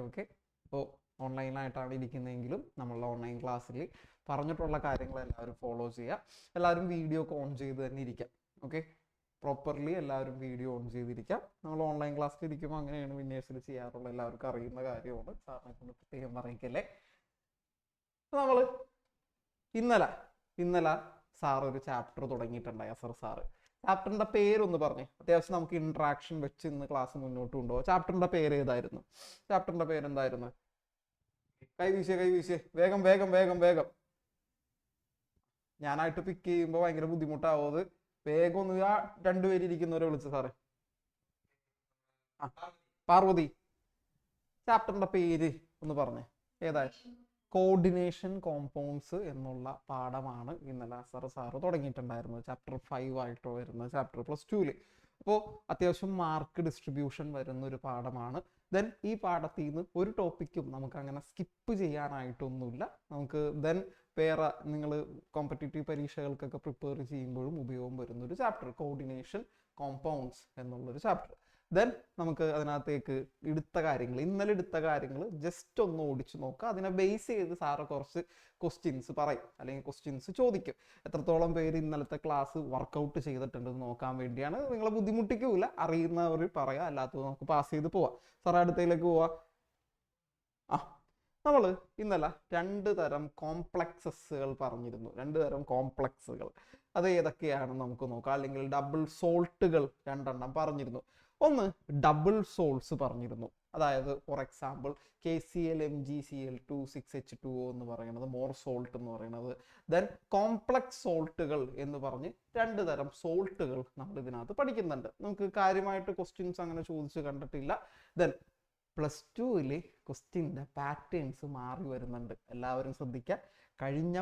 Okay. അപ്പോൾ ഓൺലൈനായിട്ടാണ് ഇരിക്കുന്നതെങ്കിലും നമ്മളുടെ online ക്ലാസ്സിൽ പറഞ്ഞിട്ടുള്ള കാര്യങ്ങൾ എല്ലാവരും ഫോളോ ചെയ്യുക. എല്ലാവരും വീഡിയോ ഒക്കെ ഓൺ ചെയ്ത് തന്നെ ഇരിക്കാം. ഓക്കെ, പ്രോപ്പർലി എല്ലാവരും വീഡിയോ ഓൺ ചെയ്തിരിക്കാം. നമ്മൾ ഓൺലൈൻ ക്ലാസ്സിൽ ഇരിക്കുമ്പോൾ അങ്ങനെയാണ് വിന്നേഴ്സിൽ ചെയ്യാറുള്ളത്. എല്ലാവർക്കും അറിയുന്ന കാര്യമാണ്, സാറിനെ കൊണ്ട് പ്രത്യേകം പറയിക്കല്ലേ. നമ്മൾ ഇന്നലെ സാർ ഒരു ചാപ്റ്റർ തുടങ്ങിയിട്ടുണ്ടായി. അസർ സാറ് ചാപ്റ്ററിന്റെ പേരൊന്ന് പറഞ്ഞേ. അത്യാവശ്യം നമുക്ക് ഇന്ററാക്ഷൻ വെച്ച് ഇന്ന് ക്ലാസ് മുന്നോട്ട് കൊണ്ടുപോകാം. ചാപ്റ്ററിന്റെ പേര് ഏതായിരുന്നു? ചാപ്റ്ററിന്റെ പേരെന്തായിരുന്നു? കൈവീശിയേ വേഗം വേഗം വേഗം വേഗം. ഞാനായിട്ട് പിക്ക് ചെയ്യുമ്പോൾ ഭയങ്കര ബുദ്ധിമുട്ടാവത്. വേഗം ഒന്ന് ആ രണ്ടുപേര് ഇരിക്കുന്നവരെ വിളിച്ചു സാറേ. പാർവതി, ചാപ്റ്ററിന്റെ പേര് ഒന്ന് പറഞ്ഞേ. ഏതായിരുന്നു? കോർഡിനേഷൻ കോമ്പൗണ്ട്സ് എന്നുള്ള പാഠമാണ് ഇന്നലെ സാറ് തുടങ്ങിയിട്ടുണ്ടായിരുന്നത്. ചാപ്റ്റർ 5 ആയിട്ട് വരുന്ന ചാപ്റ്റർ +2. അപ്പോൾ അത്യാവശ്യം മാർക്ക് ഡിസ്ട്രിബ്യൂഷൻ വരുന്ന ഒരു പാഠമാണ്. ദെൻ ഈ പാഠത്തിൽ നിന്ന് ഒരു ടോപ്പിക്കും നമുക്ക് അങ്ങനെ സ്കിപ്പ് ചെയ്യാനായിട്ടൊന്നുമില്ല. നമുക്ക് ദെൻ വേറെ നിങ്ങൾ കോമ്പറ്റേറ്റീവ് പരീക്ഷകൾക്കൊക്കെ പ്രിപ്പയർ ചെയ്യുമ്പോഴും ഉപയോഗം വരുന്നൊരു ചാപ്റ്റർ കോർഡിനേഷൻ കോമ്പൗണ്ട്സ് എന്നുള്ളൊരു ചാപ്റ്റർ. ദെൻ നമുക്ക് അതിനകത്തേക്ക് ഇന്നലെ എടുത്ത കാര്യങ്ങൾ ജസ്റ്റ് ഒന്ന് ഓടിച്ചു നോക്കുക. അതിനെ ബേസ് ചെയ്ത് സാറ് കുറച്ച് ക്വസ്റ്റ്യൻസ് പറയും, അല്ലെങ്കിൽ ക്വസ്റ്റ്യൻസ് ചോദിക്കും. എത്രത്തോളം പേര് ഇന്നലത്തെ ക്ലാസ് വർക്കൗട്ട് ചെയ്തിട്ടുണ്ടെന്ന് നോക്കാൻ വേണ്ടിയാണ്. നിങ്ങളെ ബുദ്ധിമുട്ടിക്കൂല, അറിയുന്നവർ പറയാം, അല്ലാത്തത് നമുക്ക് പാസ് ചെയ്ത് പോവാം. സാറേ അടുത്തേക്ക് പോവാം. നമ്മൾ ഇന്നലെ 2 തരം കോംപ്ലക്സസുകൾ പറഞ്ഞിരുന്നു. 2 തരം കോംപ്ലക്സുകൾ അത് ഏതൊക്കെയാണെന്ന് നമുക്ക് നോക്കാം. അല്ലെങ്കിൽ ഡബിൾ സോൾട്ടുകൾ 2 എണ്ണം പറഞ്ഞിരുന്നു. ഒന്ന് ഡബിൾ സോൾട്സ് പറഞ്ഞിരുന്നു. അതായത് for example KCl MgCl2 6H2O എന്ന് പറയുന്നത്, മോർ സോൾട്ട് എന്ന് പറയുന്നത്. ദെൻ കോംപ്ലക്സ് സോൾട്ടുകൾ എന്ന് പറഞ്ഞ് 2 തരം സോൾട്ടുകൾ നമ്മൾ ഇതിനകത്ത് പഠിക്കുന്നുണ്ട്. നമുക്ക് കാര്യമായിട്ട് ക്വസ്റ്റ്യൻസ് അങ്ങനെ ചോദിച്ച് കണ്ടിട്ടില്ല. ദെൻ +2 ക്വസ്റ്റ്യൻ്റെ പാറ്റേൺസ് മാറി വരുന്നുണ്ട്. എല്ലാവരും ശ്രദ്ധിക്കുക. കഴിഞ്ഞ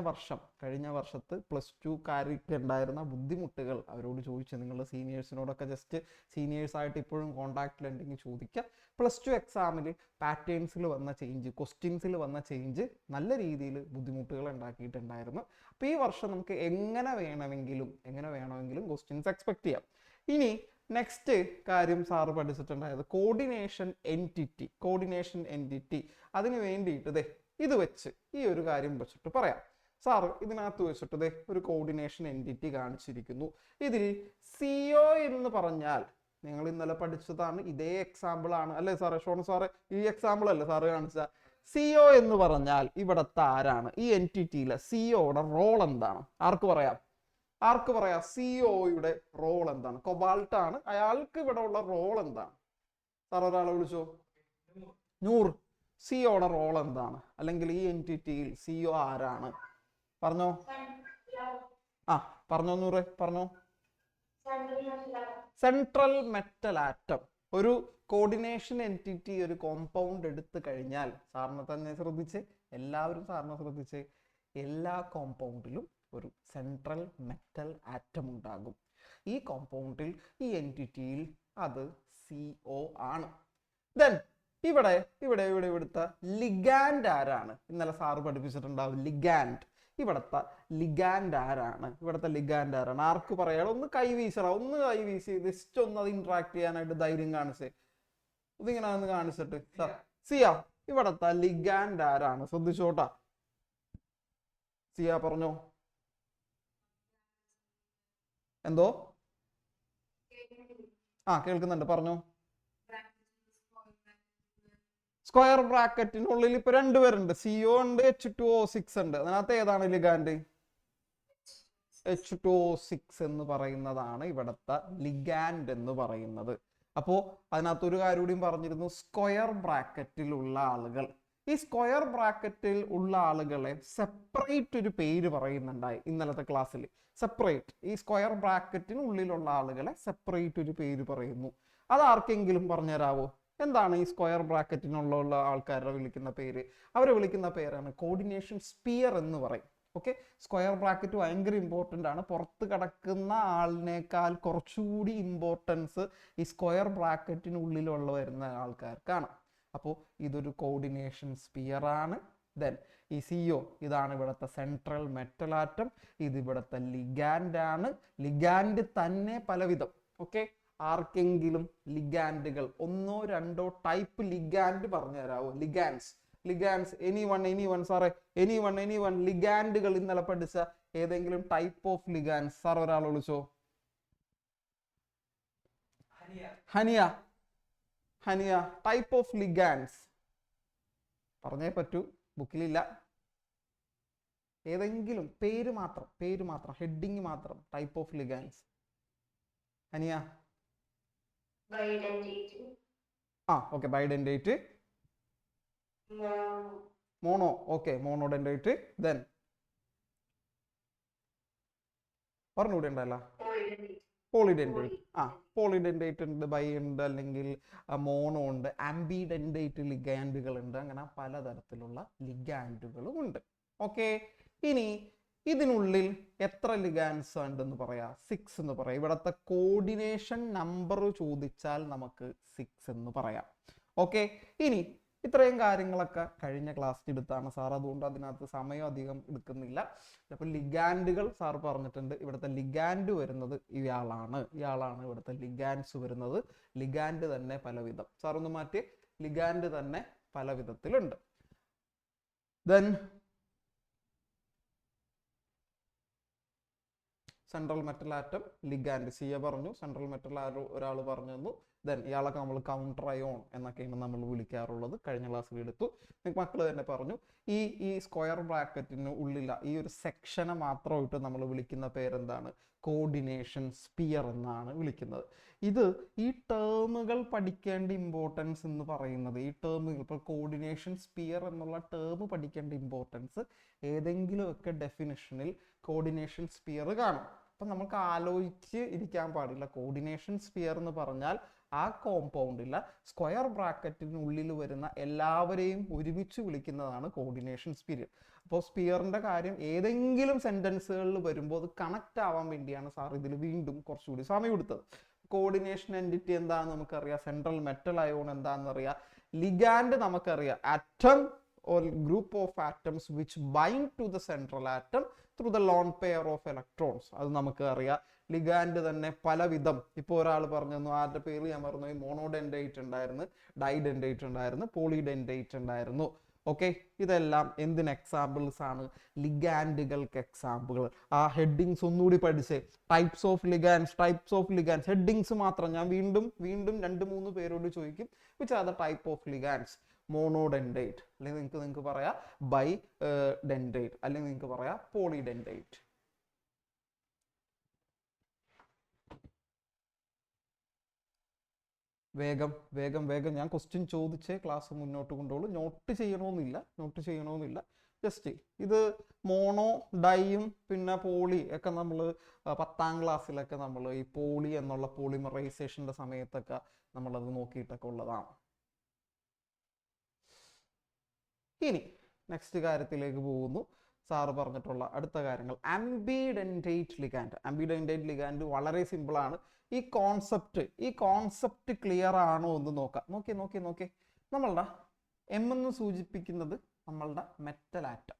വർഷത്ത് +2കാർക്ക് ഉണ്ടായിരുന്ന ബുദ്ധിമുട്ടുകൾ അവരോട് ചോദിച്ച്, നിങ്ങളുടെ സീനിയേഴ്സിനോടൊക്കെ ജസ്റ്റ് സീനിയേഴ്സായിട്ട് ഇപ്പോഴും കോൺടാക്റ്റിലുണ്ടെങ്കിൽ ചോദിക്കുക. +2 എക്സാമിൽ പാറ്റേൺസിൽ വന്ന ചേഞ്ച്, ക്വസ്റ്റ്യൻസിൽ വന്ന ചേഞ്ച് നല്ല രീതിയിൽ ബുദ്ധിമുട്ടുകൾ ഉണ്ടാക്കിയിട്ടുണ്ടായിരുന്നു. അപ്പോൾ ഈ വർഷം നമുക്ക് എങ്ങനെ വേണമെങ്കിലും ക്വസ്റ്റ്യൻസ് എക്സ്പെക്ട് ചെയ്യാം. ഇനി നെക്സ്റ്റ് കാര്യം സാറ് പഠിച്ചിട്ടുണ്ടായത് കോർഡിനേഷൻ എൻറ്റിറ്റി. അതിന് വേണ്ടിയിട്ട് ഇത് വെച്ച് ഈ ഒരു കാര്യം വെച്ചിട്ട് പറയാം. സാറ് ഇതിനകത്ത് വെച്ചിട്ട് ഒരു കോർഡിനേഷൻ എൻറ്റിറ്റി കാണിച്ചിരിക്കുന്നു. ഇതിൽ CO എന്ന് പറഞ്ഞാൽ നിങ്ങൾ ഇന്നലെ പഠിച്ചതാണ്, ഇതേ എക്സാമ്പിൾ ആണ് അല്ലേ സാറേ? ഷോൺ സാറ് ഈ എക്സാമ്പിൾ അല്ലേ സാറ് കാണിച്ച? CO എന്ന് പറഞ്ഞാൽ ഇവിടത്തെ ആരാണ്? ഈ എൻറ്റിറ്റിയിലെ COയുടെ റോൾ എന്താണ്? ആർക്ക് പറയാം? COയുടെ റോൾ എന്താണ്? കൊബാൾട്ട് ആണ്. അയാൾക്ക് ഇവിടെ ഉള്ള റോൾ എന്താണ്? സാർ ഒരാളെ വിളിച്ചോ. നൂർ, COയുടെ റോൾ എന്താണ്? അല്ലെങ്കിൽ ഈ എൻറ്റിറ്റിയിൽ CO ആരാണ്? പറഞ്ഞോ. പറഞ്ഞോ നൂറെ, പറഞ്ഞോ. Central metal atom. ഒരു കോർഡിനേഷൻ എൻറ്റിറ്റി, ഒരു കോമ്പൗണ്ട് എടുത്തു കഴിഞ്ഞാൽ സാറിനെ തന്നെ ശ്രദ്ധിച്ച്, എല്ലാവരും സാറിനെ ശ്രദ്ധിച്ച്, എല്ലാ കോമ്പൗണ്ടിലും ഒരു സെൻട്രൽ മെറ്റൽ ആറ്റം ഉണ്ടാകും. ഈ കോമ്പൗണ്ടിൽ, ഈ എൻറ്റിറ്റിയിൽ അത് CO ആണ്. ദെൻ ഇവിടുത്തെ ലിഗാൻഡ് ആരാണ്? ഇന്നലെ സാറ് പഠിപ്പിച്ചിട്ടുണ്ടാവും ലിഗാൻഡ്. ഇവിടുത്തെ ലിഗാൻഡ് ആരാണ്? ആർക്ക് പറയാം? ഒന്ന് കൈവീശി ജസ്റ്റ് ഒന്ന് അത് ഇന്ററാക്ട് ചെയ്യാനായിട്ട് ധൈര്യം കാണിച്ചേ. ഇതിങ്ങനെ ഒന്ന് കാണിച്ചിട്ട് സിയ, ഇവിടുത്തെ ലിഗാൻഡ് ആരാണ്? ശ്രദ്ധിച്ചോട്ടാ. സിയ പറഞ്ഞോ. എന്തോ? കേൾക്കുന്നുണ്ട്, പറഞ്ഞോ. സ്ക്വയർ ബ്രാക്കറ്റിനുള്ളിൽ ഇപ്പൊ 2 പേരുണ്ട്. CO ഉണ്ട്, H2O6 ഉണ്ട്. അതിനകത്ത് ഏതാണ് ലിഗാൻഡ്? H2O6 എന്ന് പറയുന്നതാണ് ഇവിടുത്തെ ലിഗാൻഡ് എന്ന് പറയുന്നത്. അപ്പോ അതിനകത്ത് ഒരു കാര്യം കൂടിയും പറഞ്ഞിരുന്നു, സ്ക്വയർ ബ്രാക്കറ്റിലുള്ള ആളുകൾ. ഈ സ്ക്വയർ ബ്രാക്കറ്റിൽ ഉള്ള ആളുകളെ സെപ്പറേറ്റ് ഒരു പേര് പറയുന്നുണ്ടായി ഇന്നലത്തെ ക്ലാസ്സിൽ. സെപ്പറേറ്റ്, ഈ സ്ക്വയർ ബ്രാക്കറ്റിനുള്ളിലുള്ള ആളുകളെ സെപ്പറേറ്റ് ഒരു പേര് പറയുന്നു. അത് ആർക്കെങ്കിലും പറഞ്ഞുതരാവോ? എന്താണ് ഈ സ്ക്വയർ ബ്രാക്കറ്റിനുള്ള ആൾക്കാരെ വിളിക്കുന്ന പേര്? അവരെ വിളിക്കുന്ന പേരാണ് കോർഡിനേഷൻ സ്പിയർ എന്ന് പറയും. ഓക്കെ, സ്ക്വയർ ബ്രാക്കറ്റ് ഭയങ്കര ഇമ്പോർട്ടൻ്റ് ആണ്. പുറത്ത് കിടക്കുന്ന ആളിനേക്കാൾ കുറച്ചുകൂടി ഇമ്പോർട്ടൻസ് ഈ സ്ക്വയർ ബ്രാക്കറ്റിനുള്ളിലുള്ള വരുന്ന ആൾക്കാർക്കാണ്. അപ്പോൾ ഇതൊരു കോർഡിനേഷൻ സ്പിയർ ആണ്. ദെൻ ഈ CO ഇതാണ് ഇവിടുത്തെ സെൻട്രൽ മെറ്റൽ ആറ്റം. ഇത് ഇവിടുത്തെ ലിഗാൻഡ് ആണ്. ലിഗാൻഡ് തന്നെ പലവിധം. ഓക്കെ, ആർക്കെങ്കിലും ലിഗാൻഡുകൾ ഒന്നോ രണ്ടോ ടൈപ്പ് ലിഗാൻഡ് പറഞ്ഞു തരാവോ? ലിഗാൻസ് എനിവൺ സാറേ, എനിവൺ ലിഗാൻഡുകൾ ഇന്നലെ പഠിച്ച ഏതെങ്കിലും ടൈപ്പ് ഓഫ് ലിഗാൻസ് സാർ ഒരാൾ വിളിച്ചോ? ഹനിയ ടൈപ്പ് ഓഫ് ലിഗാൻസ് പറഞ്ഞേ പറ്റൂ, ബുക്കിലില്ല. ഏതെങ്കിലും പേര് മാത്രം ഹെഡിങ് മാത്രം ടൈപ്പ് ഓഫ് ലിഗാൻസ്. ഹനിയ? Okay, bidentate, mono, okay monodentate, then പറഞ്ഞുകൂടെ ഉണ്ടല്ലോ പോളിഡെൻഡേറ്റ്. പോളിഡെൻഡേറ്റ് ഉണ്ട്, ബൈ ഉണ്ട്, അല്ലെങ്കിൽ മോണോ ഉണ്ട്, ആംബിഡെൻഡേറ്റ് ലിഗാൻഡുകൾ ഉണ്ട്, അങ്ങനെ പലതരത്തിലുള്ള ലിഗാൻഡുകളും ഉണ്ട്. ഓക്കെ, ഇനി ഇതിനുള്ളിൽ എത്ര ലിഗാൻസ് ഉണ്ടെന്ന് പറയാം? 6 എന്ന് പറയാം. ഇവിടുത്തെ കോർഡിനേഷൻ നമ്പർ ചോദിച്ചാൽ നമുക്ക് 6 എന്ന് പറയാം. ഓക്കെ, ഇനി ഇത്രയും കാര്യങ്ങളൊക്കെ കഴിഞ്ഞ ക്ലാസ്സിൽ എടുത്താണ് സാർ, അതുകൊണ്ട് അതിനകത്ത് സമയം അധികം എടുക്കുന്നില്ല. അപ്പോൾ ലിഗാൻഡുകൾ സാർ പറഞ്ഞിട്ടുണ്ട്. ഇവിടുത്തെ ലിഗാൻഡ് വരുന്നത് ഇയാളാണ് ഇവിടുത്തെ ലിഗാൻഡ്സ് വരുന്നത്. ലിഗാൻഡ് തന്നെ പലവിധം, സാർ ഒന്ന് മാറ്റി, ലിഗാൻഡ് തന്നെ പല വിധത്തിലുണ്ട്. Then central metal atom ligand സിയ പറഞ്ഞു, സെൻട്രൽ മെറ്റൽ ഒരാൾ പറഞ്ഞു തന്നു. ദെൻ ഇയാളൊക്കെ നമ്മൾ കൗണ്ടർ അയോൺ എന്നൊക്കെയാണ് നമ്മൾ വിളിക്കാറുള്ളത്, കഴിഞ്ഞ ക്ലാസ്സിൽ എടുത്തു. മക്കൾ തന്നെ പറഞ്ഞു. ഈ സ്ക്വയർ ബ്രാക്കറ്റിന് ഉള്ളില ഈ ഒരു സെക്ഷനെ മാത്രമായിട്ട് നമ്മൾ വിളിക്കുന്ന പേരെന്താണ്? കോർഡിനേഷൻ സ്പിയർ എന്നാണ് വിളിക്കുന്നത്. ഈ ടേമുകൾ പഠിക്കേണ്ട ഇമ്പോർട്ടൻസ് എന്ന് പറയുന്നത്, ഈ ടേമുകൾ ഇപ്പോൾ കോർഡിനേഷൻ സ്പിയർ എന്നുള്ള ടേം പഠിക്കേണ്ട ഇമ്പോർട്ടൻസ് ഏതെങ്കിലുമൊക്കെ ഡെഫിനിഷനിൽ കോർഡിനേഷൻ സ്പിയർ കാണും. അപ്പം നമുക്ക് ആലോചിച്ച് ഇരിക്കാൻ പാടില്ല. കോർഡിനേഷൻ സ്പിയർ എന്ന് പറഞ്ഞാൽ ആ കോമ്പൗണ്ടില്ല സ്ക്വയർ ബ്രാക്കറ്റിനുള്ളിൽ വരുന്ന എല്ലാവരെയും ഒരുമിച്ച് വിളിക്കുന്നതാണ് കോർഡിനേഷൻ സ്പിയർ. അപ്പോൾ സ്പിയറിന്റെ കാര്യം ഏതെങ്കിലും സെന്റൻസുകളിൽ വരുമ്പോൾ അത് കണക്ട് ആവാൻ വേണ്ടിയാണ് സാർ ഇതിൽ വീണ്ടും കുറച്ചുകൂടി സമയം എടുത്തത്. കോർഡിനേഷൻ എൻറ്റിറ്റി എന്താണെന്ന് നമുക്കറിയാം, സെൻട്രൽ മെറ്റൽ അയോൺ എന്താണെന്ന് അറിയാം, ലിഗാൻഡ് നമുക്കറിയാം, atom or group of atoms which bind to the central atom through the lone pair of electrons. അത് നമുക്ക് അറിയാം. ലിഗാൻഡ് തന്നെ പലവിധം. ഇപ്പോൾ ഒരാൾ പറഞ്ഞു, ആരുടെ പേര് ഞാൻ പറഞ്ഞു, മോണോഡെൻഡേറ്റ് ഉണ്ടായിരുന്നു, ഡൈഡെൻഡേറ്റ് ഉണ്ടായിരുന്നു, പോളിഡെൻഡേറ്റ് ഉണ്ടായിരുന്നു. ഓക്കെ, ഇതെല്ലാം എന്തിന് എക്സാമ്പിൾസ് ആണ്? ലിഗാൻഡുകൾക്ക് എക്സാമ്പിൾ. ആ ഹെഡിങ്സ് ഒന്നുകൂടി പഠിച്ചേ. ടൈപ്സ് ഓഫ് ലിഗാൻസ് ഹെഡിങ്സ് മാത്രം ഞാൻ വീണ്ടും 2-3 പേരോട് ചോദിക്കും. Which are the type of ligands? Monodentate, അല്ലെങ്കിൽ നിങ്ങൾക്ക് പറയാം ബൈ ഡെൻഡേറ്റ്, അല്ലെങ്കിൽ നിങ്ങൾക്ക് പറയാം പോളിഡെൻഡേറ്റ്. വേഗം ഞാൻ ക്വസ്റ്റ്യൻ ചോദിച്ചേ ക്ലാസ് മുന്നോട്ട് കൊണ്ടുപോകും. നോട്ട് ചെയ്യണമെന്നില്ല. ജസ്റ്റ് ഇത് മോണോ, ഡൈയും പിന്നെ പോളി ഒക്കെ നമ്മൾ 10ാം ക്ലാസ്സിലൊക്കെ നമ്മൾ ഈ പോളി എന്നുള്ള പോളിമറൈസേഷന്റെ സമയത്തൊക്കെ നമ്മളത് നോക്കിയിട്ടൊക്കെ ഉള്ളതാണ്. ഇനി നെക്സ്റ്റ് കാര്യത്തിലേക്ക് പോകുന്നു. സാറ് പറഞ്ഞിട്ടുള്ള അടുത്ത കാര്യങ്ങൾ ആംബിഡെൻഡേറ്റ് ലിഗാൻഡ് വളരെ സിമ്പിൾ ആണ്. ഈ കോൺസെപ്റ്റ് ക്ലിയർ ആണോ എന്ന് നോക്കാം. നോക്കി നമ്മളുടെ എം എന്ന് സൂചിപ്പിക്കുന്നത് നമ്മളുടെ മെറ്റൽ ആറ്റം.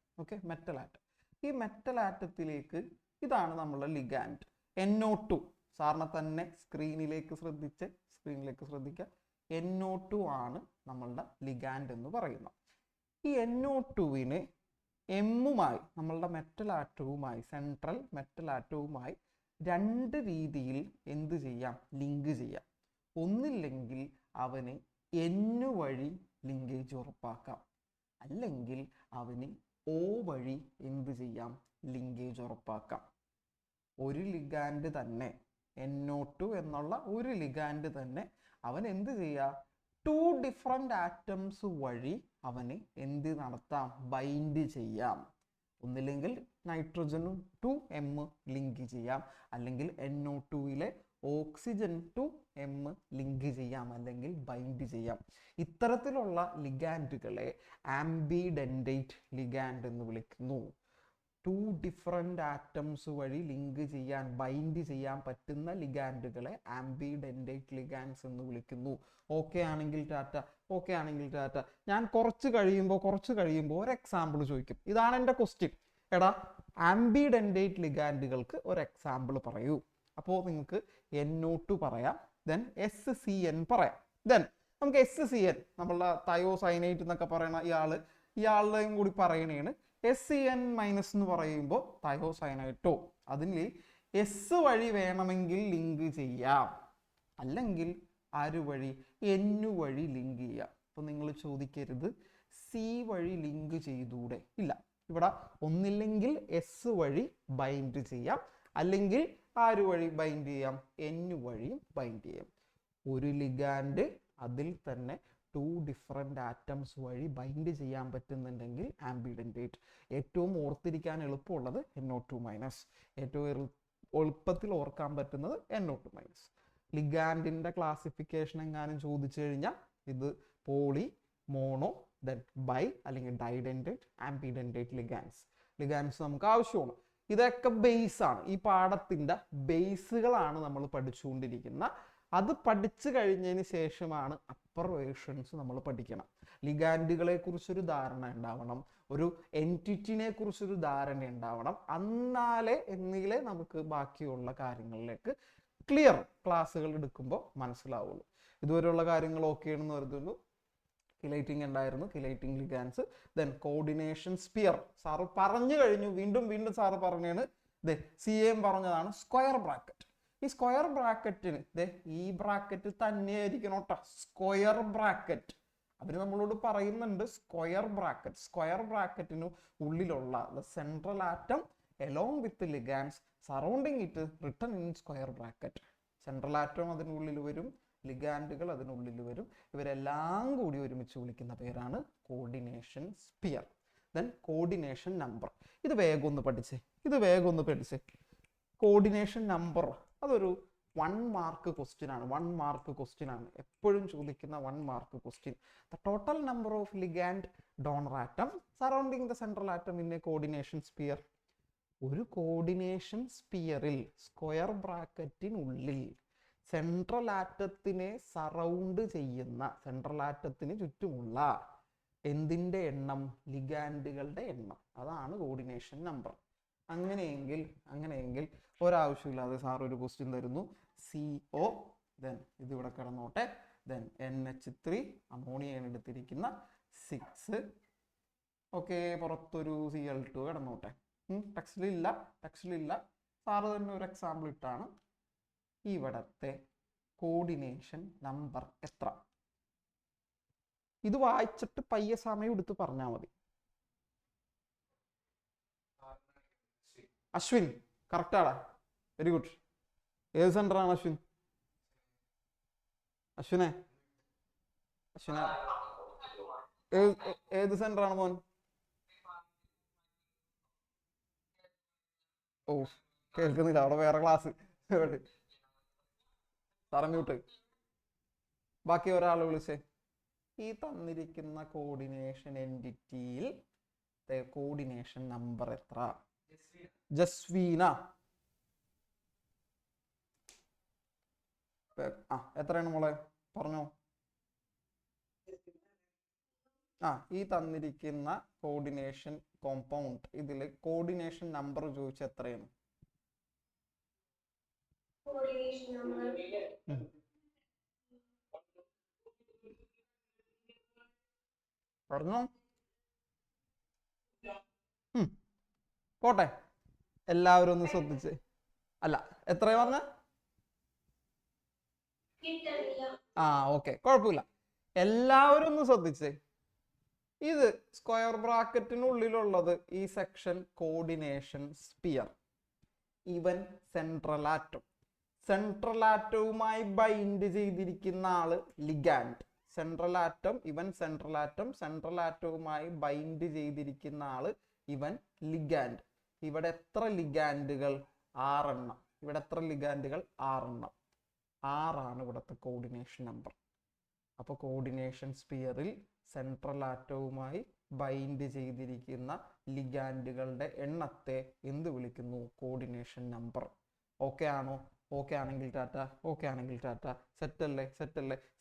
ഈ മെറ്റൽ ആറ്റത്തിലേക്ക് ഇതാണ് നമ്മളുടെ ലിഗാൻഡ് NO2. സാറിനെ തന്നെ സ്ക്രീനിലേക്ക് ശ്രദ്ധിക്കുക. NO2 ആണ് നമ്മളുടെ ലിഗാൻഡ് എന്ന് പറയുന്നത്. ഈ NO2-ന് എമ്മുമായി നമ്മളുടെ മെറ്റൽ ആറ്റവുമായി, സെൻട്രൽ മെറ്റൽ ആറ്റവുമായി 2 രീതിയിൽ എന്ത് ചെയ്യാം? ലിങ്ക് ചെയ്യാം. ഒന്നില്ലെങ്കിൽ അവന് N വഴി ലിങ്കേജ് ഉറപ്പാക്കാം, അല്ലെങ്കിൽ അവന് O വഴി എന്ത് ചെയ്യാം? ലിങ്കേജ് ഉറപ്പാക്കാം. ഒരു ലിഗാൻഡ് തന്നെ, NO2 എന്നുള്ള ഒരു ലിഗാൻഡ് തന്നെ അവൻ എന്ത് ചെയ്യാം? 2 ഡിഫറെന്റ് ആറ്റംസ് വഴി അവന് എന്ത് നടത്താം? ബൈൻഡ് ചെയ്യാം. ഒന്നില്ലെങ്കിൽ നൈട്രജനും ടു M ലിങ്ക് ചെയ്യാം, അല്ലെങ്കിൽ NO2-ലെ ഓക്സിജൻ ടു M ലിങ്ക് ചെയ്യാം, അല്ലെങ്കിൽ ബൈൻഡ് ചെയ്യാം. ഇത്തരത്തിലുള്ള ലിഗാൻഡുകളെ ആംബിഡെൻഡേറ്റ് ലിഗാൻഡ് എന്ന് വിളിക്കുന്നു. 2 ഡിഫറെന്റ് ആറ്റംസ് വഴി ലിങ്ക് ചെയ്യാൻ, ബൈൻഡ് ചെയ്യാൻ പറ്റുന്ന ലിഗാൻഡുകളെ ആംബിഡെൻഡേറ്റ് ലിഗാൻഡ്സ് എന്ന് വിളിക്കുന്നു. ഓക്കെ ആണെങ്കിൽ ടാറ്റ. ഞാൻ കുറച്ച് കഴിയുമ്പോൾ ഒരു എക്സാമ്പിൾ ചോദിക്കും. ഇതാണ് എൻ്റെ ക്വസ്റ്റ്യൻ. എടാ, ആംബിഡെൻഡേറ്റ് ലിഗാൻഡുകൾക്ക് ഒരു എക്സാമ്പിൾ പറയൂ. അപ്പോൾ നിങ്ങൾക്ക് NO2 പറയാം, ദെൻ SCN പറയാം. ദെൻ നമുക്ക് SCN നമ്മളുടെ തയോസൈനേറ്റ് എന്നൊക്കെ പറയുന്ന ഇയാളുടെയും കൂടി പറയണേണ്. SCN മൈനസ് എന്ന് പറയുമ്പോൾ തയോസൈനൈറ്റോ, അതിൽ എസ് വഴി വേണമെങ്കിൽ ലിങ്ക് ചെയ്യാം, അല്ലെങ്കിൽ ആര് വഴി, N വഴി ലിങ്ക് ചെയ്യാം. അപ്പോൾ നിങ്ങൾ ചോദിക്കരുത് C വഴി ലിങ്ക് ചെയ്തൂടെ, ഇല്ല. ഇവിടെ ഒന്നില്ലെങ്കിൽ S വഴി ബൈൻഡ് ചെയ്യാം, അല്ലെങ്കിൽ ആര് വഴി ബൈൻഡ് ചെയ്യാം, N വഴിയും ബൈൻഡ് ചെയ്യാം. ഒരു ലിഗാൻഡ് അതിൽ തന്നെ 2 ഡിഫറെൻ്റ് ആറ്റംസ് വഴി ബൈൻഡ് ചെയ്യാൻ പറ്റുന്നുണ്ടെങ്കിൽ ആംബിഡൻറ്റേറ്റ്. ഏറ്റവും ഓർത്തിരിക്കാൻ എളുപ്പമുള്ളത് NO2-, ഏറ്റവും എളുപ്പത്തിൽ ഓർക്കാൻ പറ്റുന്നത് NO2-. ലിഗാൻഡിൻ്റെ ക്ലാസിഫിക്കേഷൻ എങ്ങാനും ചോദിച്ചു കഴിഞ്ഞാൽ ഇത് പോളി, മോണോ, ദെൻ ബൈ അല്ലെങ്കിൽ ഡൈഡൻറ്റേറ്റ്, ആംബിഡൻറ്റേറ്റ് ലിഗാൻസ് നമുക്ക് ആവശ്യമാണ്. ഇതൊക്കെ ബേസ് ആണ്, ഈ പാഠത്തിൻ്റെ ബേസുകളാണ് നമ്മൾ പഠിച്ചുകൊണ്ടിരിക്കുന്ന. അത് പഠിച്ചു കഴിഞ്ഞതിന് ശേഷമാണ് അപ്പർ വേർഷൻസ് നമ്മൾ പഠിക്കണം. ലിഗാൻഡുകളെ കുറിച്ചൊരു ധാരണ ഉണ്ടാവണം, ഒരു എൻറ്റിറ്റിനെ കുറിച്ചൊരു ധാരണ ഉണ്ടാവണം. എന്നിലേ നമുക്ക് ബാക്കിയുള്ള കാര്യങ്ങളിലേക്ക് ക്ലിയർ ക്ലാസ്സുകൾ എടുക്കുമ്പോൾ മനസ്സിലാവുള്ളൂ. ഇതുവരെയുള്ള കാര്യങ്ങൾ ഓക്കെയാണെന്ന് കരുതുന്നു. കിലൈറ്റിംഗ് ഉണ്ടായിരുന്നു, chelating ligands. Then coordination sphere sir പറഞ്ഞു കഴിഞ്ഞു, വീണ്ടും സാറ് പറഞ്ഞാണ്. CM പറഞ്ഞതാണ് സ്ക്വയർ ബ്രാക്കറ്റ്. ഈ സ്ക്വയർ ബ്രാക്കറ്റിന് ഈ ബ്രാക്കറ്റ് തന്നെയായിരിക്കണം കേട്ടോ, സ്ക്വയർ ബ്രാക്കറ്റ്. അവർ നമ്മളോട് പറയുന്നുണ്ട് സ്ക്വയർ ബ്രാക്കറ്റിന് ഉള്ളിലുള്ള central atom along with ligands surrounding it written in square bracket. Central atom അതിനുള്ളിൽ വരും, ലിഗാൻഡുകൾ അതിനുള്ളിൽ വരും. ഇവരെല്ലാം കൂടി ഒരുമിച്ച് വിളിക്കുന്ന പേരാണ് coordination sphere. Then coordination number. ഇത് വേഗം ഒന്ന് പഠിച്ചേ. കോർഡിനേഷൻ നമ്പർ അതൊരു 1 മാർക്ക് ക്വസ്റ്റ്യൻ ആണ്. എപ്പോഴും ചോദിക്കുന്ന 1 mark question. The total number of ligand donor atom surrounding the central atom in a coordination sphere. ഒരു കോർഡിനേഷൻ സ്പിയറിൽ സ്ക്വയർ ബ്രാക്കറ്റിനുള്ളിൽ സെൻട്രൽ ആറ്റത്തിനെ സറൗണ്ട് ചെയ്യുന്ന, സെൻട്രൽ ആറ്റത്തിന് ചുറ്റുമുള്ള എന്തിൻ്റെ എണ്ണം, ലിഗാൻഡുകളുടെ എണ്ണം. അതാണ് കോർഡിനേഷൻ നമ്പർ. അങ്ങനെയെങ്കിൽ ഒരാവശ്യമില്ലാതെ സാർ ഒരു ക്വസ്റ്റ്യൻ തരുന്നു. CO, ദെൻ ഇതിവിടെ കിടന്നോട്ടെ, ദെൻ NH3 അമോണിയാണ് എടുത്തിരിക്കുന്ന 6. ഓക്കെ, പുറത്തൊരു Cl2 കിടന്നോട്ടെ. ടെക്സ്റ്റിലില്ല. സാറ് തന്നെ ഒരു എക്സാമ്പിൾ ഇട്ടാണ്. ഇവിടത്തെ കോർഡിനേഷൻ നമ്പർ എത്ര? ഇത് വായിച്ചിട്ട് പയ്യെ സമയം എടുത്ത് പറഞ്ഞാൽ മതി. അശ്വിൻ കറക്റ്റാടാ, വെരി ഗുഡ്. ഏത് സെന്ററാണ് അശ്വിൻ? അശ്വിനെ ഏത് സെന്ററാണ് മോൻ? ഓ കേൾക്കുന്നില്ല, അവിടെ വേറെ ക്ലാസ്. പറഞ്ഞൂട്ട് ബാക്കി ഒരാൾ വിളിച്ചേ. ഈ തന്നിരിക്കുന്ന കോർഡിനേഷൻ എൻറ്റിറ്റിയിൽ കോർഡിനേഷൻ നമ്പർ എത്ര? ജസ്വീന എത്രയാണ് മോളെ, പറഞ്ഞോ. ഈ തന്നിരിക്കുന്ന കോർഡിനേഷൻ കോമ്പൗണ്ട് ഇതിൽ കോർഡിനേഷൻ നമ്പർ ചോദിച്ച എത്രയാണ്? പറഞ്ഞോ. പോട്ടെ, എല്ലാവരും ഒന്ന് ശ്രദ്ധിച്ച്. അല്ല, എത്രയാ പറഞ്ഞ? ഓക്കെ, കുഴപ്പമില്ല. എല്ലാവരും ഒന്ന് ശ്രദ്ധിച്ചേ. ഇത് സ്ക്വയർ ബ്രാക്കറ്റിനുള്ളിലുള്ളത് ഈ സെക്ഷൻ കോർഡിനേഷൻ സ്പിയർ. ഇവൻ സെൻട്രൽ ആറ്റവുമായി ബൈൻഡ് ചെയ്തിരിക്കുന്ന ആള് ലിഗാൻഡ്. സെൻട്രൽ ആറ്റവുമായി ബൈൻഡ് ചെയ്തിരിക്കുന്ന ആള് ഇവൻ ലിഗാൻഡ്. ഇവിടെ എത്ര ലിഗാൻഡുകൾ? 6 എണ്ണം. ഇവിടെ എത്ര ലിഗാൻഡുകൾ? 6 എണ്ണം. 6 ഇവിടുത്തെ കോർഡിനേഷൻ നമ്പർ. അപ്പോൾ കോർഡിനേഷൻ സ്പിയറിൽ സെൻട്രൽ ആറ്റവുമായി ബൈൻഡ് ചെയ്തിരിക്കുന്ന ലിഗാൻഡുകളുടെ എണ്ണത്തെ എന്ത് വിളിക്കുന്നു? Coordination number. ഓക്കെ ആണോ? ഓക്കെ ആണെങ്കിൽ ടാറ്റ. സെറ്റല്ലേ?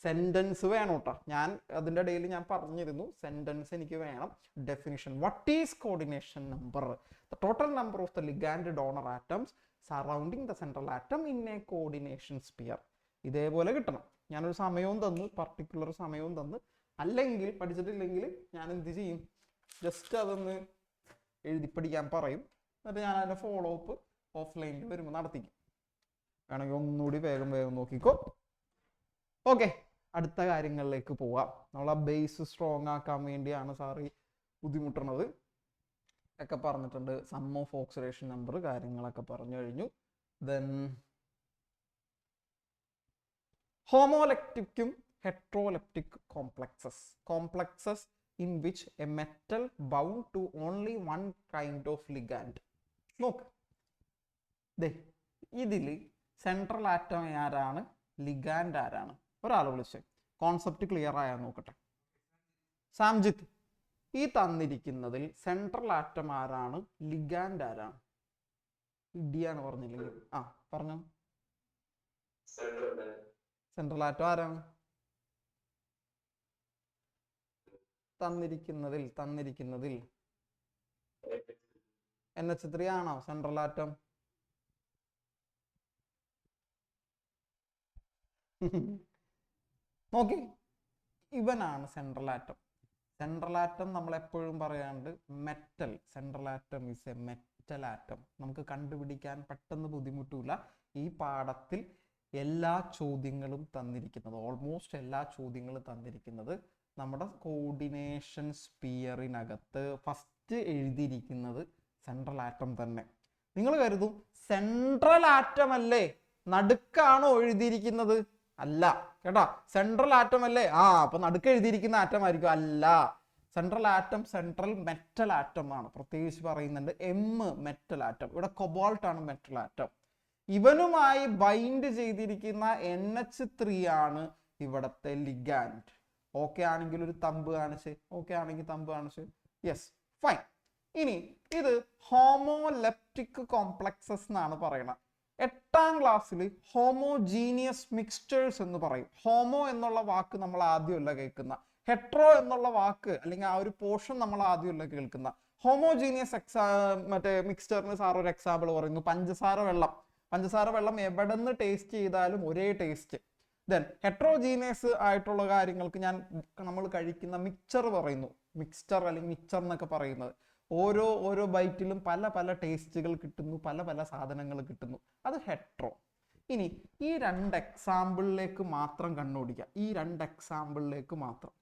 സെന്റൻസ് വേണം കേട്ടോ. ഞാൻ അതിൻ്റെ ഇടയിൽ ഞാൻ പറഞ്ഞിരുന്നു സെന്റൻസ് എനിക്ക് വേണം. Definition. What is coordination number? The total number of the ligand donor atoms surrounding the central atom in a coordination sphere. ഇതേപോലെ കിട്ടണം. ഞാനൊരു സമയവും തന്ന്, പർട്ടിക്കുലർ സമയവും തന്ന്, അല്ലെങ്കിൽ പഠിച്ചിട്ടില്ലെങ്കിൽ ഞാൻ എന്ത് ചെയ്യും, ജസ്റ്റ് അതൊന്ന് എഴുതി പഠിക്കാൻ പറയും. എന്നിട്ട് ഞാൻ അതിൻ്റെ ഫോളോ അപ്പ് ഓഫ്ലൈനിൽ വരുമ്പോൾ നടത്തിക്കും. വേണമെങ്കിൽ ഒന്നുകൂടി വേഗം നോക്കിക്കോ. ഓക്കെ, അടുത്ത കാര്യങ്ങളിലേക്ക് പോവാം. നമ്മൾ ആ ബേസ് സ്ട്രോങ് ആക്കാൻ വേണ്ടിയാണ് സാർ ഈ ബുദ്ധിമുട്ടുന്നത് ഒക്കെ പറഞ്ഞിട്ടുണ്ട്. സം ഓഫ് ഓക്സിഡേഷൻ നമ്പർ കാര്യങ്ങളൊക്കെ പറഞ്ഞു കഴിഞ്ഞു. ദെൻ ഹോമോലെപ്റ്റിക്കും heteroleptic complexes in which a metal bound to only one kind of ligand. നോക്ക്, ഇതിൽ സെൻട്രൽ ആറ്റം ആരാണ്, ലിഗാൻഡ് ആരാണ്? ഒരാൾ വിളിച്ച് കോൺസെപ്റ്റ് ക്ലിയർ ആയാൽ നോക്കട്ടെ. സാംജിത്ത്, ഈ തന്നിരിക്കുന്നതിൽ സെൻട്രൽ ആറ്റം ആരാണ്, ലിഗാൻഡ് ആരാണ്? ഇടിയാണ് പറഞ്ഞില്ലെങ്കിൽ പറഞ്ഞു. സെൻട്രൽ ആറ്റം ആരാണ്? തന്നിരിക്കുന്നതിൽ NH3 ആണോ സെൻട്രൽ ആറ്റം? നോക്കി, ഇവനാണ് സെൻട്രൽ ആറ്റം. സെൻട്രൽ ആറ്റം നമ്മൾ എപ്പോഴും പറയാണ്ട് metal. Central atom is A metal atom. നമുക്ക് കണ്ടുപിടിക്കാൻ പെട്ടെന്ന് ബുദ്ധിമുട്ടില്ല. ഈ പാഠത്തിൽ എല്ലാ ചോദ്യങ്ങളും തന്നിരിക്കുന്നത്, ഓൾമോസ്റ്റ് എല്ലാ ചോദ്യങ്ങളും തന്നിരിക്കുന്നത് നമ്മുടെ കോർഡിനേഷൻ സ്പിയറിനകത്ത് ഫസ്റ്റ് എഴുതിയിരിക്കുന്നത് സെൻട്രൽ ആറ്റം തന്നെ. നിങ്ങൾ കരുതും സെൻട്രൽ ആറ്റം അല്ലേ, നടുക്കാണോ എഴുതിയിരിക്കുന്നത്? അല്ല കേട്ടോ, സെൻട്രൽ ആറ്റം അല്ലേ, അപ്പൊ നടുക്ക് എഴുതിയിരിക്കുന്ന ആറ്റം ആയിരിക്കും? അല്ല, central atom central metal atom ആണ്. പ്രത്യേകിച്ച് പറയുന്നുണ്ട് മെറ്റൽ ആറ്റം. ഇവിടെ കൊബാൾട്ട് ആണ് മെറ്റൽ ആറ്റം. ഇവനുമായി ബൈൻഡ് ചെയ്തിരിക്കുന്ന NH3 ആണ് ഇവിടത്തെ ലിഗാൻഡ്. ഓക്കെ ആണെങ്കിൽ ഒരു തമ്പ് കാണിച്ച്, ഓക്കെ ആണെങ്കിൽ തമ്പ് കാണിച്ച്. Yes, fine. ഇനി ഇത് ഹോമോലെപ്റ്റിക് കോംപ്ലക്സസ് എന്നാണ് പറയുന്നത്. 8ാം ക്ലാസ്സിൽ ഹോമോജീനിയസ് മിക്സ്ചേഴ്സ് എന്ന് പറയും. ഹോമോ എന്നുള്ള വാക്ക് നമ്മൾ ആദ്യമല്ല കേൾക്കുന്ന, ഹെട്രോ എന്നുള്ള വാക്ക് അല്ലെങ്കിൽ ആ ഒരു പോർഷൻ നമ്മൾ ആദ്യമല്ല കേൾക്കുന്ന. ഹോമോജീനിയസ് മറ്റേ മിക്സ്ചറിന് സാർ ഒരു എക്സാമ്പിൾ പറയുന്നു, പഞ്ചസാര വെള്ളം എവിടെ നിന്ന് ടേസ്റ്റ് ചെയ്താലും ഒരേ ടേസ്റ്റ്. ദെൻ ഹെട്രോജീനിയസ് ആയിട്ടുള്ള കാര്യങ്ങൾക്ക് നമ്മൾ കഴിക്കുന്ന മിക്സ്ചർ പറയുന്നു, മിക്സ്ചർ അല്ലെങ്കിൽ മിക്സ്ചർ എന്നൊക്കെ പറയുന്നത്. ഓരോ ബൈറ്റിലും പല ടേസ്റ്റുകൾ കിട്ടുന്നു, പല സാധനങ്ങൾ കിട്ടുന്നു. അത് ഹെട്രോ. ഇനി ഈ 2 എക്സാമ്പിളിലേക്ക് മാത്രം കണ്ണോടിക്കാം. ഈ 2 എക്സാമ്പിളിലേക്ക് മാത്രം.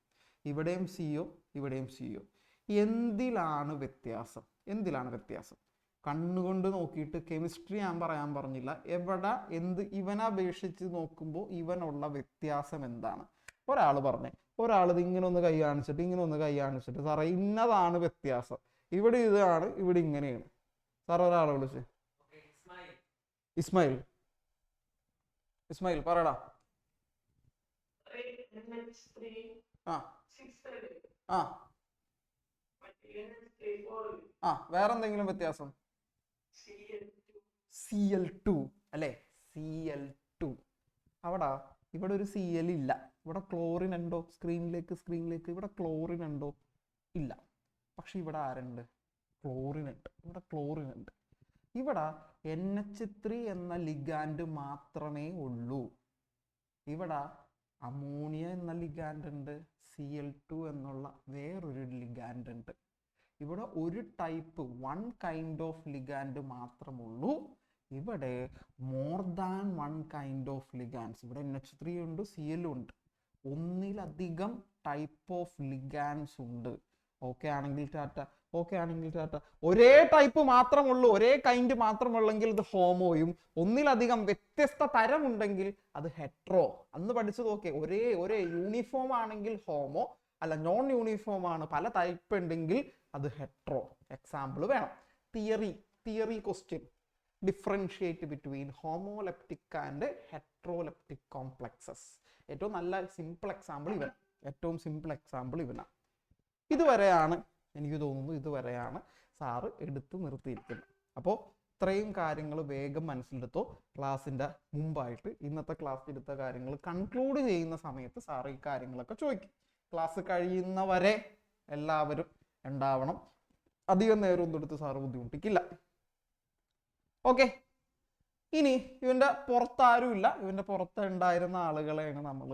ഇവിടെയും CO, ഇവിടെയും CO. എന്തിലാണ് വ്യത്യാസം? കണ്ണുകൊണ്ട് നോക്കിയിട്ട് കെമിസ്ട്രി ഞാൻ പറയാൻ പറഞ്ഞില്ല. ഇവനെ അപേക്ഷിച്ച് നോക്കുമ്പോൾ ഇവനുള്ള വ്യത്യാസം എന്താണ്? ഒരാൾ ഇത് ഇങ്ങനെ ഒന്ന് കൈ കാണിച്ചിട്ട് സാറേ ഇന്നതാണ് വ്യത്യാസം, ഇവിടെ ഇതാണ്, ഇവിടെ ഇങ്ങനെയാണ്. സാർ ഒരാളെ വിളിച്ച്, ഇസ്മായിൽ പറയടാ. വേറെന്തെങ്കിലും വ്യത്യാസം? Cl2 അല്ലെ, Cl2. ഇവിടെ ഒരു Cl ഇല്ല. ഇവിടെ ക്ലോറിൻ ഉണ്ടോ? സ്ക്രീനിലേക്ക് ഇവിടെ ക്ലോറിൻ ഉണ്ടോ? ഇല്ല. പക്ഷെ ഇവിടെ ആരുണ്ട്? ക്ലോറിൻ ഉണ്ട്. ഇവിടെ NH3 എന്ന ലിഗാൻഡ് മാത്രമേ ഉള്ളൂ. ഇവിടെ അമോണിയ എന്ന ലിഗാൻഡ് ഉണ്ട്, Cl2 എന്നുള്ള വേറൊരു ലിഗാൻഡ് ഉണ്ട്. ഇവിടെ ഒരു ടൈപ്പ്, 1 കൈൻഡ് ഓഫ് ലിഗാൻഡ് മാത്രമുള്ളൂ. ഇവിടെ മോർ ദാൻ 1 കൈൻഡ് ഓഫ് ലിഗാൻഡ്സ്. ഇവിടെ NH3 ഉണ്ട്, Cl ഉണ്ട്. ഒന്നിലധികം ടൈപ്പ് ഓഫ് ലിഗാൻഡ്സ് ഉണ്ട്. ഓക്കെ ആണെങ്കിൽ ടാറ്റ. ഒരേ ടൈപ്പ് മാത്രമുള്ളൂ, ഒരേ കൈൻഡ് മാത്രമുള്ളെങ്കിൽ ഇത് ഹോമോയും, ഒന്നിലധികം വ്യത്യസ്ത തരം ഉണ്ടെങ്കിൽ അത് ഹെട്രോ. അന്ന് പഠിച്ചു നോക്കേ. ഒരേ യൂണിഫോം ആണെങ്കിൽ ഹോമോ, അല്ല നോൺ യൂണിഫോം ആണ്, പല ടൈപ്പ് ഉണ്ടെങ്കിൽ അത് ഹെട്രോ. എക്സാമ്പിൾ വേണം. Theory question. Differentiate between homoleptic and heteroleptic complexes. ഏറ്റവും സിമ്പിൾ എക്സാമ്പിൾ ഇവനാണ്. ഇതുവരെയാണ് എനിക്ക് തോന്നുന്നു സാറ് എടുത്ത് നിർത്തിയിരിക്കുന്നത്. അപ്പോൾ ഇത്രയും കാര്യങ്ങൾ വേഗം മനസ്സിലെടുത്തോ. ക്ലാസ്സിൻ്റെ മുമ്പായിട്ട് ഇന്നത്തെ ക്ലാസ് എടുത്ത കാര്യങ്ങൾ കൺക്ലൂഡ് ചെയ്യുന്ന സമയത്ത് സാറ് ഈ കാര്യങ്ങളൊക്കെ ചോദിക്കും. ക്ലാസ് കഴിയുന്നവരെ എല്ലാവരും ഉണ്ടാവണം. അധികം നേരം ഒന്നും എടുത്ത് സാറ് ബുദ്ധിമുട്ടിക്കില്ല. ഓക്കെ, ഇനി ഇവന്റെ പുറത്താരുമില്ല, ഇവന്റെ പുറത്ത് ഉണ്ടായിരുന്ന ആളുകളെയാണ് നമ്മൾ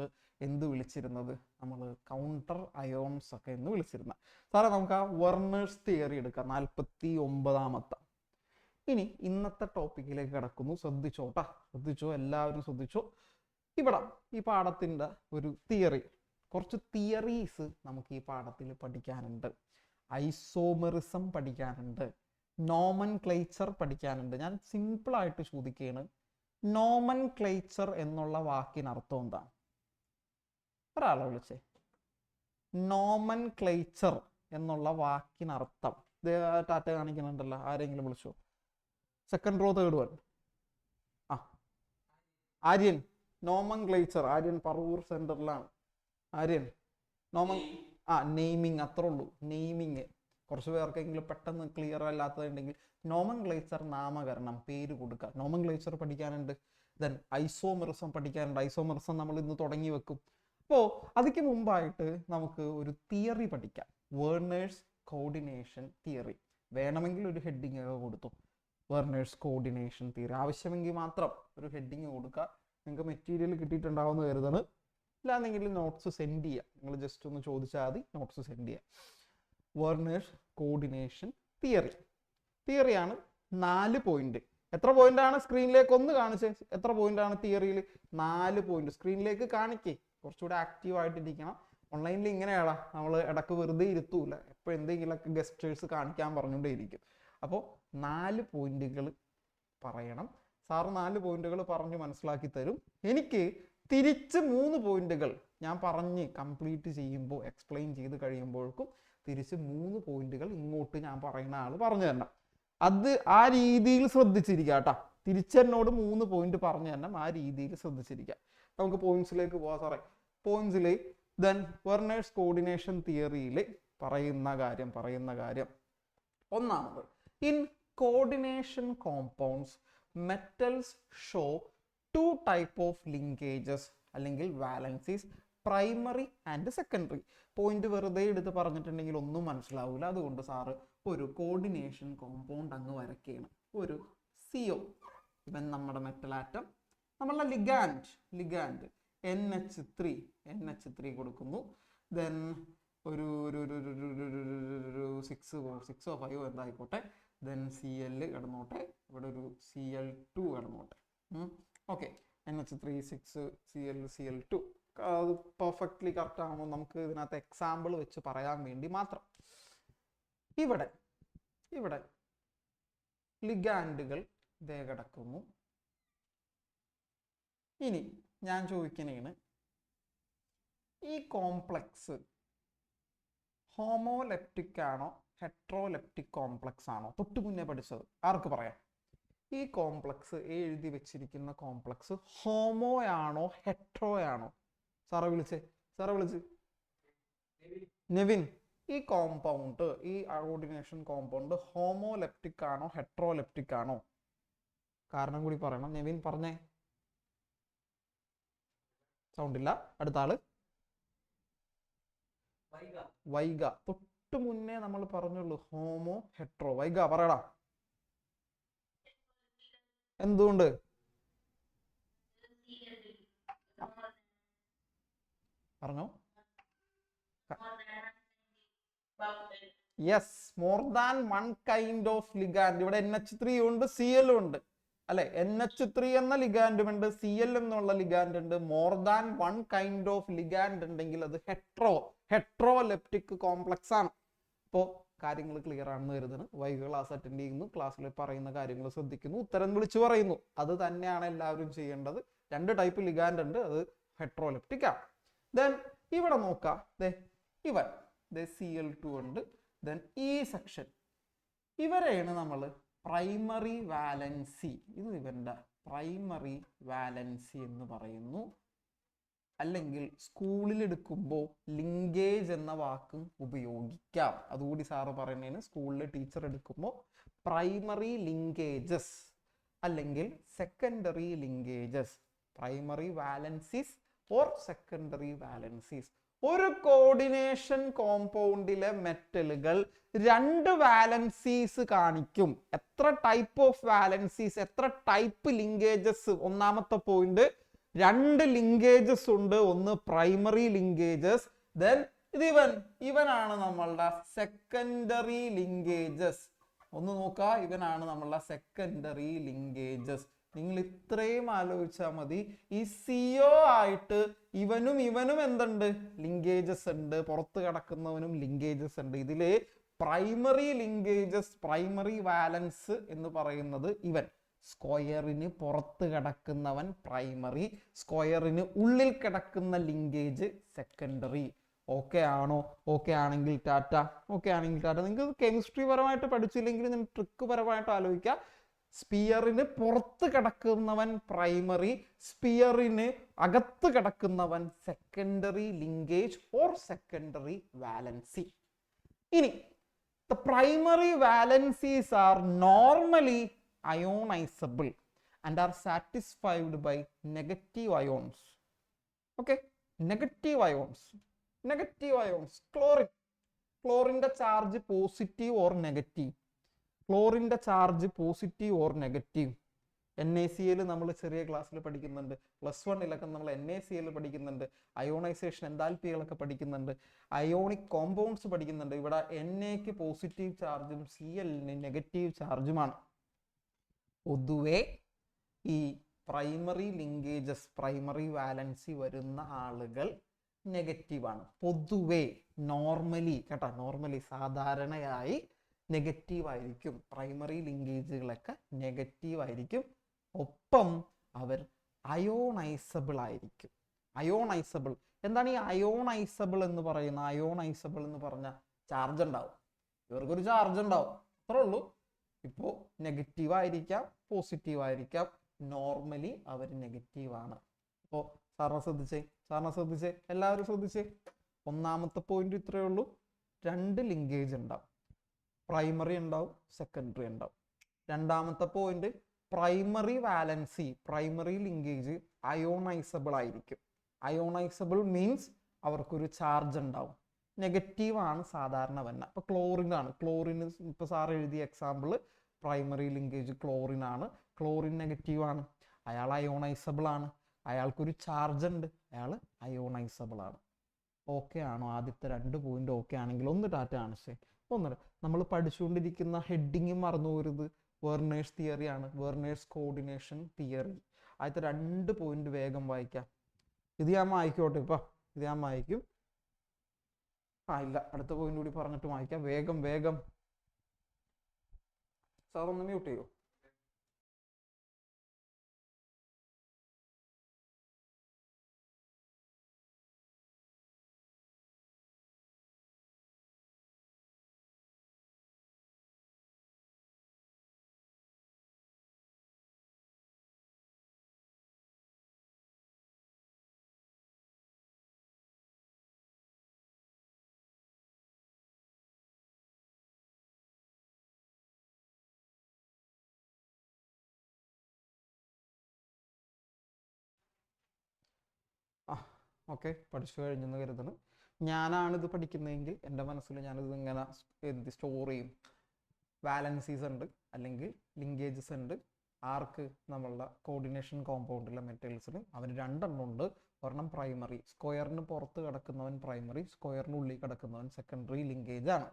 എന്ത് വിളിച്ചിരുന്നത്, നമ്മൾ കൗണ്ടർ അയോൺസ് ഒക്കെ എന്ന് വിളിച്ചിരുന്നത്. സാറേ നമുക്ക് ആ വെർണേഴ്സ് തിയറി എടുക്കാം, 49ാമത്തെ. ഇനി ഇന്നത്തെ ടോപ്പിക്കിലേക്ക് കിടക്കുന്നു. ശ്രദ്ധിച്ചോട്ടാ, ശ്രദ്ധിച്ചോ, എല്ലാവരും ശ്രദ്ധിച്ചോ. ഇവിടെ ഈ പാഠത്തിന്റെ ഒരു തിയറി, കുറച്ച് തിയറീസ് നമുക്ക് ഈ പാഠത്തിൽ പഠിക്കാനുണ്ട്. ഐസോമെറിസം പഠിക്കാനുണ്ട്, നോമൻക്ലേച്ചർ പഠിക്കാനുണ്ട്. ഞാൻ സിമ്പിളായിട്ട് ചോദിക്കുകയാണ്, നോമൻക്ലേച്ചർ എന്നുള്ള വാക്കിനർത്ഥം എന്താ? ഒരാളെ വിളിച്ചേ. നോമൻക്ലേച്ചർ എന്നുള്ള വാക്കിനർത്ഥം, ടാറ്റ കാണിക്കുന്നുണ്ടല്ലോ, ആരെങ്കിലും വിളിച്ചോ? Second row third one. ആ ആര്യൻ. നോമൻക്ലേച്ചർ, ആര്യൻ പറവൂർ സെന്ററിലാണ്. ആര്യൻ നെയ്മിങ്, അത്രേ ഉള്ളൂ. നെയ്മിങ് കുറച്ച് പേർക്കെങ്കിലും പെട്ടെന്ന് ക്ലിയർ അല്ലാത്തതുണ്ടെങ്കിൽ നോമൻക്ലേച്ചർ, നാമകരണം, പേര് കൊടുക്കുക. നോമൻക്ലേച്ചർ പഠിക്കാനുണ്ട്. ദെൻ ഐസോമെറിസം പഠിക്കാനുണ്ട്. ഐസോമെറിസം നമ്മൾ ഇന്ന് തുടങ്ങി വെക്കും. അപ്പോൾ അതിക്ക് മുമ്പായിട്ട് നമുക്ക് ഒരു തിയറി പഠിക്കാം, വെർണേഴ്സ് കോർഡിനേഷൻ തിയറി. വേണമെങ്കിൽ ഒരു ഹെഡിങ് ഒക്കെ കൊടുത്തു, വെർണേഴ്സ് കോർഡിനേഷൻ തിയറി. ആവശ്യമെങ്കിൽ മാത്രം ഒരു ഹെഡിങ് കൊടുക്കുക. നിങ്ങൾക്ക് മെറ്റീരിയൽ കിട്ടിയിട്ടുണ്ടാവുമെന്ന് കരുതാണ്. ഇല്ലാന്നെങ്കിൽ നോട്ട്സ് സെൻഡ് ചെയ്യുക. നിങ്ങൾ ജസ്റ്റ് ഒന്ന് ചോദിച്ചാൽ മതി, നോട്ട്സ് സെൻഡ് ചെയ്യുക. വെർണേഴ്സ് കോർഡിനേഷൻ തിയറി. തിയറിയാണ് 4 പോയിന്റ്. എത്ര പോയിന്റ് ആണ്? സ്ക്രീനിലേക്ക് ഒന്ന് കാണിച്ചേ. എത്ര പോയിന്റ് ആണ് തിയറിയിൽ? 4 പോയിന്റ്. സ്ക്രീനിലേക്ക് കാണിക്കേ. കുറച്ചുകൂടെ ആക്റ്റീവ് ആയിട്ടിരിക്കണം. ഓൺലൈനിൽ ഇങ്ങനെയാളാ, നമ്മൾ ഇടക്ക് വെറുതെ ഇരുത്തൂല, എപ്പോൾ എന്തെങ്കിലുമൊക്കെ ഗസ്റ്റേഴ്സ് കാണിക്കാൻ പറഞ്ഞുകൊണ്ടേ ഇരിക്കും. അപ്പോൾ 4 പോയിന്റുകൾ പറയണം. സാറ് 4 പോയിന്റുകൾ പറഞ്ഞ് മനസ്സിലാക്കി തരും. എനിക്ക് തിരിച്ച് 3 പോയിന്റുകൾ ഞാൻ പറഞ്ഞ് കംപ്ലീറ്റ് ചെയ്യുമ്പോൾ, എക്സ്പ്ലെയിൻ ചെയ്ത് കഴിയുമ്പോഴേക്കും തിരിച്ച് 3 പോയിന്റുകൾ ഇങ്ങോട്ട് ഞാൻ പറയുന്ന ആൾ പറഞ്ഞു തരണം. അത് ആ രീതിയിൽ ശ്രദ്ധിച്ചിരിക്കുക കേട്ടോ. തിരിച്ചെന്നോട് 3 പോയിന്റ് പറഞ്ഞു തരണം, ആ രീതിയിൽ ശ്രദ്ധിച്ചിരിക്കുക. നമുക്ക് പോയിന്റ്സിലേക്ക് പോവാം സാറേ. പോയിന്റ്സിൽ ദെൻ വെർണേഴ്സ് കോർഡിനേഷൻ തിയറിയിൽ പറയുന്ന കാര്യം ഒന്നാമത്, in coordination compounds metals show 2 type of linkages അല്ലെങ്കിൽ valencies, primary and secondary. Point വെറുതെ എടുത്ത് പറഞ്ഞിട്ടുണ്ടെങ്കിൽ ഒന്നും മനസ്സിലാവില്ല. അതുകൊണ്ട് സാറ് ഒരു കോർഡിനേഷൻ കോമ്പൗണ്ട് അങ്ങ് വരയ്ക്കുകയാണ്. ഒരു CO, ഇവൻ നമ്മുടെ മെറ്റൽ ആറ്റം, നമ്മളുടെ ലിഗാൻഡ് NH3 കൊടുക്കുന്നു. ദെൻ ഒരു 6 5 എന്തായിക്കോട്ടെ. ദെൻ Cl കിടന്നോട്ടെ, ഇവിടെ ഒരു Cl2 കിടന്നോട്ടെ. Okay, NH3 6 Cl2. അത് പെർഫെക്റ്റ്ലി കറക്റ്റ് ആണോ? നമുക്ക് ഇതിനകത്ത് എക്സാമ്പിൾ വെച്ച് പറയാൻ വേണ്ടി മാത്രം. ഇവിടെ ലിഗാൻഡുകൾ ദേ കിടക്കുന്നു. ഇനി ഞാൻ ചോദിക്കണേണ്, ഈ കോംപ്ലക്സ് ഹോമോലെപ്റ്റിക് ആണോ ഹെട്രോലെപ്റ്റിക് കോംപ്ലക്സ് ആണോ? തൊട്ട് മുന്നേ പഠിച്ചത് ആർക്ക് പറയാം? ഈ കോംപ്ലക്സ് എഴുതി വെച്ചിരിക്കുന്ന കോംപ്ലക്സ് ഹോമോയാണോ ഹെട്രോയാണോ? സാറെ വിളിച്ച് നെവിൻ, ഈ കോമ്പൗണ്ട്, ഈ കോർഡിനേഷൻ കോമ്പൗണ്ട് ഹോമോലെപ്റ്റിക് ആണോ ഹെട്രോലെപ്റ്റിക് ആണോ? കാരണം കൂടി പറയണം. നെവിൻ പറഞ്ഞേ. സൗണ്ട് ഇല്ല. അടുത്ത ആള് വൈഗ. തൊട്ട് മുന്നേ നമ്മൾ പറഞ്ഞുള്ളൂ ഹോമോ ഹെട്രോ. വൈഗ പറയടാ, എന്തുകൊണ്ട്? പറഞ്ഞോ. Yes, more than one kind of ligand. ഇവിടെ NH3 ഉണ്ട്, Cl ഉണ്ട് അല്ലെ? NH3 എന്ന ലിഗാൻഡും ഉണ്ട്, Cl എന്നുള്ള ലിഗാൻഡ് ഉണ്ട്. More than one kind of ligand ഉണ്ടെങ്കിൽ അത് ഹെട്രോലെപ്റ്റിക് കോംപ്ലക്സ് ആണ്. അപ്പോൾ കാര്യങ്ങൾ ക്ലിയർ ആണെന്ന് കരുതുന്നു. വൈകി ക്ലാസ് അറ്റൻഡ് ചെയ്യുന്നു, ക്ലാസ്സിൽ പറയുന്ന കാര്യങ്ങൾ ശ്രദ്ധിക്കുന്നു, ഉത്തരം വിളിച്ചു പറയുന്നു. അത് തന്നെയാണ് എല്ലാവരും ചെയ്യേണ്ടത്. 2 ടൈപ്പ് ലിഗാൻഡ് ഉണ്ട്, അത് ഹെട്രോലെപ്റ്റിക് ആണ്. ദെൻ ഇവിടെ നോക്കാം, ഇവൻ Cl2 ഉണ്ട്. ദെൻ ഈ സെക്ഷൻ, ഇവരെയാണ് നമ്മൾ പ്രൈമറി വാലൻസി, ഇത് ഇവന്റെ പ്രൈമറി വാലൻസി എന്ന് പറയുന്നു. അല്ലെങ്കിൽ സ്കൂളിൽ എടുക്കുമ്പോൾ ലിങ്കേജ് എന്ന വാക്കും ഉപയോഗിക്കാം. അതുകൂടി സാറ് പറയുന്നതിന്, സ്കൂളിൽ ടീച്ചർ എടുക്കുമ്പോൾ പ്രൈമറി ലിങ്കേജസ് അല്ലെങ്കിൽ secondary linkages, primary valencies or secondary valencies. ഒരു കോർഡിനേഷൻ കോമ്പൗണ്ടിലെ മെറ്റലുകൾ രണ്ട് വാലൻസീസ് കാണിക്കും. എത്ര ടൈപ്പ് ഓഫ് വാലൻസീസ്, എത്ര ടൈപ്പ് ലിങ്കേജസ്? ഒന്നാമത്തെ പോയിന്റ്, രണ്ട് ലിങ്കേജസ് ഉണ്ട്. ഒന്ന് പ്രൈമറി ലിങ്കേജസ്, ദെൻ ഇവനാണ് നമ്മളുടെ സെക്കൻഡറി ലിങ്കേജസ്. ഒന്ന് നോക്കുക, ഇവനാണ് നമ്മളുടെ സെക്കൻഡറി ലിങ്കേജസ്. നിങ്ങൾ ഇത്രയും ആലോചിച്ചാൽ മതി. ഈ CO ആയിട്ട് ഇവനും എന്തുണ്ട്? ലിങ്കേജസ് ഉണ്ട്. പുറത്ത് കിടക്കുന്നവനും ലിങ്കേജസ് ഉണ്ട്. ഇതില് പ്രൈമറി ലിങ്കേജസ്, പ്രൈമറി വാലൻസ് എന്ന് പറയുന്നത് ഇവൻ. സ്ക്വയറിന് പുറത്ത് കിടക്കുന്നവൻ പ്രൈമറി, സ്ക്വയറിന് ഉള്ളിൽ കിടക്കുന്ന ലിങ്കേജ് സെക്കൻഡറി. ഓക്കെ ആണോ? ഓക്കെ ആണെങ്കിൽ ടാറ്റ. ഓക്കെ ആണെങ്കിൽ ടാറ്റ. നിങ്ങൾക്ക് കെമിസ്ട്രി പരമായിട്ട് പഠിച്ചില്ലെങ്കിൽ നിങ്ങൾ ട്രിക്ക് പരമായിട്ട് ആലോചിക്കുക. സ്പിയറിന് പുറത്ത് കിടക്കുന്നവൻ പ്രൈമറി, സ്പിയറിന് അകത്ത് കിടക്കുന്നവൻ secondary linkage or secondary valency. ഇനി the primary valencies are normally ionizable and are satisfied by negative ions. Okay, negative ions. Chlorine charge positive or negative. Chlorine charge positive or negative. NaCl നമ്മൾ ചെറിയ ക്ലാസ്സിൽ പഠിക്കുന്നുണ്ട്. +1 നമ്മൾ NaCl പഠിക്കുന്നുണ്ട്. Ionisation എൻതാൽപ്പികളൊക്കെ പഠിക്കുന്നുണ്ട്. Ionic compounds പഠിക്കുന്നുണ്ട്. ഇവിടെ Naക്ക് പോസിറ്റീവ് ചാർജും Clന് നെഗറ്റീവ് ചാർജുമാണ്. പൊതുവെ ഈ പ്രൈമറി ലിങ്കേജസ്, പ്രൈമറി വാലൻസി വരുന്ന ആളുകൾ നെഗറ്റീവാണ്. പൊതുവെ നോർമലി കേട്ടോ, നോർമലി സാധാരണയായി നെഗറ്റീവ് ആയിരിക്കും. പ്രൈമറി ലിങ്കേജുകളൊക്കെ നെഗറ്റീവ് ആയിരിക്കും. ഒപ്പം അവർ അയോണൈസബിൾ ആയിരിക്കും. അയോണൈസബിൾ എന്താണ് ഈ അയോണൈസബിൾ എന്ന് പറയുന്നത്? അയോണൈസബിൾ എന്ന് പറഞ്ഞാൽ ചാർജ് ഉണ്ടാവും. ഇവർക്കൊരു ചാർജ് ഉണ്ടാവും, അത്രേ ഉള്ളൂ. ഇപ്പോൾ നെഗറ്റീവ് ആയിരിക്കാം, പോസിറ്റീവ് ആയിരിക്കാം. നോർമലി അവർ നെഗറ്റീവ് ആണ്. അപ്പോൾ സാറിനെ ശ്രദ്ധിച്ചേ, എല്ലാവരും ശ്രദ്ധിച്ചേ. ഒന്നാമത്തെ പോയിന്റ് ഇത്രയേ ഉള്ളൂ. രണ്ട് ലിങ്കേജ് ഉണ്ടാവും. പ്രൈമറി ഉണ്ടാവും, സെക്കൻഡറി ഉണ്ടാവും. രണ്ടാമത്തെ point, primary valency, primary linkage ionisable ആയിരിക്കും. അയോണൈസബിൾ മീൻസ് അവർക്കൊരു ചാർജ് ഉണ്ടാവും. നെഗറ്റീവ് ആണ് സാധാരണ വന്ന. അപ്പോൾ ക്ലോറിൻ ആണ്. ക്ലോറിന് ഇപ്പോൾ സാർ എഴുതിയ എക്സാമ്പിൾ പ്രൈമറി ലിങ്കേജ് ക്ലോറിൻ ആണ്. ക്ലോറിൻ നെഗറ്റീവ് ആണ്, അയാൾ അയോണൈസബിൾ ആണ്, അയാൾക്കൊരു ചാർജ് ഉണ്ട്, അയാൾ അയോണൈസബിൾ ആണ്. ഓക്കെ ആണോ? ആദ്യത്തെ രണ്ട് പോയിന്റ് ഓക്കെ ആണെങ്കിൽ ഒന്ന് ടാറ്റ കാണിച്ചേ. ഒന്നര നമ്മൾ പഠിച്ചുകൊണ്ടിരിക്കുന്ന ഹെഡിങ് മറന്നു പോരുത്. വെർണേഴ്സ് തിയറി ആണ്, വെർണേഴ്സ് കോർഡിനേഷൻ തിയറി. ആദ്യത്തെ രണ്ട് പോയിന്റ് വേഗം വായിക്കാം. ഇത് ഞാൻ വായിക്കോട്ടെ. ഇപ്പം ഇത് ഞാൻ വായിക്കും. ഇല്ല, അടുത്ത പോയിന്റ് കൂടി പറഞ്ഞിട്ട് വായിക്കാം. വേഗം സാർ ഒന്ന് മ്യൂട്ട് ചെയ്യോ? ഓക്കെ, പഠിച്ചു കഴിഞ്ഞെന്ന് കരുതണം. ഞാനാണിത് പഠിക്കുന്നതെങ്കിൽ എൻ്റെ മനസ്സിൽ ഞാനിത് ഇങ്ങനെ സ്റ്റോർ ചെയ്യും. വാലൻസീസ് ഉണ്ട് അല്ലെങ്കിൽ ലിങ്കേജസ് ഉണ്ട്. ആർക്ക്? നമ്മളുടെ കോർഡിനേഷൻ കോമ്പൗണ്ടിലെ മെറ്റൽസിന്. അവന് രണ്ടെണ്ണം ഉണ്ട്. ഒരെണ്ണം പ്രൈമറി, സ്ക്വയറിന് പുറത്ത് കിടക്കുന്നവൻ പ്രൈമറി, സ്ക്വയറിന് ഉള്ളിൽ കിടക്കുന്നവൻ സെക്കൻഡറി ലിങ്കേജ് ആണ്.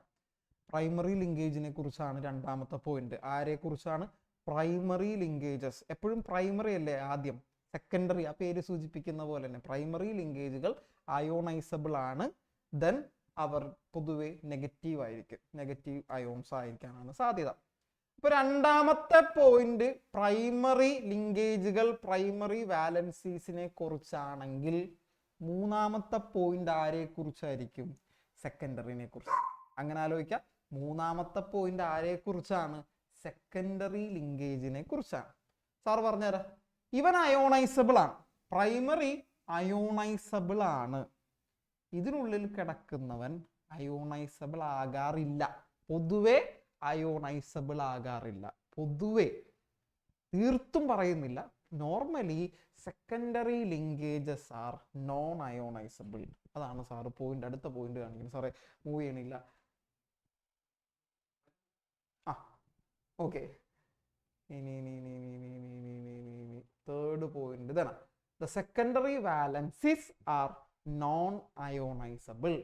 പ്രൈമറി ലിങ്കേജിനെ കുറിച്ചാണ് രണ്ടാമത്തെ പോയിന്റ്. ആരെ കുറിച്ചാണ്? Primary linkages. എപ്പോഴും പ്രൈമറി അല്ലേ ആദ്യം, സെക്കൻഡറി ആ പേര് സൂചിപ്പിക്കുന്ന പോലെ തന്നെ പ്രൈമറി ലിങ്കേജുകൾ അയോണൈസബിൾ ആണ്. ദെൻ അവർ പൊതുവെ നെഗറ്റീവ് ആയിരിക്കും, നെഗറ്റീവ് അയോൺസ് ആയിരിക്കാനാണ് സാധ്യത. ഇപ്പൊ രണ്ടാമത്തെ പോയിന്റ് പ്രൈമറി ലിങ്കേജുകൾ, പ്രൈമറി വാലൻസീസിനെ കുറിച്ചാണെങ്കിൽ മൂന്നാമത്തെ പോയിന്റ് ആരെ കുറിച്ചായിരിക്കും? സെക്കൻഡറിനെ കുറിച്ച്. അങ്ങനെ ആലോചിക്കാം. മൂന്നാമത്തെ പോയിന്റ് ആരെ കുറിച്ചാണ്? സെക്കൻഡറി ലിങ്കേജിനെ കുറിച്ചാണ്. സാർ പറഞ്ഞുതരാം. ഇവൻ അയോണൈസബിൾ ആണ്. പ്രൈമറി അയോണൈസബിൾ ആണ്. ഇതിനുള്ളിൽ കിടക്കുന്നവൻ അയോണൈസബിൾ ആകാറില്ല. പൊതുവെ അയോണൈസബിൾ ആകാറില്ല. പൊതുവെ, തീർത്തും പറയുന്നില്ല, normally secondary linkages are non ionisable. അതാണ് സാറ് പോയിന്റ്, അടുത്ത പോയിന്റ് കാണിക്കുന്നത്. സാറേ മൂവ് ചെയ്യണില്ല. ആ ഓക്കെ, തേർഡ് പോയിന്റ് ഇതാണ്. The secondary valencies are non-ionizable.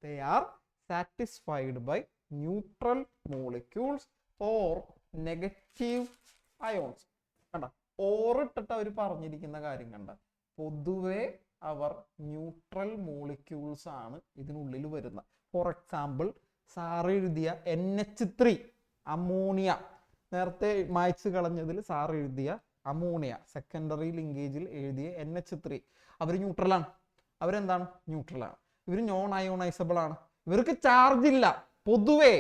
They are satisfied by neutral molecules or negative ions. കണ്ട, ഓർ ഇട്ടിട്ട് അവർ പറഞ്ഞിരിക്കുന്ന കാര്യം കണ്ട, പൊതുവെ അവർ ന്യൂട്രൽ മോളിക്യൂൾസ് ആണ് ഇതിനുള്ളിൽ വരുന്നത്. ഫോർ എക്സാമ്പിൾ സാറ് എഴുതിയ NH3 അമോണിയ, നേരത്തെ മായ്ച്ചു കളഞ്ഞതിൽ സാർ എഴുതിയ അമോണിയ, സെക്കൻഡറി ലിങ്കേജിൽ എഴുതിയ NH3, അവർ ന്യൂട്രലാണ്. അവരെന്താണ്? ന്യൂട്രലാണ്. ഇവർ നോൺ അയോണൈസബിൾ ആണ്. ഇവർക്ക് ചാർജ് ഇല്ല. പൊതുവേ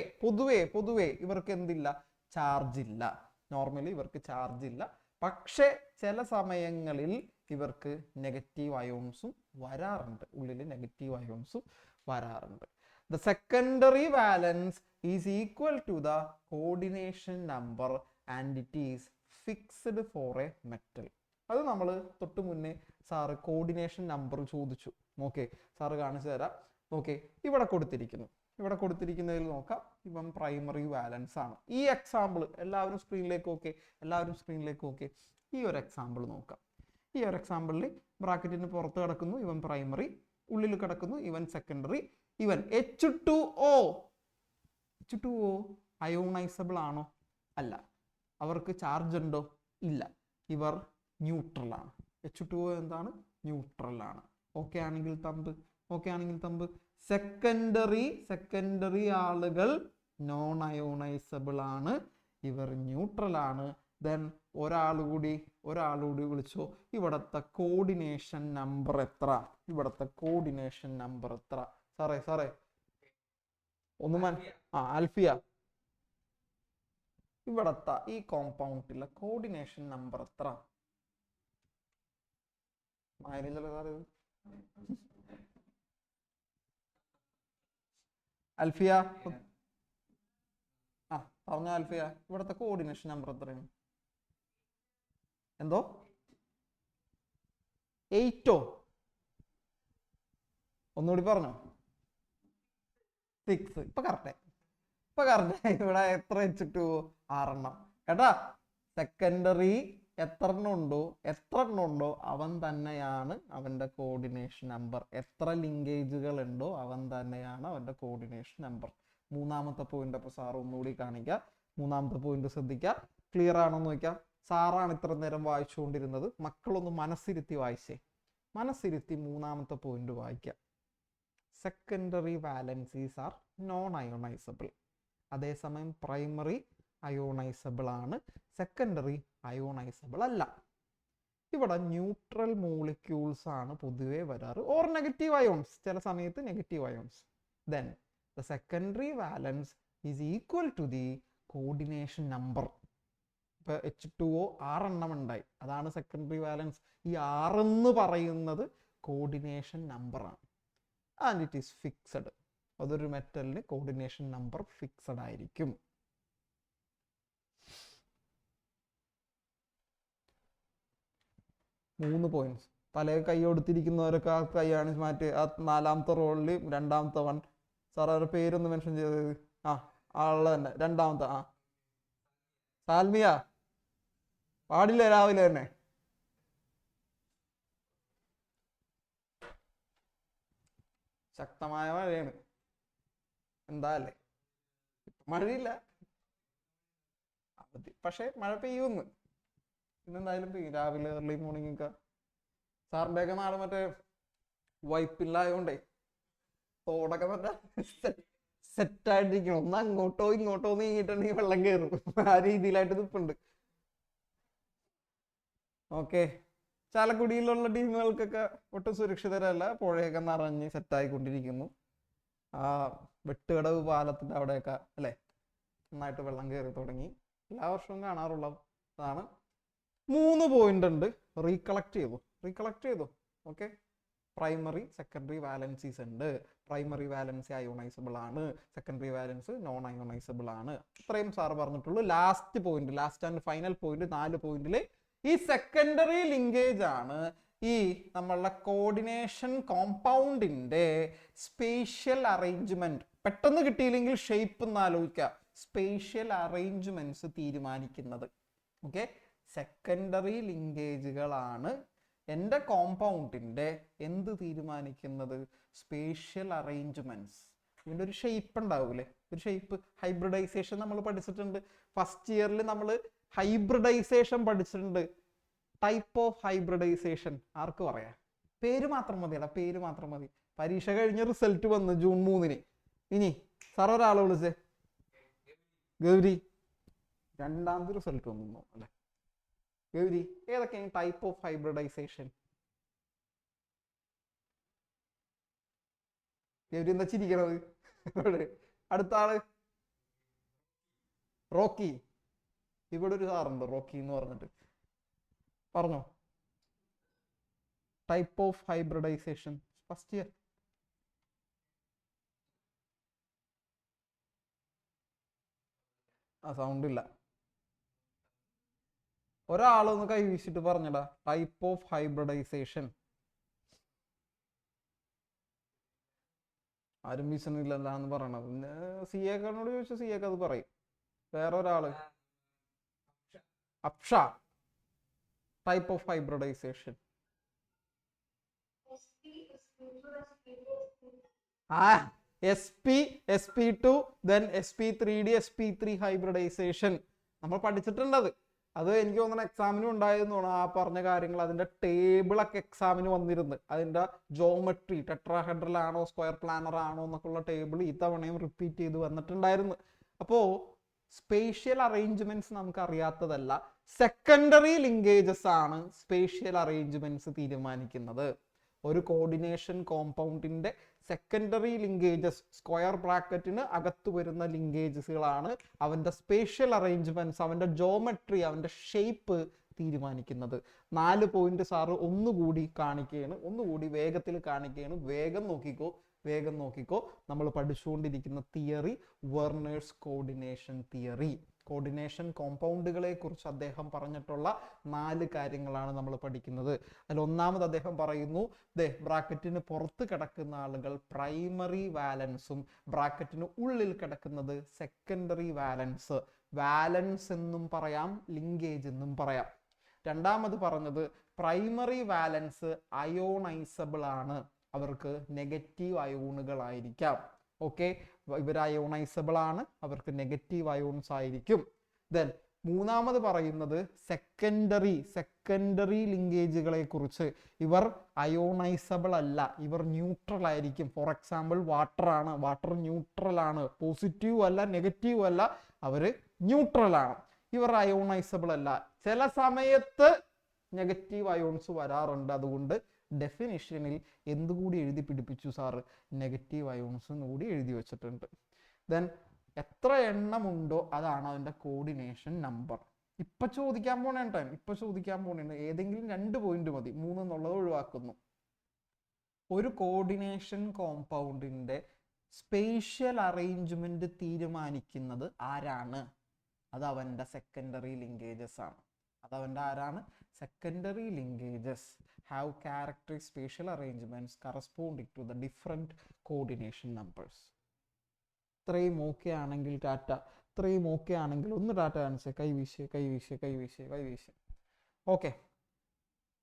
ഇവർക്ക് എന്തില്ല? ചാർജ് ഇല്ല. നോർമലി ഇവർക്ക് ചാർജ് ഇല്ല. പക്ഷെ ചില സമയങ്ങളിൽ ഇവർക്ക് നെഗറ്റീവ് അയോൺസും വരാറുണ്ട്, ഉള്ളിൽ നെഗറ്റീവ് അയോൺസും വരാറുണ്ട്. The secondary valence is equal to the coordination number and it is fixed for a metal. അത് നമ്മൾ തൊട്ട് മുന്നേ സാറ് കോർഡിനേഷൻ നമ്പർ ചോദിച്ചു. ഓക്കെ, സാറ് കാണിച്ചു തരാം. ഓക്കെ, ഇവിടെ കൊടുത്തിരിക്കുന്നതിൽ നോക്കാം. ഇവൻ പ്രൈമറി വാലൻസ് ആണ്. ഈ എക്സാമ്പിൾ എല്ലാവരും സ്ക്രീനിലേക്ക് ഓക്കെ. ഈ ഒരു എക്സാമ്പിൾ നോക്കാം. ഈ ഒരു എക്സാമ്പിളിൽ ബ്രാക്കറ്റിന് പുറത്ത് കിടക്കുന്നു ഇവൻ പ്രൈമറി, ഉള്ളിൽ കിടക്കുന്നു ഇവൻ സെക്കൻഡറി. ഇവൻ H2O അയോണൈസബിൾ ആണോ? അല്ല. അവർക്ക് ചാർജ് ഉണ്ടോ? ഇല്ല. ഇവർ ന്യൂട്രൽ ആണ്. H2O എന്താണ്? ന്യൂട്രൽ ആണ്. ഓക്കെ ആണെങ്കിൽ തമ്പ്. സെക്കൻഡറി ആളുകൾ നോൺ അയോണൈസബിൾ ആണ്, ഇവർ ന്യൂട്രൽ ആണ്. ദെൻ ഒരാളുകൂടി വിളിച്ചോ. ഇവിടത്തെ കോർഡിനേഷൻ നമ്പർ എത്ര? സാറേ ആൽഫിയ, ഇവിടത്തെ ഈ കോമ്പൗണ്ടിലെ കോർഡിനേഷൻ നമ്പർ എത്ര? ആൽഫിയ പറഞ്ഞ ആൽഫിയ, ഇവിടത്തെ കോർഡിനേഷൻ നമ്പർ എത്രയാണ്? എന്തോ 8 ഒന്നുകൂടി പറഞ്ഞോ. 6. ഇപ്പൊ കറക്റ്റ്. ഇവിടെ എത്ര H2O? 6 കേട്ടാ. സെക്കൻഡറി എത്ര എണ്ണം ഉണ്ടോ അവൻ തന്നെയാണ് അവന്റെ കോർഡിനേഷൻ നമ്പർ. എത്ര ലിങ്കേജുകൾ ഉണ്ടോ അവൻ തന്നെയാണ് അവന്റെ കോർഡിനേഷൻ നമ്പർ. മൂന്നാമത്തെ പോയിന്റ് അപ്പൊ സാർ ഒന്നുകൂടി കാണിക്കാം. മൂന്നാമത്തെ പോയിന്റ് ശ്രദ്ധിക്കുക. ക്ലിയർ ആണോ എന്ന് നോക്കാം. സാറാണ് ഇത്ര നേരം വായിച്ചുകൊണ്ടിരുന്നത്. മക്കളൊന്ന് മനസ്സിരുത്തി വായിച്ചേ. മൂന്നാമത്തെ പോയിന്റ് വായിക്കാം. Secondary valencies are non ionisable. അതേസമയം പ്രൈമറി അയോണൈസബിൾ ആണ്, സെക്കൻഡറി അയോണൈസബിൾ അല്ല. ഇവിടെ ന്യൂട്രൽ മോളിക്യൂൾസ് ആണ് പൊതുവെ വരാറ്, ഓർ നെഗറ്റീവ് അയോൺസ്, ചില സമയത്ത് negative ions. Then the secondary valence is equal to the coordination number. ഇപ്പൊ H2O 6 എണ്ണം ഉണ്ടായി, അതാണ് സെക്കൻഡറി വാലൻസ്. ഈ 6 എന്ന് പറയുന്നത് കോർഡിനേഷൻ നമ്പർ ആണ്. And it is fixed. അതൊരു മെറ്റലിന് കോർഡിനേഷൻ നമ്പർ ഫിക്സഡ് ആയിരിക്കും. മൂന്ന് പോയിന്റ്സ്. തലേ കൈ കൊടുത്തിരിക്കുന്നവരൊക്കെ ആ കൈയാണ് മാറ്റി. ആ 4ാമത്തെ റോളിൽ 2ാമത്തെ വൺ. സാർ അവരുടെ പേരൊന്ന് മെൻഷൻ ചെയ്തത്. ആളുടെ തന്നെ 2ാമത്തെ. സാൽമിയ പാടില്ല രാവിലെ തന്നെ. ശക്തമായ മഴയാണ്. എന്താല്ലേ, മഴയില്ല പക്ഷെ മഴ പെയ്യുമെന്ന്. ഇന്നെന്തായാലും പെയ്യും രാവിലെ ഏർലി മോർണിംഗ് ഒക്കെ. സാറിന്റെ ഒക്കെ നാളെ മറ്റേ വൈപ്പില്ലായോണ്ടേ തോടൊക്കെ മറ്റേ സെറ്റായിട്ടിരിക്കണം. ഒന്ന് അങ്ങോട്ടോ ഇങ്ങോട്ടോ നീങ്ങിട്ടുണ്ടെങ്കിൽ വെള്ളം കയറും. ആ രീതിയിലായിട്ട് നിൽപ്പുണ്ട്. ഓക്കെ, ചാലക്കുടിയിലുള്ള ടീമുകൾക്കൊക്കെ ഒട്ടും സുരക്ഷിതരല്ല. പുഴയൊക്കെ നിറഞ്ഞ് സെറ്റായിക്കൊണ്ടിരിക്കുന്നു. ആ വെട്ടുകടവ് പാലത്തിന്റെ അവിടെയൊക്കെ അല്ലെ നന്നായിട്ട് വെള്ളം കയറി തുടങ്ങി. എല്ലാ വർഷവും കാണാറുള്ളതാണ്. 3 പോയിന്റ് ഉണ്ട്. റീകളക്ട് ചെയ്തു. ഓക്കെ, പ്രൈമറി സെക്കൻഡറി വാലൻസീസ് ഉണ്ട്. പ്രൈമറി വാലൻസി അയോണൈസബിൾ ആണ്, സെക്കൻഡറി വാലൻസ് നോൺ അയോണൈസബിൾ ആണ്. ഇത്രയും സാറ് പറഞ്ഞിട്ടുള്ളൂ. ലാസ്റ്റ് ആൻഡ് ഫൈനൽ പോയിന്റ് 4 പോയിന്റിൽ ഈ സെക്കൻഡറി ലിങ്കേജ് ആണ് ഈ നമ്മളുടെ കോർഡിനേഷൻ കോമ്പൗണ്ടിന്റെ സ്പേഷ്യൽ അറേഞ്ച്മെന്റ്. പെട്ടെന്ന് കിട്ടിയില്ലെങ്കിൽ ഷേപ്പ് എന്ന് ആലോചിക്കുക. സ്പേഷ്യൽ അറേഞ്ച്മെന്റ്സ് തീരുമാനിക്കുന്നത്. ഓക്കെ, സെക്കൻഡറി ലിങ്കേജുകളാണ് എൻ്റെ കോമ്പൗണ്ടിന്റെ എന്ത് തീരുമാനിക്കുന്നത്? Spatial arrangements. ഇതിൻ്റെ ഒരു ഷേപ്പ് ഉണ്ടാവൂലേ, ഒരു ഷേപ്പ്. ഹൈബ്രിഡൈസേഷൻ നമ്മൾ പഠിച്ചിട്ടുണ്ട്. ഫസ്റ്റ് ഇയറിൽ നമ്മൾ ഹൈബ്രിഡൈസേഷൻ പഠിച്ചിട്ടുണ്ട്. ടൈപ്പ് ഓഫ് ഹൈബ്രിഡൈസേഷൻ ആർക്ക് പറയാം? പേര് മാത്രം മതിയല്ല, പേര് മാത്രം മതി. പരീക്ഷ കഴിഞ്ഞ റിസൾട്ട് വന്ന് ജൂൺ 3-ന്. ഇനി സാർ ഒരാളെ വിളിച്ചേ, ഗൗരി. രണ്ടാമത് റിസൾട്ട് വന്നു അല്ലെ? ഗൗരി, ഏതൊക്കെയാണ് ടൈപ്പ് ഓഫ് ഹൈബ്രിഡൈസേഷൻ? ഗൗരി എന്താ ചിരിക്കണത്? അടുത്ത ആള് റോക്കി. ഇവിടെ ഒരു സാറുണ്ട് റോക്കി എന്ന് പറഞ്ഞിട്ട്. പറഞ്ഞോ, type of hybridization first year. ആ സൗണ്ട് ഇല്ല. ഒരാളൊന്ന് കൈ വീശിട്ട് പറഞ്ഞടാ, ടൈപ്പ് ഓഫ് ഹൈബ്രിഡൈസേഷൻ. ആരും വീശണില്ലല്ല എന്ന് പറയണത്. സി എക്കാരനോട് ചോദിച്ചാൽ സി എക്ക് അത് പറയും. വേറെ ഒരാള് അപ്ഷ. Type of hybridisation. sp2 then sp3d sp3 hybridisation നമ്മൾ പഠിച്ചിട്ടുണ്ടത്. അത് എനിക്ക് തോന്നുന്ന എക്സാമിനും ഉണ്ടായിരുന്നു ആ പറഞ്ഞ കാര്യങ്ങൾ. അതിന്റെ ടേബിളൊക്കെ എക്സാമിന് വന്നിരുന്നു. അതിന്റെ ജോമെട്രി, ടെട്രാഹെഡ്രൽ ആണോ സ്ക്വയർ പ്ലാനർ ആണോ എന്നൊക്കെയുള്ള ടേബിൾ ഈ തവണയും റിപ്പീറ്റ് ചെയ്ത് വന്നിട്ടുണ്ടായിരുന്നു. അപ്പോ സ്പേഷ്യൽ അറേഞ്ച്മെന്റ്സ് നമുക്ക് അറിയാത്തതല്ല. സെക്കൻഡറി ലിങ്കേജസ് ആണ് സ്പേഷ്യൽ അറേഞ്ച്മെന്റ്സ് തീരുമാനിക്കുന്നത്. ഒരു കോർഡിനേഷൻ കോമ്പൗണ്ടിന്റെ സെക്കൻഡറി ലിങ്കേജസ്, സ്ക്വയർ ബ്രാക്കറ്റിന് അകത്ത് വരുന്ന ലിങ്കേജസുകളാണ് അവന്റെ സ്പേഷ്യൽ അറേഞ്ച്മെന്റ്സ്, അവന്റെ ജോമെട്രി, അവന്റെ ഷേപ്പ് തീരുമാനിക്കുന്നത്. 4 പോയിന്റ് സാറ് ഒന്നുകൂടി കാണിക്കുകയാണ്, ഒന്നുകൂടി വേഗത്തിൽ കാണിക്കുകയാണ്. വേഗം നോക്കിക്കോ, വേഗം നോക്കിക്കോ. നമ്മൾ പഠിച്ചുകൊണ്ടിരിക്കുന്ന തിയറി വെർണേഴ്സ് കോർഡിനേഷൻ തിയറി. കോർഡിനേഷൻ കോമ്പൗണ്ടുകളെ കുറിച്ച് അദ്ദേഹം പറഞ്ഞിട്ടുള്ള 4 കാര്യങ്ങളാണ് നമ്മൾ പഠിക്കുന്നത്. അതിൽ ഒന്നാമത് അദ്ദേഹം പറയുന്നു, ബ്രാക്കറ്റിന് പുറത്ത് കിടക്കുന്ന ആളുകൾ പ്രൈമറി വാലൻസും ബ്രാക്കറ്റിന് ഉള്ളിൽ കിടക്കുന്നത് സെക്കൻഡറി വാലൻസ്. വാലൻസ് എന്നും പറയാം, ലിങ്കേജ് എന്നും പറയാം. രണ്ടാമത് പറഞ്ഞത് പ്രൈമറി വാലൻസ് അയോണൈസബിൾ ആണ്, അവർക്ക് നെഗറ്റീവ് അയോണുകളായിരിക്കാം. ഓക്കെ, ഇവർ അയോണൈസബിൾ ആണ്, അവർക്ക് നെഗറ്റീവ് അയോൺസ് ആയിരിക്കും. ദെൻ മൂന്നാമത് പറയുന്നത് സെക്കൻഡറി ലിങ്കേജുകളെ കുറിച്ച്. ഇവർ അയോണൈസബിൾ അല്ല, ഇവർ ന്യൂട്രൽ ആയിരിക്കും. ഫോർ എക്സാമ്പിൾ വാട്ടർ ആണ്, വാട്ടർ ന്യൂട്രൽ ആണ്, പോസിറ്റീവ് അല്ല നെഗറ്റീവ് അല്ല, അവര് ന്യൂട്രൽ ആണ്. ഇവർ അയോണൈസബിൾ അല്ല. ചില സമയത്ത് നെഗറ്റീവ് അയോൺസ് വരാറുണ്ട്. അതുകൊണ്ട് ഡെഫിനിഷനിൽ എന്തുകൂടി എഴുതി പിടിപ്പിച്ചു സാറ്? നെഗറ്റീവ് അയോൺസ് കൂടി എഴുതി വെച്ചിട്ടുണ്ട്. ദെൻ എത്ര എണ്ണമുണ്ടോ അതാണ് അതിന്റെ കോർഡിനേഷൻ നമ്പർ. ഇപ്പൊ ചോദിക്കാൻ പോണേ ടൈം, ഇപ്പൊ ചോദിക്കാൻ പോണേ ഏതെങ്കിലും 2 പോയിന്റ് മതി, 3 എന്നുള്ളത് ഒഴിവാക്കുന്നു. ഒരു കോർഡിനേഷൻ കോമ്പൗണ്ടിന്റെ സ്പേഷ്യൽ അറേഞ്ച്മെന്റ് തീരുമാനിക്കുന്നത് ആരാണ്? അത് അവന്റെ സെക്കൻഡറി ലിങ്കേജസ് ആണ്. അത് അവന്റെ ആരാണ്? Secondary linkages have characteristic spatial arrangements corresponding to the different coordination numbers. ഇത്രയും ഓക്കെ ആണെങ്കിൽ ടാറ്റ, ഇത്രയും ഓക്കെ ആണെങ്കിൽ ഒന്ന് ടാറ്റ കാണിച്ചേ, കൈവീശ്. ഓക്കെ,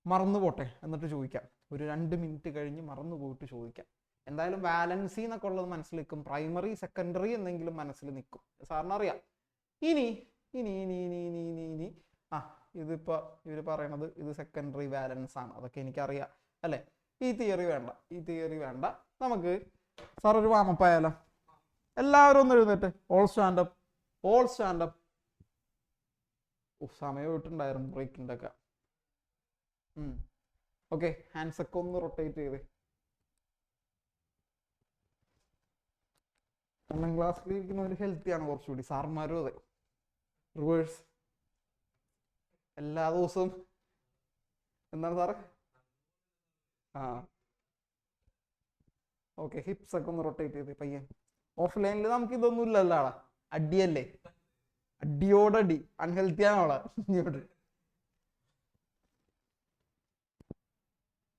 മറന്നു പോട്ടെ, എന്നിട്ട് ചോദിക്കാം. ഒരു 2 മിനിറ്റ് കഴിഞ്ഞ് മറന്നു പോയിട്ട് ചോദിക്കാം. എന്തായാലും വാലൻസി എന്നൊക്കെ ഉള്ളത് മനസ്സിൽ നിൽക്കും, പ്രൈമറി സെക്കൻഡറി എന്നെങ്കിലും മനസ്സിൽ നിൽക്കും, സാറിന് അറിയാം. ഇനി ഇതിപ്പോ ഇവര് പറയണത് ഇത് സെക്കൻഡറി വാലൻസ് ആണ്, അതൊക്കെ എനിക്കറിയാം അല്ലെ. ഈ തിയറി വേണ്ട, നമുക്ക് സാർ ഒരു വാമപ്പ് ആയാലോ? എല്ലാവരും ഒന്ന് എഴുന്നേറ്റ്, ഓൾ സ്റ്റാൻഡപ്പ്. സമയം ഇട്ടുണ്ടായിരുന്നു ബ്രേക്കിൻ്റെ ഒക്കെ. ഓക്കെ, ഹാൻഡ്സ് ഒക്കെ ഒന്ന് റൊട്ടേറ്റ് ചെയ്ത്. 2ാം ക്ലാസ്സിൽ ഇരിക്കുന്നവർ ഹെൽത്തിയാണ് കുറച്ചുകൂടി, സാർമാരും അതെ. റിവേഴ്സ് എല്ലാ ദിവസവും എന്താണ് സാറ്? ഓക്കെ, ഹിപ്സ് ഒക്കെ ഒന്ന് റൊട്ടേറ്റ് ചെയ്ത് പയ്യൻ. ഓഫ്ലൈനിൽ നമുക്ക് ഇതൊന്നും ഇല്ലല്ലോ, ആളാ അടിയല്ലേ, അടിയോടടി, അൺഹെൽത്തി ആണ് അവളെ.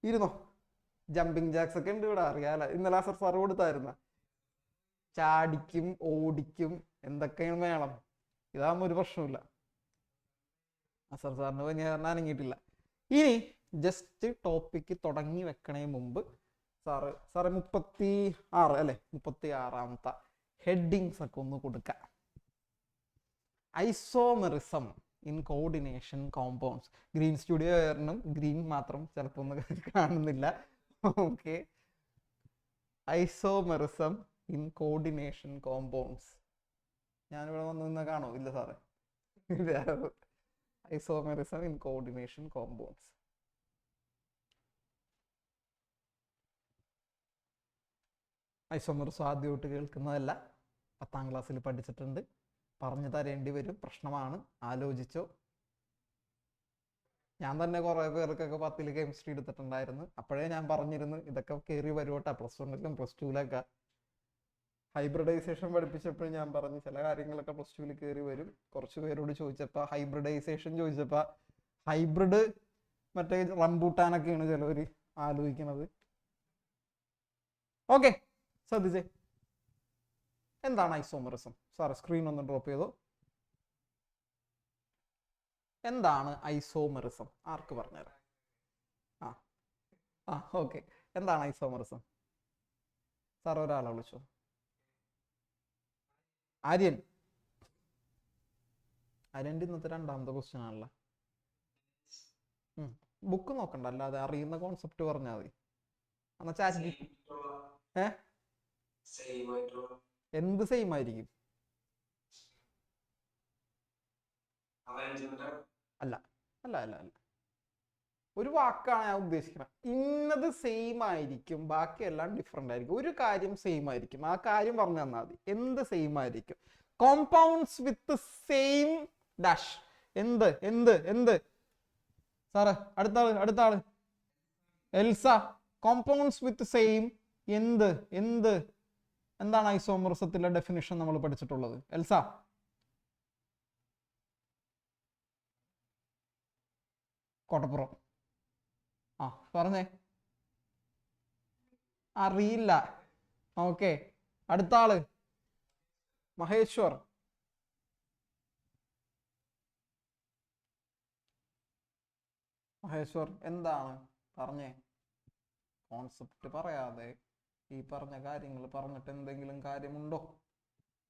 ഇരുന്നോ. ജമ്പിങ് ജാക്സ് ഒക്കെ ഉണ്ട് ഇവിടെ, അറിയാലോ. ഇന്നലെ അസർ സാറ് കൊടുത്തായിരുന്ന. ചാടിക്കും ഓടിക്കും എന്തൊക്കെയാണ് മേളം. ഇതാകുമ്പോൾ ഒരു പ്രശ്നമില്ല. അസർ സാറിന് പനി കാരണം അനങ്ങിയിട്ടില്ല. ഇനി ജസ്റ്റ് ടോപ്പിക്ക് തുടങ്ങി വെക്കണേ മുമ്പ് സാറ് 36 അല്ലെ, 36ാമത്തെ ഹെഡിങ്സ് ഒക്കെ ഒന്ന് കൊടുക്കാം. Isomerism in coordination compounds. Green studio കാരണം ഗ്രീൻ മാത്രം ചിലപ്പോൾ ഒന്ന് കാണുന്നില്ല. Okay, isomerism in coordination compounds. ഞാനിവിടെ വന്ന് നിന്ന് കാണോ? ഇല്ല സാറേ. Isomerism in coordination compounds. Isomerism ആദ്യമായിട്ട് കേൾക്കുന്നതല്ല, 10ാം ക്ലാസ്സിൽ പഠിച്ചിട്ടുണ്ട്. പറഞ്ഞു തരേണ്ടി വരും, പ്രശ്നമാണ്, ആലോചിച്ചോ. ഞാൻ തന്നെ കുറെ പേർക്കൊക്കെ 10ൽ കെമിസ്ട്രി എടുത്തിട്ടുണ്ടായിരുന്നു. അപ്പോഴേ ഞാൻ പറഞ്ഞിരുന്നു ഇതൊക്കെ കയറി വരുവട്ടെ, +1ലും +2ലൊക്കെ. ഹൈബ്രിഡൈസേഷൻ പഠിപ്പിച്ചപ്പോഴും ഞാൻ പറഞ്ഞു ചില കാര്യങ്ങളൊക്കെ +2ൽ കയറി വരും. കുറച്ച് പേരോട് ചോദിച്ചപ്പോൾ ഹൈബ്രിഡൈസേഷൻ ചോദിച്ചപ്പോൾ ഹൈബ്രിഡ് മറ്റേ റംബൂട്ടാനൊക്കെയാണ് ചിലവർ ആലോചിക്കുന്നത്. ഓക്കെ, ശ്രദ്ധിച്ചേ. എന്താണ് ഐസോമെറിസം? സാർ സ്ക്രീൻ ഒന്ന് ഡ്രോപ്പ് ചെയ്തോ. എന്താണ് ഐസോമെറിസം? ആർക്ക് പറഞ്ഞുതരാം? ഓക്കെ. എന്താണ് ഐസോമെറിസം? സാർ ഒരാളെ വിളിച്ചോ. ആര്യൻ. ആര്യൻ്റെ ഇന്നത്തെ 2ാമത്തെ ക്വസ്റ്റ്യൻ ആണല്ലോ. ബുക്ക് നോക്കണ്ട, അല്ലാതെ അറിയുന്ന കോൺസെപ്റ്റ് പറഞ്ഞാൽ മതി. എന്നാ ചാറ്റ് എന്ത് സെയിം ആയിരിക്കും? അല്ല അല്ല അല്ല അല്ല, ഒരു വാക്കാണ് ഞാൻ ഉദ്ദേശിക്കുന്നത്. ഇന്നത് സെയിം ആയിരിക്കും, ബാക്കിയെല്ലാം ഡിഫറെന്റ് ആയിരിക്കും. ഒരു കാര്യം സെയിം ആയിരിക്കും, ആ കാര്യം പറഞ്ഞു തന്നാൽ മതി. എന്ത് സെയിം ആയിരിക്കും? Compounds with same dash. എന്ത് എന്ത് എന്ത്? സാറ് അടുത്ത ആള് എൽസ. കോമ്പൗണ്ട്സ് വിത്ത് സെയിം എന്ത് എന്ത്? എന്താണ് ഐസോമെറിസത്തിലെ ഡെഫിനിഷൻ നമ്മൾ പഠിച്ചിട്ടുള്ളത്? എൽസ. കോട്ടപ്പുറം. പറഞ്ഞേ. അറിയില്ല. ഓക്കെ, അടുത്ത ആള് മഹേശ്വർ. മഹേശ്വർ എന്താണ്? പറഞ്ഞേ. കോൺസെപ്റ്റ് പറയാതെ ഈ പറഞ്ഞ കാര്യങ്ങൾ പറഞ്ഞിട്ട് എന്തെങ്കിലും കാര്യമുണ്ടോ?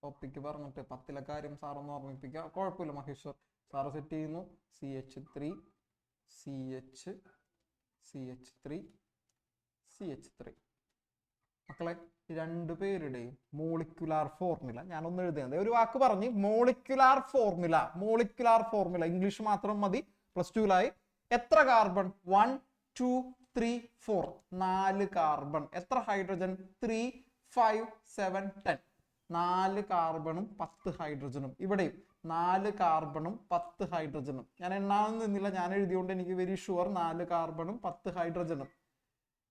ടോപ്പിക്ക് പറഞ്ഞിട്ട് 10ലെ കാര്യം സാറൊന്ന് ഓർമ്മിപ്പിക്കുക. കുഴപ്പമില്ല മഹേശ്വർ. സാറ് സെറ്റ് ചെയ്യുന്നു. CH3 മക്കളെ, രണ്ടുപേരുടെയും മോളിക്കുലാർ ഫോർമുല ഞാനൊന്ന് എഴുതിയത്. ഒരു വാക്ക് പറഞ്ഞ് മോളിക്കുലാർ ഫോർമുല ഇംഗ്ലീഷ് മാത്രം മതി. +2ലായി. എത്ര കാർബൺ? 1 2 3 4. 4 കാർബൺ. എത്ര ഹൈഡ്രജൻ? 3 5 7 10. 4 കാർബണും 10 ഹൈഡ്രജനും. ഇവിടെയും 4 കാർബണും 10 ഹൈഡ്രജനും. ഞാൻ എണ്ണാൻ നിന്നില്ല, ഞാൻ എഴുതിയോണ്ട് എനിക്ക് വെരി ഷുവർ 4 കാർബണും 10 ഹൈഡ്രജനും.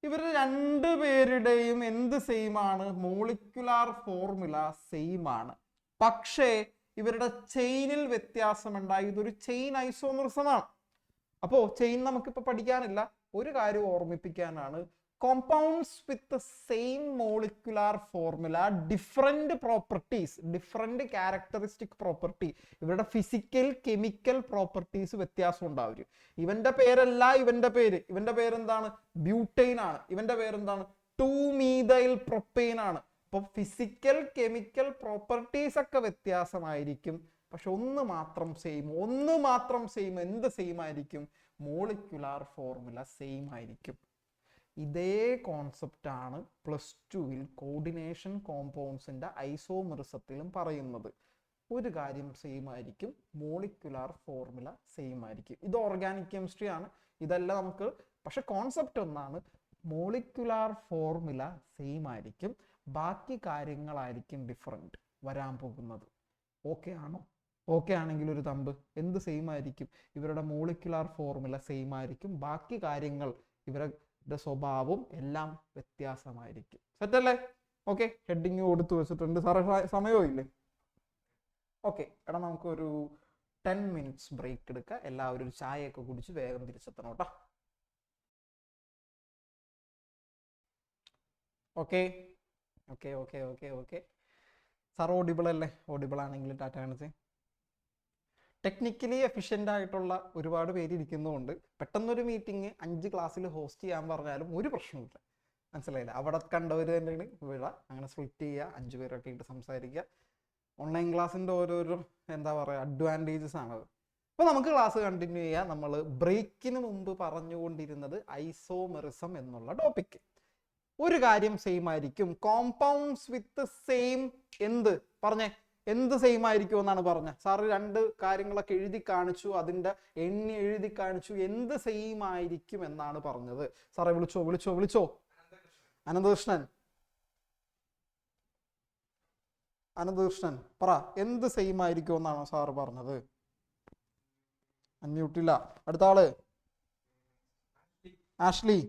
ഇവർ രണ്ടുപേരുടെയും എന്ത് സെയിം ആണ്? മോളിക്കുലാർ ഫോർമുല സെയിം ആണ്. പക്ഷേ ഇവരുടെ ചെയിനിൽ വ്യത്യാസമുണ്ടായി. ഇതൊരു ചെയിൻ ഐസോമെറിസമാണ്. അപ്പോ ചെയിൻ നമുക്കിപ്പോ പഠിക്കാനില്ല. ഒരു കാര്യം ഓർമ്മിപ്പിക്കാനാണ്. Compounds with same molecular formula, different properties, different characteristic property, ഇവരുടെ ഫിസിക്കൽ കെമിക്കൽ പ്രോപ്പർട്ടീസ് വ്യത്യാസം ഉണ്ടാവും. ഇവന്റെ പേരല്ല ഇവന്റെ പേര്. ഇവന്റെ പേരെന്താണ്? ബ്യൂട്ടൈൻ ആണ്. ഇവന്റെ പേരെന്താണ്? 2-മീഥൈൽ പ്രൊപ്പെയിൻ ആണ്. അപ്പൊ ഫിസിക്കൽ കെമിക്കൽ പ്രോപ്പർട്ടീസ് ഒക്കെ വ്യത്യാസമായിരിക്കും. പക്ഷെ ഒന്ന് മാത്രം സെയിം. എന്ത് സെയിം ആയിരിക്കും? മോളിക്കുലാർ ഫോർമുല സെയിം ആയിരിക്കും. ഇതേ കോൺസെപ്റ്റ് ആണ് +2ൽ കോർഡിനേഷൻ കോമ്പൗണ്ട്സിന്റെ ഐസോമെറിസത്തിലും പറയുന്നത്. ഒരു കാര്യം സെയിം ആയിരിക്കും, മോളിക്കുലാർ ഫോർമുല സെയിം ആയിരിക്കും. ഇത് ഓർഗാനിക് കെമിസ്ട്രി ആണ്. ഇതെല്ലാം നമുക്ക്, പക്ഷെ കോൺസെപ്റ്റ് ഒന്നാണ്. മോളിക്കുലാർ ഫോർമുല സെയിം ആയിരിക്കും, ബാക്കി കാര്യങ്ങളായിരിക്കും ഡിഫറെന്റ് വരാൻ പോകുന്നത്. ഓക്കെ ആണോ? ഓക്കെ ആണെങ്കിൽ ഒരു തമ്പ്. എന്ത് സെയിം ആയിരിക്കും? ഇവരുടെ മോളിക്കുലാർ ഫോർമുല സെയിം ആയിരിക്കും, ബാക്കി കാര്യങ്ങൾ ഇവരുടെ സ്വഭാവം എല്ലാം വ്യത്യാസമായിരിക്കും. സെറ്റല്ലേ? ഓക്കെ, ഹെഡിങ് കൊടുത്തു വെച്ചിട്ടുണ്ട്. സാറേ സമയവും ഇല്ലേ? ഓക്കെ, എടാ നമുക്കൊരു 10 മിനിറ്റ്സ് ബ്രേക്ക് എടുക്കുക. എല്ലാവരും ഒരു ചായയൊക്കെ കുടിച്ച് വേഗം തിരിച്ചെത്തണം കേട്ടോ. Okay okay okay okay okay sir audible അല്ലേ? ഓഡിബിൾ ആണെങ്കിൽ ടാറ്റ കാണിച്ച്. ടെക്നിക്കലി എഫിഷ്യൻ്റ് ആയിട്ടുള്ള ഒരുപാട് പേര് ഇരിക്കുന്നതുകൊണ്ട് പെട്ടെന്നൊരു മീറ്റിംഗ് 5 ക്ലാസ്സിൽ ഹോസ്റ്റ് ചെയ്യാൻ പറഞ്ഞാലും ഒരു പ്രശ്നമില്ല. മനസ്സിലായില്ല? അവിടെ കണ്ടവർ തന്നെയാണ് വിഴ. അങ്ങനെ സ്പ്ലിറ്റ് ചെയ്യുക, 5 പേരൊക്കെ ഇട്ട് സംസാരിക്കുക. ഓൺലൈൻ ക്ലാസ്സിൻ്റെ ഓരോരോ എന്താ പറയുക അഡ്വാൻറ്റേജസ് ആണത്. അപ്പോൾ നമുക്ക് ക്ലാസ് കണ്ടിന്യൂ ചെയ്യാം. നമ്മൾ ബ്രേക്കിന് മുമ്പ് പറഞ്ഞുകൊണ്ടിരുന്നത് ഐസോമെറിസം എന്നുള്ള ടോപ്പിക്ക്. ഒരു കാര്യം സെയിം ആയിരിക്കും. കോമ്പൗണ്ട്സ് വിത്ത് സെയിം എന്ത് പറഞ്ഞേ? എന്ത് സെയിം ആയിരിക്കും എന്നാണ് പറഞ്ഞത് സാറ്. 2 കാര്യങ്ങളൊക്കെ എഴുതി കാണിച്ചു, അതിൻ്റെ എണ്ണി എഴുതി കാണിച്ചു. എന്ത് സെയിം ആയിരിക്കും എന്നാണ് പറഞ്ഞത് സാറേ? വിളിച്ചോ വിളിച്ചോ വിളിച്ചോ. അനന്തകൃഷ്ണൻ, അനന്തകൃഷ്ണൻ പറ, എന്ത് സെയിം ആയിരിക്കും എന്നാണോ സാറ് പറഞ്ഞത്? അന്മ്യൂട്ടില്ല. അടുത്ത ആള് Ashley.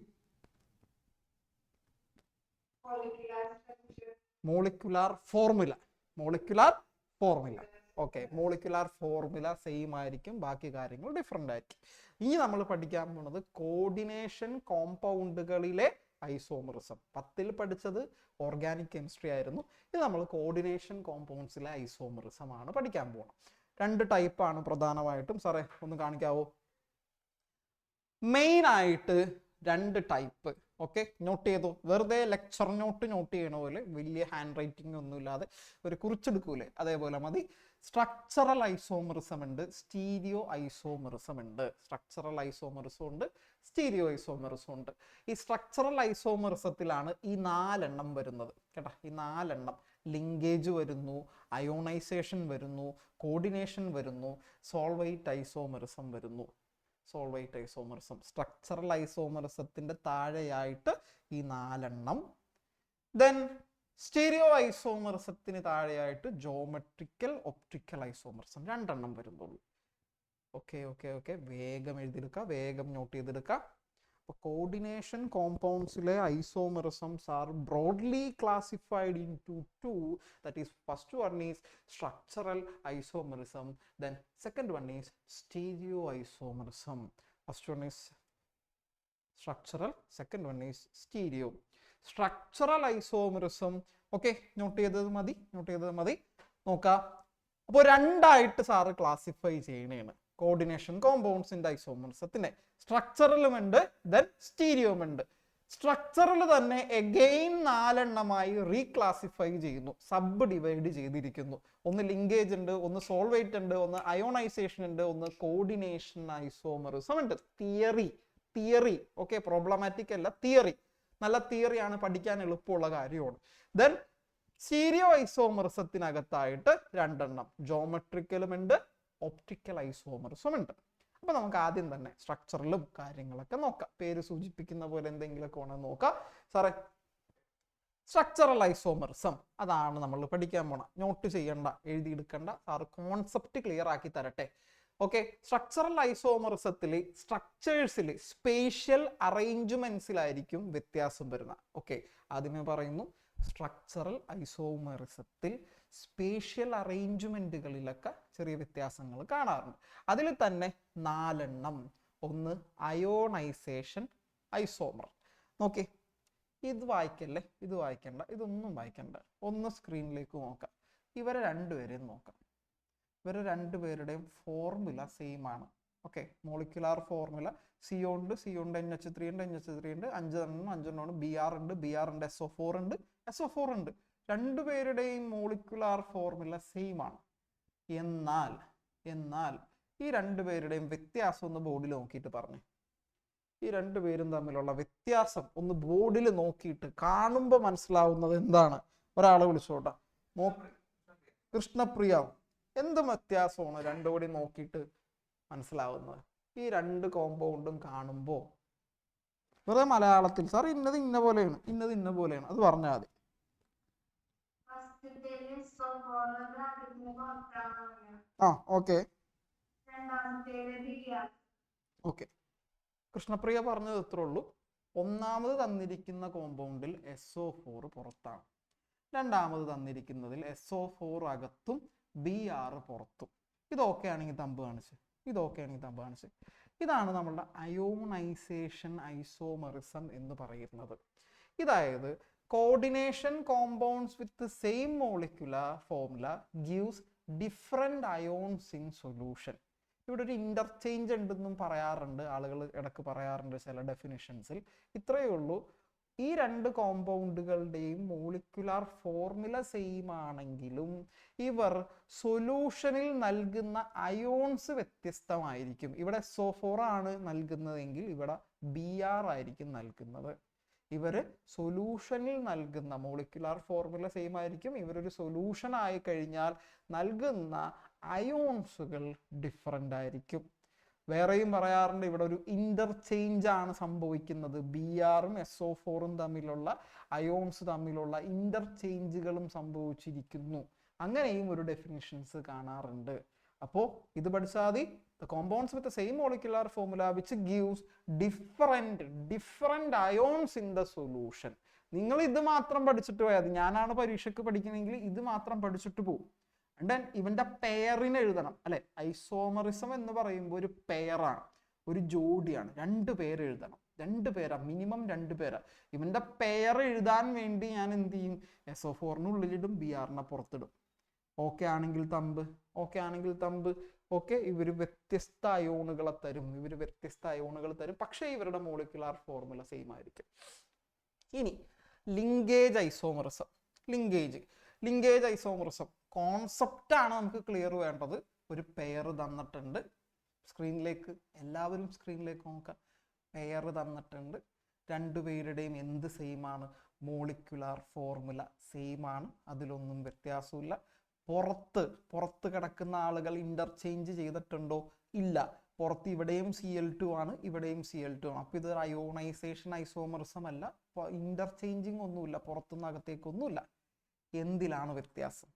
Molecular formula. Molecular formula. Okay, molecular formula same ആയിരിക്കും, ബാക്കി കാര്യങ്ങൾ ഡിഫറെൻ്റ് ആയിരിക്കും. ഇനി നമ്മൾ പഠിക്കാൻ പോകുന്നത് കോർഡിനേഷൻ കോമ്പൗണ്ടുകളിലെ ഐസോമെറിസം. 10ൽ പഠിച്ചത് ഓർഗാനിക് കെമിസ്ട്രി ആയിരുന്നു. ഇത് നമ്മൾ കോർഡിനേഷൻ കോമ്പൗണ്ട്സിലെ ഐസോമെറിസം ആണ് പഠിക്കാൻ പോകുന്നത്. 2 ടൈപ്പാണ് പ്രധാനമായിട്ടും. സാറേ ഒന്ന് കാണിക്കാവോ? മെയിൻ ആയിട്ട് 2 ടൈപ്പ്. ഓക്കെ, നോട്ട് ചെയ്തോ. വെറുതെ ലെക്ചർ നോട്ട് ചെയ്യണ പോലെ വലിയ ഹാൻഡ് റൈറ്റിംഗ് ഒന്നും ഇല്ലാതെ ഒരു കുറിച്ചെടുക്കൂലേ, അതേപോലെ മതി. സ്ട്രക്ചറൽ ഐസോമെറിസം ഉണ്ട്, സ്റ്റീരിയോ ഐസോമെറിസം ഉണ്ട്. സ്ട്രക്ചറൽ ഐസോമെറിസം ഉണ്ട്, സ്റ്റീരിയോ ഐസോമെറിസം ഉണ്ട്. ഈ സ്ട്രക്ചറൽ ഐസോമെറിസത്തിലാണ് ഈ 4 എണ്ണം വരുന്നത് കേട്ടോ. ഈ 4 എണ്ണം ലിങ്കേജ് വരുന്നു, അയോണൈസേഷൻ വരുന്നു, കോർഡിനേഷൻ വരുന്നു, സോൾവൈറ്റ് ഐസോമെറിസം വരുന്നു. സോൾവൈറ്റ് ഐസോമെറിസം സ്ട്രക്ചറൽ ഐസോമെറിസത്തിന്റെ താഴെയായിട്ട് ഈ 4 എണ്ണം. ദെൻ സ്റ്റീരിയോ ഐസോമെറിസത്തിന് താഴെയായിട്ട് ജോമെട്രിക്കൽ ഒപ്റ്റിക്കൽ ഐസോമെറിസം 2 എണ്ണം വരുന്നുള്ളൂ. ഓക്കെ ഓക്കെ ഓക്കെ, വേഗം എഴുതിയെടുക്കുക, വേഗം നോട്ട് ചെയ്തെടുക്കുക. അപ്പോൾ കോർഡിനേഷൻ കോമ്പൗണ്ട്സിലെ isomerisms are broadly classified into 2. That is, first one is structural isomerism, then second one is stereoisomerism. First one is structural, second one is stereo. Structural isomerism, okay, note ചെയ്തത് മതി. നോക്കാം. അപ്പോൾ 2 ആയിട്ട് sir classify ചെയ്യണേണ് coordination കോമ്പൗണ്ട്സിന്റെ ഐസോമെറിസത്തിനെ. സ്ട്രക്ചറലും ഉണ്ട്, ദെൻ സ്റ്റീരിയോയും ഉണ്ട്. സ്ട്രക്ചറൽ തന്നെ എഗെയിൻ 4 എണ്ണമായി റീക്ലാസിഫൈ ചെയ്യുന്നു, സബ് ഡിവൈഡ് ചെയ്തിരിക്കുന്നു. ഒന്ന് ലിങ്കേജ് ഉണ്ട്, ഒന്ന് സോൾവൈറ്റ് ഉണ്ട്, ഒന്ന് അയോണൈസേഷൻ ഉണ്ട്, ഒന്ന് കോർഡിനേഷൻ ഐസോമെറിസം ഉണ്ട്. തിയറി ഓക്കെ, പ്രോബ്ലമാറ്റിക് അല്ല, തിയറി. നല്ല തിയറിയാണ്, പഠിക്കാൻ എളുപ്പമുള്ള കാര്യമാണ്. ദെൻ സ്റ്റീരിയോ ഐസോമെറിസത്തിനകത്തായിട്ട് 2 എണ്ണം ജോമെട്രിക്കലും ഉണ്ട്, ഒപ്റ്റിക്കൽ ഐസോമെറിസം ഉണ്ട്. അപ്പൊ നമുക്ക് ആദ്യം തന്നെ സ്ട്രക്ചറിലും കാര്യങ്ങളൊക്കെ നോക്കാം. പേര് സൂചിപ്പിക്കുന്ന പോലെ എന്തെങ്കിലുമൊക്കെ വേണമെന്ന് നോക്കാം. സാറേ, സ്ട്രക്ചറൽ ഐസോമെറിസം അതാണ് നമ്മൾ പഠിക്കാൻ പോണ. നോട്ട് ചെയ്യണ്ട, എഴുതിയെടുക്കണ്ട, സാറ് കോൺസെപ്റ്റ് ക്ലിയർ ആക്കി തരട്ടെ. ഓക്കെ, സ്ട്രക്ചറൽ ഐസോമെറിസത്തിൽ സ്ട്രക്ചേഴ്സിൽ സ്പേഷ്യൽ അറേഞ്ച്മെന്റ്സിലായിരിക്കും വ്യത്യാസം വരുന്നത്. ഓക്കെ, ആദ്യമേ പറയുന്നു സ്ട്രക്ചറൽ ഐസോമെറിസത്തിൽ സ്പേഷ്യൽ അറേഞ്ച്മെന്റുകളിലൊക്കെ ചെറിയ വ്യത്യാസങ്ങൾ കാണാറുണ്ട്. അതിൽ തന്നെ 4 എണ്ണം. ഒന്ന് അയോണൈസേഷൻ ഐസോമർ. നോക്കി, ഇത് വായിക്കല്ലേ, ഇത് വായിക്കണ്ട, ഇതൊന്നും വായിക്കണ്ട. ഒന്ന് സ്ക്രീനിലേക്ക് നോക്കാം. ഇവരെ 2 പേരെയും നോക്കാം. ഇവരെ 2 പേരുടെയും ഫോർമുല സെയിം ആണ്. ഓക്കെ, മോളിക്കുലാർ ഫോർമുല CO ഉണ്ട്, CO ഉണ്ട്, NH3 ഉണ്ട്, NH3 ഉണ്ട്, 5 എണ്ണം BR ഉണ്ട്, BR ഉണ്ട്, SO4 ഉണ്ട്, SO4 ഉണ്ട്. 2 പേരുടെയും മോളിക്കുലാർ ഫോർമുല സെയിം ആണ്. എന്നാൽ ഈ 2 പേരുടെയും വ്യത്യാസം ഒന്ന് ബോർഡിൽ നോക്കിയിട്ട് പറഞ്ഞേ. ഈ 2 പേരും തമ്മിലുള്ള വ്യത്യാസം ഒന്ന് ബോർഡിൽ നോക്കിയിട്ട് കാണുമ്പോൾ മനസ്സിലാവുന്നത് എന്താണ്? ഒരാളെ വിളിച്ചോട്ടെ. കൃഷ്ണപ്രിയ, എന്ത് വ്യത്യാസമാണ് 2 കൂടി നോക്കിയിട്ട് മനസ്സിലാവുന്നത്? ഈ 2 കോമ്പൗണ്ടും കാണുമ്പോൾ വെറുതെ മലയാളത്തിൽ സാർ ഇന്നത് ഇന്ന പോലെയാണ്, ഇന്നത് ഇന്ന പോലെയാണ്, അത് പറഞ്ഞാൽ മതി. ആ ഓക്കെ ഓക്കെ, കൃഷ്ണപ്രിയ പറഞ്ഞത് ഇത്രേ ഉള്ളൂ. ഒന്നാമത് തന്നിരിക്കുന്ന കോമ്പൗണ്ടിൽ SO4 പുറത്താണ്, രണ്ടാമത് തന്നിരിക്കുന്നതിൽ SO4 അകത്തും BR പുറത്തും. ഇതൊക്കെ ആണെങ്കിൽ തമ്പ് കാണിച്ച്, ഇതാണ് നമ്മളുടെ അയോണൈസേഷൻ ഐസോമെറിസം എന്ന് പറയുന്നത്. ഇതായത് coordination compounds with the same molecular formula gives different ions in solution. ഇവിടെ ഒരു ഇന്റർചേഞ്ച് ഉണ്ടെന്നും പറയാറുണ്ട്, ആളുകൾ ഇടക്ക് പറയാറുണ്ട് ചില ഡെഫിനിഷൻസിൽ. ഇത്രയേ ഉള്ളൂ, ഈ രണ്ട് കോമ്പൗണ്ടുകളുടെയും മോളിക്കുലാർ ഫോർമുല സെയിം ആണെങ്കിലും ഇവർ സൊല്യൂഷനിൽ നൽകുന്ന അയോൺസ് വ്യത്യസ്തമായിരിക്കും. ഇവിടെ SO4 ആണ് നൽകുന്നതെങ്കിൽ ഇവിടെ Br ആയിരിക്കും നൽകുന്നത്. ഇവർ സൊല്യൂഷനിൽ നൽകുന്ന മോളിക്കുലാർ ഫോർമുല സെയിം ആയിരിക്കും, ഇവരൊരു സൊല്യൂഷൻ ആയി കഴിഞ്ഞാൽ നൽകുന്ന അയോൺസുകൾ ഡിഫറൻ്റ് ആയിരിക്കും. വേറെയും പറയാറുണ്ട് ഇവിടെ ഒരു ഇന്റർചേഞ്ച് ആണ് സംഭവിക്കുന്നത്, Br-ഉം SO4-ഉം തമ്മിലുള്ള അയോൺസ് തമ്മിലുള്ള ഇന്റർചേഞ്ചുകളും സംഭവിച്ചിരിക്കുന്നു. അങ്ങനെയും ഒരു ഡെഫിനിഷൻസ് കാണാറുണ്ട്. അപ്പോൾ ഇത് പഠിച്ചാൽ മതി. The compounds with the same molecular formula which gives different ions in the solution. നിങ്ങൾ ഇത് മാത്രം പഠിച്ചിട്ട് പോയാൽ മതി. ഞാനാണ് പരീക്ഷയ്ക്ക് പഠിക്കണമെങ്കിൽ ഇത് മാത്രം പഠിച്ചിട്ട് പോകും. ആൻഡ് ദെൻ ഇവന്റെ പെയറിന് എഴുതണം അല്ലെ. ഐസോമറിസം എന്ന് പറയുമ്പോൾ ഒരു പെയറാണ്, ഒരു ജോഡിയാണ്, രണ്ട് പേര് എഴുതണം. രണ്ട് പേരാ, മിനിമം രണ്ട് പേരാ. ഇവന്റെ പെയർ എഴുതാൻ വേണ്ടി ഞാൻ എന്ത് ചെയ്യും, SO4-ന് ഉള്ളിലിടും, Br-നെ പുറത്തിടും. ഓക്കെ ആണെങ്കിൽ തമ്പ്, ഓക്കെ ആണെങ്കിൽ തമ്പ്. ഓക്കെ, ഇവർ വ്യത്യസ്ത അയോണുകളെ തരും, ഇവർ വ്യത്യസ്ത അയോണുകൾ തരും, പക്ഷേ ഇവരുടെ മോളിക്കുലാർ ഫോർമുല സെയിം ആയിരിക്കും. ഇനി linkage isomerism. Linkage isomerism concept ആണ് നമുക്ക് ക്ലിയർ വേണ്ടത്. ഒരു പെയർ തന്നിട്ടുണ്ട്, സ്ക്രീനിലേക്ക് എല്ലാവരും സ്ക്രീനിലേക്ക് നോക്കാം. പെയർ തന്നിട്ടുണ്ട്, രണ്ടുപേരുടെയും എന്ത് സെയിം ആണ്, മോളിക്കുലാർ ഫോർമുല സെയിം ആണ്, അതിലൊന്നും വ്യത്യാസമില്ല. പുറത്ത് കിടക്കുന്ന ആളുകൾ ഇന്റർചേഞ്ച് ചെയ്തിട്ടുണ്ടോ? ഇല്ല. പുറത്ത് ഇവിടെയും Cl2 ആണ്, ഇവിടെയും Cl2 ആണ്. അപ്പൊ ഇത് അയോണൈസേഷൻ ഐസോമറിസം അല്ല, ഇന്റർചേഞ്ചിങ് ഒന്നുമില്ല, പുറത്തുനിന്ന് അകത്തേക്കൊന്നുമില്ല. എന്തിലാണ് വ്യത്യാസം?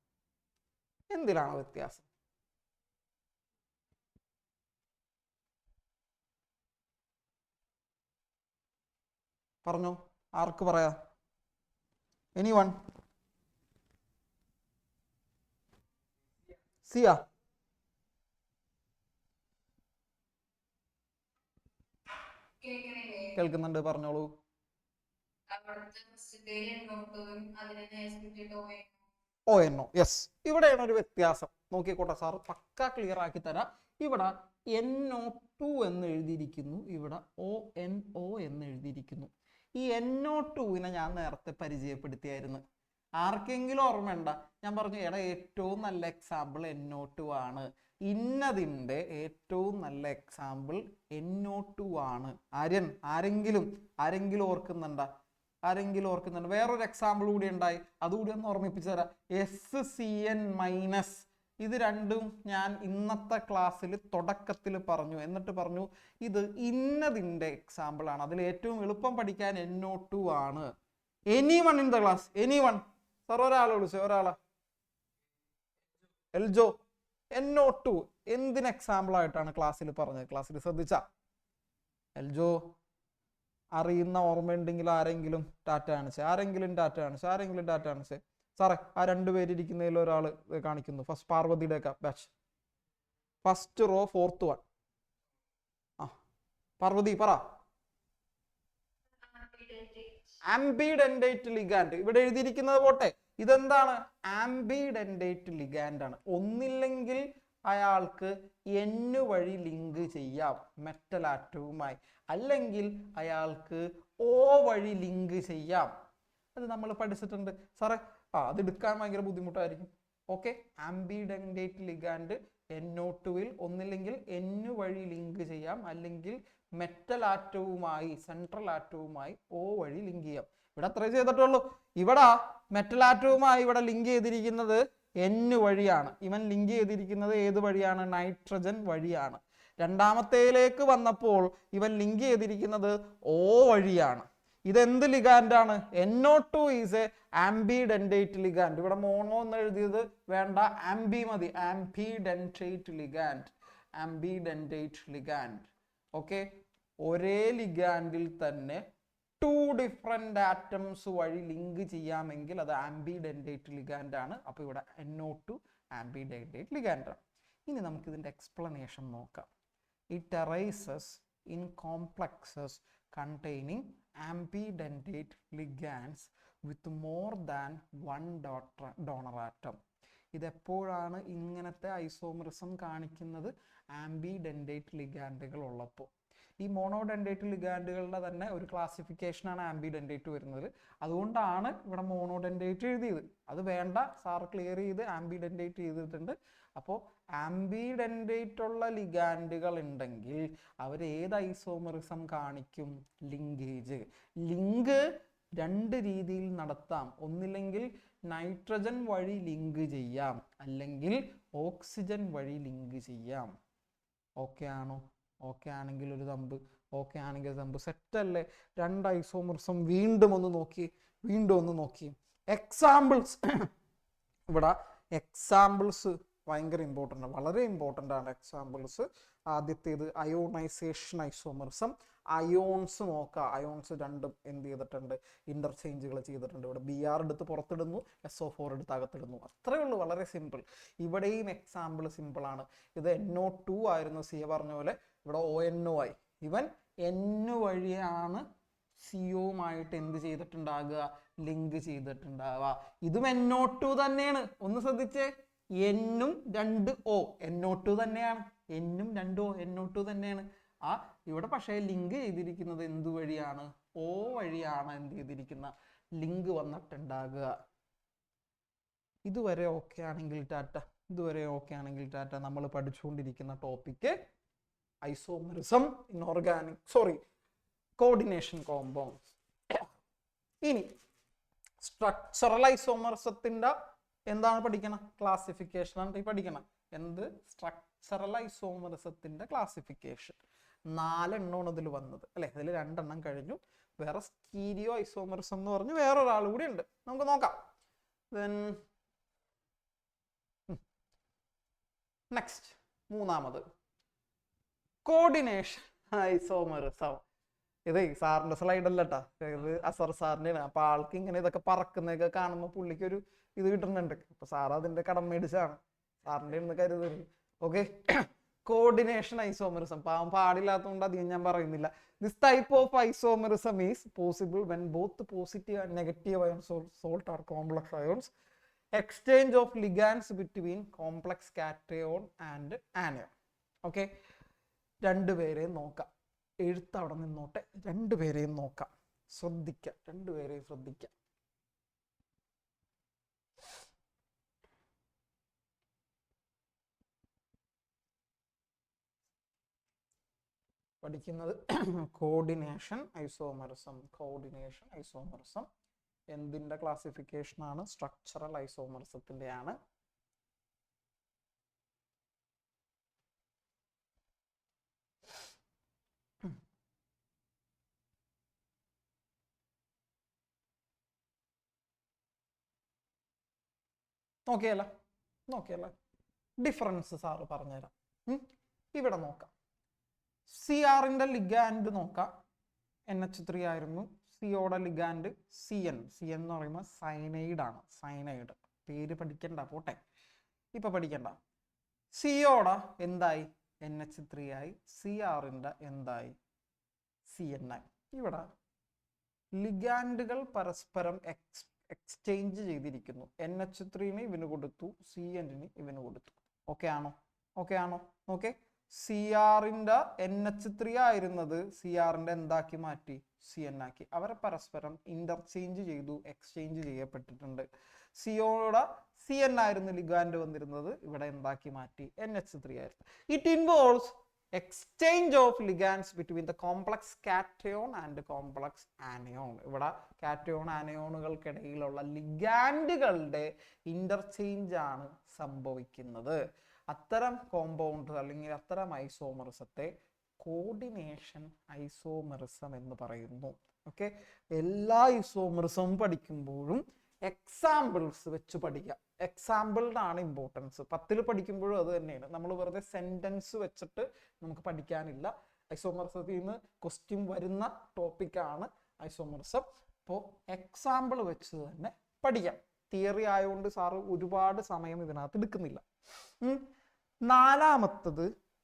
പറഞ്ഞോ, ആർക്ക് പറയാ? എനിവൺ? സിയ? കേൾക്കുന്നുണ്ട്, പറഞ്ഞോളൂ. ONO, yes. ഇവിടെയാണ് ഒരു വ്യത്യാസം. നോക്കിക്കോട്ടെ സാർ, പക്ക ക്ലിയർ ആക്കി തരാം. ഇവിടെ NO2 എന്ന് എഴുതിയിരിക്കുന്നു, ഇവിടെ ONO എന്ന് എഴുതിയിരിക്കുന്നു. ഈ NO2-നെ ഞാൻ നേരത്തെ പരിചയപ്പെടുത്തിയായിരുന്നു. ആർക്കെങ്കിലും ഓർമ്മയുണ്ട? ഞാൻ പറഞ്ഞു എടാ ഏറ്റവും നല്ല എക്സാമ്പിൾ NO2 ആണ്, ഇന്നതിൻ്റെ ഏറ്റവും നല്ല എക്സാമ്പിൾ NO2 ആണ്. ആരെങ്കിലും ഓർക്കുന്നുണ്ടോ? വേറൊരു എക്സാമ്പിൾ കൂടി ഉണ്ടായി, അതുകൂടി ഒന്ന് ഓർമ്മിപ്പിച്ചു തരാം. SCN-. ഇത് രണ്ടും ഞാൻ ഇന്നത്തെ ക്ലാസ്സിൽ തുടക്കത്തിൽ പറഞ്ഞു, എന്നിട്ട് പറഞ്ഞു ഇത് ഇന്നതിൻ്റെ എക്സാമ്പിൾ ആണ്, അതിൽ ഏറ്റവും എളുപ്പം പഠിക്കാൻ NO2 ആണ്. Anyone in the class? Anyone? Sir ഒരാളെ വിളിച്ചു, ഒരാളെ. എൽജോ, NO2 എന്തിന് എക്സാമ്പിൾ ആയിട്ടാണ് ക്ലാസ്സിൽ പറഞ്ഞത്? ക്ലാസ്സിൽ ശ്രദ്ധിച്ച? എൽജോ അറിയുന്ന ഓർമ്മയുണ്ടെങ്കിൽ ആരെങ്കിലും ടാറ്റ കാണിച്ചേ, ആരെങ്കിലും ടാറ്റ കാണിച്ചേ. സാറേ ആ രണ്ടുപേരിയ്ക്കുന്നതിൽ ഒരാൾ കാണിക്കുന്നു. ഫസ്റ്റ് പാർവതിയുടെ ഒക്കെ batch, first row, 4th one. ആ പാർവതി പറ. ആംബിഡെൻഡേറ്റ് ലിഗാൻഡ് ഇവിടെ എഴുതിയിരിക്കുന്നത് പോട്ടെ, ഇതെന്താണ്? ആംബിഡെൻഡേറ്റ് ലിഗാൻഡ് ആണ്. ഒന്നില്ലെങ്കിൽ അയാൾക്ക് N വഴി ലിങ്ക് ചെയ്യാം മെറ്റൽ ആറ്റവുമായി, അല്ലെങ്കിൽ അയാൾക്ക് O വഴി ലിങ്ക് ചെയ്യാം. അത് നമ്മൾ പഠിച്ചിട്ടുണ്ട് സാറേ. അത് എടുക്കാൻ ഭയങ്കര ബുദ്ധിമുട്ടായിരിക്കും. ഓക്കെ, ആംബിഡെൻഡേറ്റ് ലിഗാൻഡ് NO2-ൽ ഒന്നില്ലെങ്കിൽ N വഴി ലിങ്ക് ചെയ്യാം, അല്ലെങ്കിൽ മെറ്റൽ ആറ്റവുമായി, സെൻട്രൽ ആറ്റവുമായി O വഴി ലിങ്ക് ചെയ്യാം. ഇവിടെ അത്രേ ചെയ്തിട്ടുള്ളൂ. ഇവിടെ മെറ്റൽ ആറ്റവുമായി ഇവിടെ ലിങ്ക് ചെയ്തിരിക്കുന്നത് N വഴിയാണ്. ഇവൻ ലിങ്ക് ചെയ്തിരിക്കുന്നത് ഏത് വഴിയാണ്? നൈട്രജൻ വഴിയാണ്. രണ്ടാമത്തേലേക്ക് വന്നപ്പോൾ ഇവൻ ലിങ്ക് ചെയ്തിരിക്കുന്നത് O വഴിയാണ്. ഇതെന്ത് ലിഗാൻഡാണ്? NO2 is a ambidentate ligand. ഇവിടെ മോണോ എന്ന് എഴുതിയത് വേണ്ട, ആംബി മതി. ആംബിഡെൻഡേറ്റ് ലിഗാൻഡ്. ഓക്കെ, ഒരേ ലിഗാൻഡിൽ തന്നെ 2 ഡിഫറെന്റ് ആറ്റംസ് വഴി ലിങ്ക് ചെയ്യാമെങ്കിൽ അത് ആംബിഡെൻഡേറ്റ് ലിഗാൻഡ് ആണ്. അപ്പോൾ ഇവിടെ NO2 ആംബിഡെൻഡേറ്റ് ലിഗാൻഡ് ആണ്. ഇനി നമുക്ക് ഇതിന്റെ എക്സ്പ്ലനേഷൻ നോക്കാം. It arises in complexes containing ambidendate ligands with more than one donor atom. ഇതെപ്പോഴാണ് ഇങ്ങനത്തെ ഐസോമറിസം കാണിക്കുന്നത്? ആംബിഡെൻഡേറ്റ് ലിഗാൻഡുകൾ ഉള്ളപ്പോൾ. ഈ മോണോഡെൻഡേറ്റ് ലിഗാൻഡുകളുടെ തന്നെ ഒരു ക്ലാസിഫിക്കേഷനാണ് ആംബിഡെൻഡേറ്റ് വരുന്നത്. അതുകൊണ്ടാണ് ഇവിടെ മോണോഡെൻഡേറ്റ് എഴുതിയത്. അത് വേണ്ട, സാറ് ക്ലിയർ ചെയ്ത് ആംബിഡെൻഡേറ്റ് ചെയ്തിട്ടുണ്ട്. അപ്പോൾ ആംബിഡെൻഡേറ്റ് ഉള്ള ലിഗാൻഡുകൾ ഉണ്ടെങ്കിൽ അവർ ഏത് ഐസോമറിസം കാണിക്കും? ലിങ്കേജ്. ലിങ്ക് രണ്ട് രീതിയിൽ നടത്താം. ഒന്നില്ലെങ്കിൽ നൈട്രജൻ വഴി ലിങ്ക് ചെയ്യാം, അല്ലെങ്കിൽ ഓക്സിജൻ വഴി ലിങ്ക് ചെയ്യാം. ഓക്കെ ആണോ? ഓക്കെ ആണെങ്കിൽ ഒരു തമ്പ്, ഓക്കെ ആണെങ്കിൽ തമ്പ്. സെറ്റല്ലേ? രണ്ട് ഐസോമറിസം വീണ്ടും ഒന്ന് നോക്കി. എക്സാമ്പിൾസ് ഇവിടെ എക്സാമ്പിൾസ് ഭയങ്കര ഇമ്പോർട്ടൻ്റ് ആണ്, വളരെ ഇമ്പോർട്ടൻ്റ് ആണ് എക്സാമ്പിൾസ്. ആദ്യത്തേത് അയോണൈസേഷൻ ഐസോമറിസം. അയോൺസ് നോക്കാം. അയോൺസ് രണ്ടും എന്ത് ചെയ്തിട്ടുണ്ട്? ഇന്റർചേഞ്ചുകൾ ചെയ്തിട്ടുണ്ട്. ഇവിടെ Br എടുത്ത് പുറത്തിടുന്നു, SO4 എടുത്ത് അകത്തിടുന്നു. അത്രയേ ഉള്ളൂ, വളരെ സിമ്പിൾ. ഇവിടെയും എക്സാമ്പിൾ സിമ്പിൾ ആണ്. ഇത് NO2 ആയിരുന്നു, സി പറഞ്ഞ പോലെ. ഇവിടെ ONO ആയി. ഇവൻ N വഴിയാണ് CO-യുമായിട്ട് എന്ത് ചെയ്തിട്ടുണ്ടാകുക? ലിങ്ക് ചെയ്തിട്ടുണ്ടാവുക. ഇതും NO2 തന്നെയാണ്. ഒന്ന് ശ്രദ്ധിച്ചേ, N-ഉം 2O NO2 തന്നെയാണ്. N-ഉം 2O NO2 തന്നെയാണ്. ഇവിടെ പക്ഷേ ലിങ്ക് ചെയ്തിരിക്കുന്നത് എന്ത് വഴിയാണ്? O വഴിയാണ് എന്ത് ചെയ്തിരിക്കുന്ന ലിങ്ക് വന്നിട്ടുണ്ടാകുക. ഇതുവരെ ഓക്കെ ആണെങ്കിൽ ടാറ്റ. നമ്മൾ പഠിച്ചുകൊണ്ടിരിക്കുന്ന topic isomerism in coordination compounds. ഇനി സ്ട്രക്ചറൽ ഐസോമറിസത്തിന്റെ എന്താണ് പഠിക്കണം? ക്ലാസിഫിക്കേഷൻ ആണ് പഠിക്കണം. എന്ത്? Structural ഐസോമറിസത്തിന്റെ classification. 4 എണ്ണമാണ് ഇതിൽ വന്നത് അല്ലെ? ഇതിൽ 2 എണ്ണം കഴിഞ്ഞു. വേറെ സ്റ്റീരിയോ ഐസോമറിസം എന്ന് പറഞ്ഞ് വേറൊരാൾ കൂടി ഉണ്ട്, നമുക്ക് നോക്കാം. നെക്സ്റ്റ് മൂന്നാമത് കോർഡിനേഷൻ ഐസോമറിസം. ഇത് സാറിന്റെ സ്ലൈഡ് അല്ല കേട്ടാ, ഇത് അസർ സാറിന്റെ. അപ്പൊ ആൾക്ക് ഇങ്ങനെ ഇതൊക്കെ പറക്കുന്നതൊക്കെ കാണുമ്പോൾ പുള്ളിക്ക് ഒരു ഇത് കിട്ടുന്നുണ്ട്. അപ്പൊ സാർ അതിന്റെ കടം മേടിച്ചാണ്, സാറിന്റെ ഒന്ന് കരുതരുത്. Okay, coordination isomerism. പാടില്ലാത്തതുകൊണ്ട് അധികം ഞാൻ പറയുന്നില്ല. This type of isomerism is possible when both positive and negative ions salt are complex ions. Exchange of ligands between complex cation and anion. Okay, രണ്ടുപേരെയും നോക്കാം. എഴുത്ത് അവിടെ നിന്നോട്ടെ, രണ്ടുപേരെയും നോക്കാം. രണ്ടുപേരെയും ശ്രദ്ധിക്കാം. പഠിക്കുന്നത് കോർഡിനേഷൻ ഐസോമറിസം. എന്തിന്റെ ക്ലാസിഫിക്കേഷൻ ആണ്? സ്ട്രക്ചറൽ ഐസോമറിസത്തിന്റെ ആണ്. നോക്കിയല്ല ഡിഫറൻസ് സാറ് പറഞ്ഞുതരാം. ഇവിടെ നോക്കാം. CRന്റെ ലിഗാൻഡ് നോക്കാം. NH3 ആയിരുന്നു. സിയോടെ ലിഗാൻഡ് CN എന്ന് പറയുമ്പോൾ സൈനൈഡ് ആണ്. സൈനൈഡ് പേര് പഠിക്കണ്ട, പോട്ടെ, ഇപ്പൊ പഠിക്കണ്ട. സിയോടെ എന്തായി? NH3 ആയി. CRന്റെ എന്തായി? CN ആയി. ഇവിടെ ലിഗാൻഡുകൾ പരസ്പരം എക്സ്ചേഞ്ച് ചെയ്തിരിക്കുന്നു. NH3-ന് ഇവന് കൊടുത്തു, CN-ന് ഇവന് കൊടുത്തു. ഓക്കെ ആണോ? ഓക്കെ. CRന്റെ NH3 ആയിരുന്നത് CRന്റെ എന്താക്കി മാറ്റി? CN ആക്കി. അവരെ പരസ്പരം ഇന്റർചേഞ്ച് ചെയ്തു, എക്സ്ചേഞ്ച് ചെയ്യപ്പെട്ടിട്ടുണ്ട്. സിയോടെ CN ആയിരുന്നു ലിഗാൻഡ് വന്നിരുന്നത്, ഇവിടെ എന്താക്കി മാറ്റി? NH3 ആയിരുന്നു. It involves exchange of ligands between the complex cation and complex anion. ഇവിടെ കാറ്റയോൺ ആനയോണുകൾക്കിടയിലുള്ള ലിഗാൻഡുകളുടെ ഇന്റർചേഞ്ച് ആണ് സംഭവിക്കുന്നത്. അത്തരം കോമ്പൗണ്ട് അല്ലെങ്കിൽ അത്തരം ഐസോമറിസത്തെ കോർഡിനേഷൻ ഐസോമറിസം എന്ന് പറയുന്നു. ഓക്കെ, എല്ലാ ഐസോമറിസവും പഠിക്കുമ്പോഴും എക്സാമ്പിൾസ് വെച്ച് പഠിക്കാം. എക്സാമ്പിളിനാണ് ഇമ്പോർട്ടൻസ്. 10ൽ പഠിക്കുമ്പോഴും അത് തന്നെയാണ്. നമ്മൾ വെറുതെ സെന്റൻസ് വെച്ചിട്ട് നമുക്ക് പഠിക്കാനില്ല. ഐസോമറിസത്തിൽ നിന്ന് ക്വസ്റ്റ്യൻ വരുന്ന ടോപ്പിക്കാണ് ഐസോമറിസം. അപ്പോൾ എക്സാമ്പിൾ വെച്ച് തന്നെ പഠിക്കാം. തിയറി ആയതുകൊണ്ട് സാറ് ഒരുപാട് സമയം ഇതിനകത്ത് എടുക്കുന്നില്ല.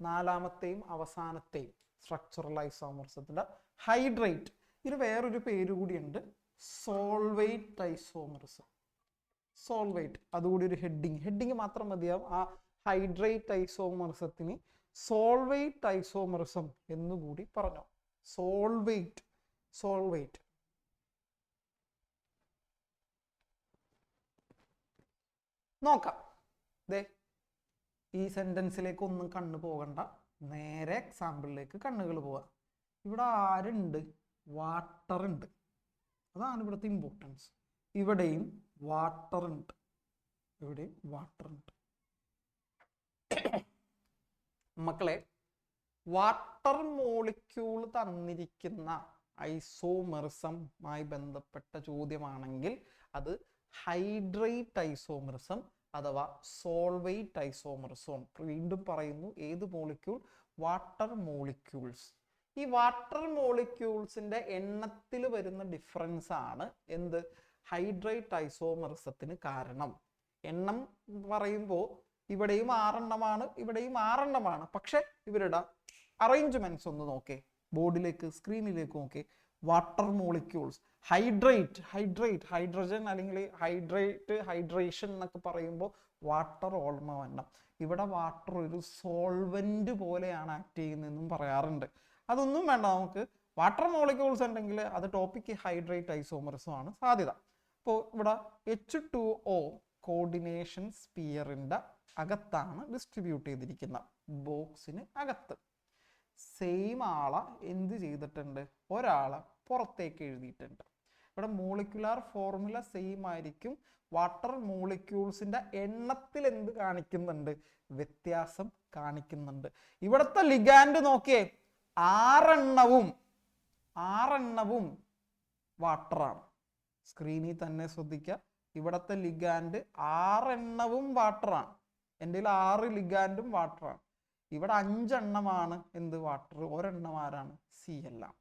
നാലാമത്തെയും അവസാനത്തെയും സ്ട്രക്ചറൽ ഐസോമറിസത്തിന്റെ ഹൈഡ്രേറ്റ്. ഇതിന് വേറൊരു പേര് കൂടിയുണ്ട്, സോൾവേറ്റ് ഐസോമറിസം. സോൾവേറ്റ്, അതുകൂടി ഒരു ഹെഡിങ് മാത്രം മതിയാവും. ആ ഹൈഡ്രേറ്റ് ഐസോമറിസത്തിന് സോൾവേറ്റ് ഐസോമറിസം എന്നുകൂടി പറഞ്ഞു. സോൾവേറ്റ് നോക്കാം. ഈ സെന്റൻസിലേക്ക് ഒന്നും കണ്ണു പോകണ്ട, നേരെ എക്സാമ്പിളിലേക്ക് കണ്ണുകൾ പോവാ. ഇവിടെ ആരുണ്ട്? വാട്ടർ ഉണ്ട്. അതാണ് ഇവിടുത്തെ ഇമ്പോർട്ടൻസ്. ഇവിടെയും വാട്ടർ ഉണ്ട്. മക്കളെ, വാട്ടർ മോളിക്യൂൾ തന്നിരിക്കുന്ന ഐസോമെറിസമായി ബന്ധപ്പെട്ട ചോദ്യമാണെങ്കിൽ അത് ഹൈഡ്രേറ്റ് ഐസോമെറിസം അഥവാ സോൾവേറ്റ് ഐസോമെറിസം. വീണ്ടും പറയുന്നു, ഏത് മോളിക്യൂൾ? Water molecules. ഈ വാട്ടർ മോളിക്യൂൾസിന്റെ എണ്ണത്തിൽ വരുന്ന ഡിഫറൻസ് ആണ് എന്ത്? ഹൈഡ്രേറ്റ് ഐസോമെറിസത്തിന് കാരണം. എണ്ണം പറയുമ്പോൾ ഇവിടെയും 6 എണ്ണമാണ്, ഇവിടെയും 6 എണ്ണമാണ്. പക്ഷെ ഇവരുടെ അറേഞ്ച്മെന്റ്സ് ഒന്ന് നോക്കേ, ബോർഡിലേക്ക്, സ്ക്രീനിലേക്ക് നോക്കേ. വാട്ടർ മോളിക്യൂൾസ്, ഹൈഡ്രജൻ അല്ലെങ്കിൽ ഹൈഡ്രേഷൻ എന്നൊക്കെ പറയുമ്പോൾ വാട്ടർ ഓൾമ വരണം. ഇവിടെ വാട്ടർ ഒരു സോൾവെന്റ് പോലെയാണ് ആക്ട് ചെയ്യുന്നതെന്നും പറയാറുണ്ട്. അതൊന്നും വേണ്ട, നമുക്ക് വാട്ടർ മോളിക്യൂൾസ് ഉണ്ടെങ്കിൽ അത് ടോപ്പിക് ഹൈഡ്രേറ്റ് ഐസോമറിസം ആണ് സാധ്യത. അപ്പോൾ ഇവിടെ H2O കോർഡിനേഷൻ സ്പിയറിന്റെ അകത്താണ് ഡിസ്ട്രിബ്യൂട്ട് ചെയ്തിരിക്കുന്ന ബോക്സിന് അകത്ത്. സെയിം ആളെ എന്ത് ചെയ്തിട്ടുണ്ട്? ഒരാളെ പുറത്തേക്ക് എഴുതിയിട്ടുണ്ട്. ഇവിടെ മോളിക്കുലാർ ഫോർമുല സെയിം ആയിരിക്കും. വാട്ടർ മോളിക്യൂൾസിന്റെ എണ്ണത്തിൽ എന്ത് കാണിക്കുന്നുണ്ട്? വ്യത്യാസം കാണിക്കുന്നുണ്ട്. ഇവിടുത്തെ ലിഗാൻഡ് നോക്കിയേ, 6 എണ്ണവും വാട്ടറാണ്. സ്ക്രീനിൽ തന്നെ ശ്രദ്ധിക്കുക, ഇവിടുത്തെ ലിഗാൻഡ് 6 എണ്ണവും വാട്ടറാണ്. എൻ്റെ 6 ലിഗാൻഡും വാട്ടറാണ്. ഇവിടെ 5 എണ്ണമാണ് എന്ത്? വാട്ടർ. ഒരെണ്ണം ആരാണ്? Cl ആണ്.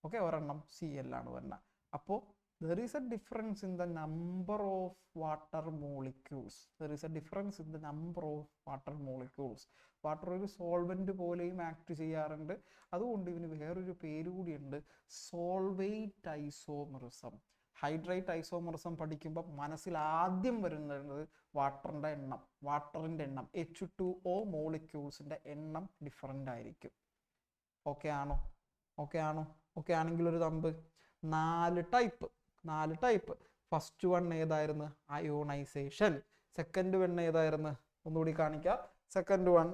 ഓക്കെ, ഒരെണ്ണം Cl ആണ് വരുന്നത്. അപ്പോൾ there is a difference in the number of water molecules. Water ഒരു സോൾവെന്റ് പോലെയും ആക്ട് ചെയ്യാറുണ്ട്. അതുകൊണ്ട് ഇതിന് വേറൊരു പേര് കൂടിയുണ്ട്, സോൾവേറ്റ് ഐസോമറിസം. ഹൈഡ്രേറ്റ് ഐസോമറിസം പഠിക്കുമ്പോൾ മനസ്സിൽ ആദ്യം വരുന്നത് വാട്ടറിന്റെ എണ്ണം. H2O മോളിക്യൂൾസിന്റെ എണ്ണം ഡിഫറൻ്റ് ആയിരിക്കും. ഓക്കെ ആണോ? ഓക്കെ ആണെങ്കിൽ ഒരു തമ്പ്. 4 ടൈപ്പ്. ഫസ്റ്റ് വൺ ഏതായിരുന്നു? അയോണൈസേഷൻ. സെക്കൻഡ് വൺ ഏതായിരുന്നു? ഒന്നുകൂടി കാണിക്കാം. സെക്കൻഡ് വൺ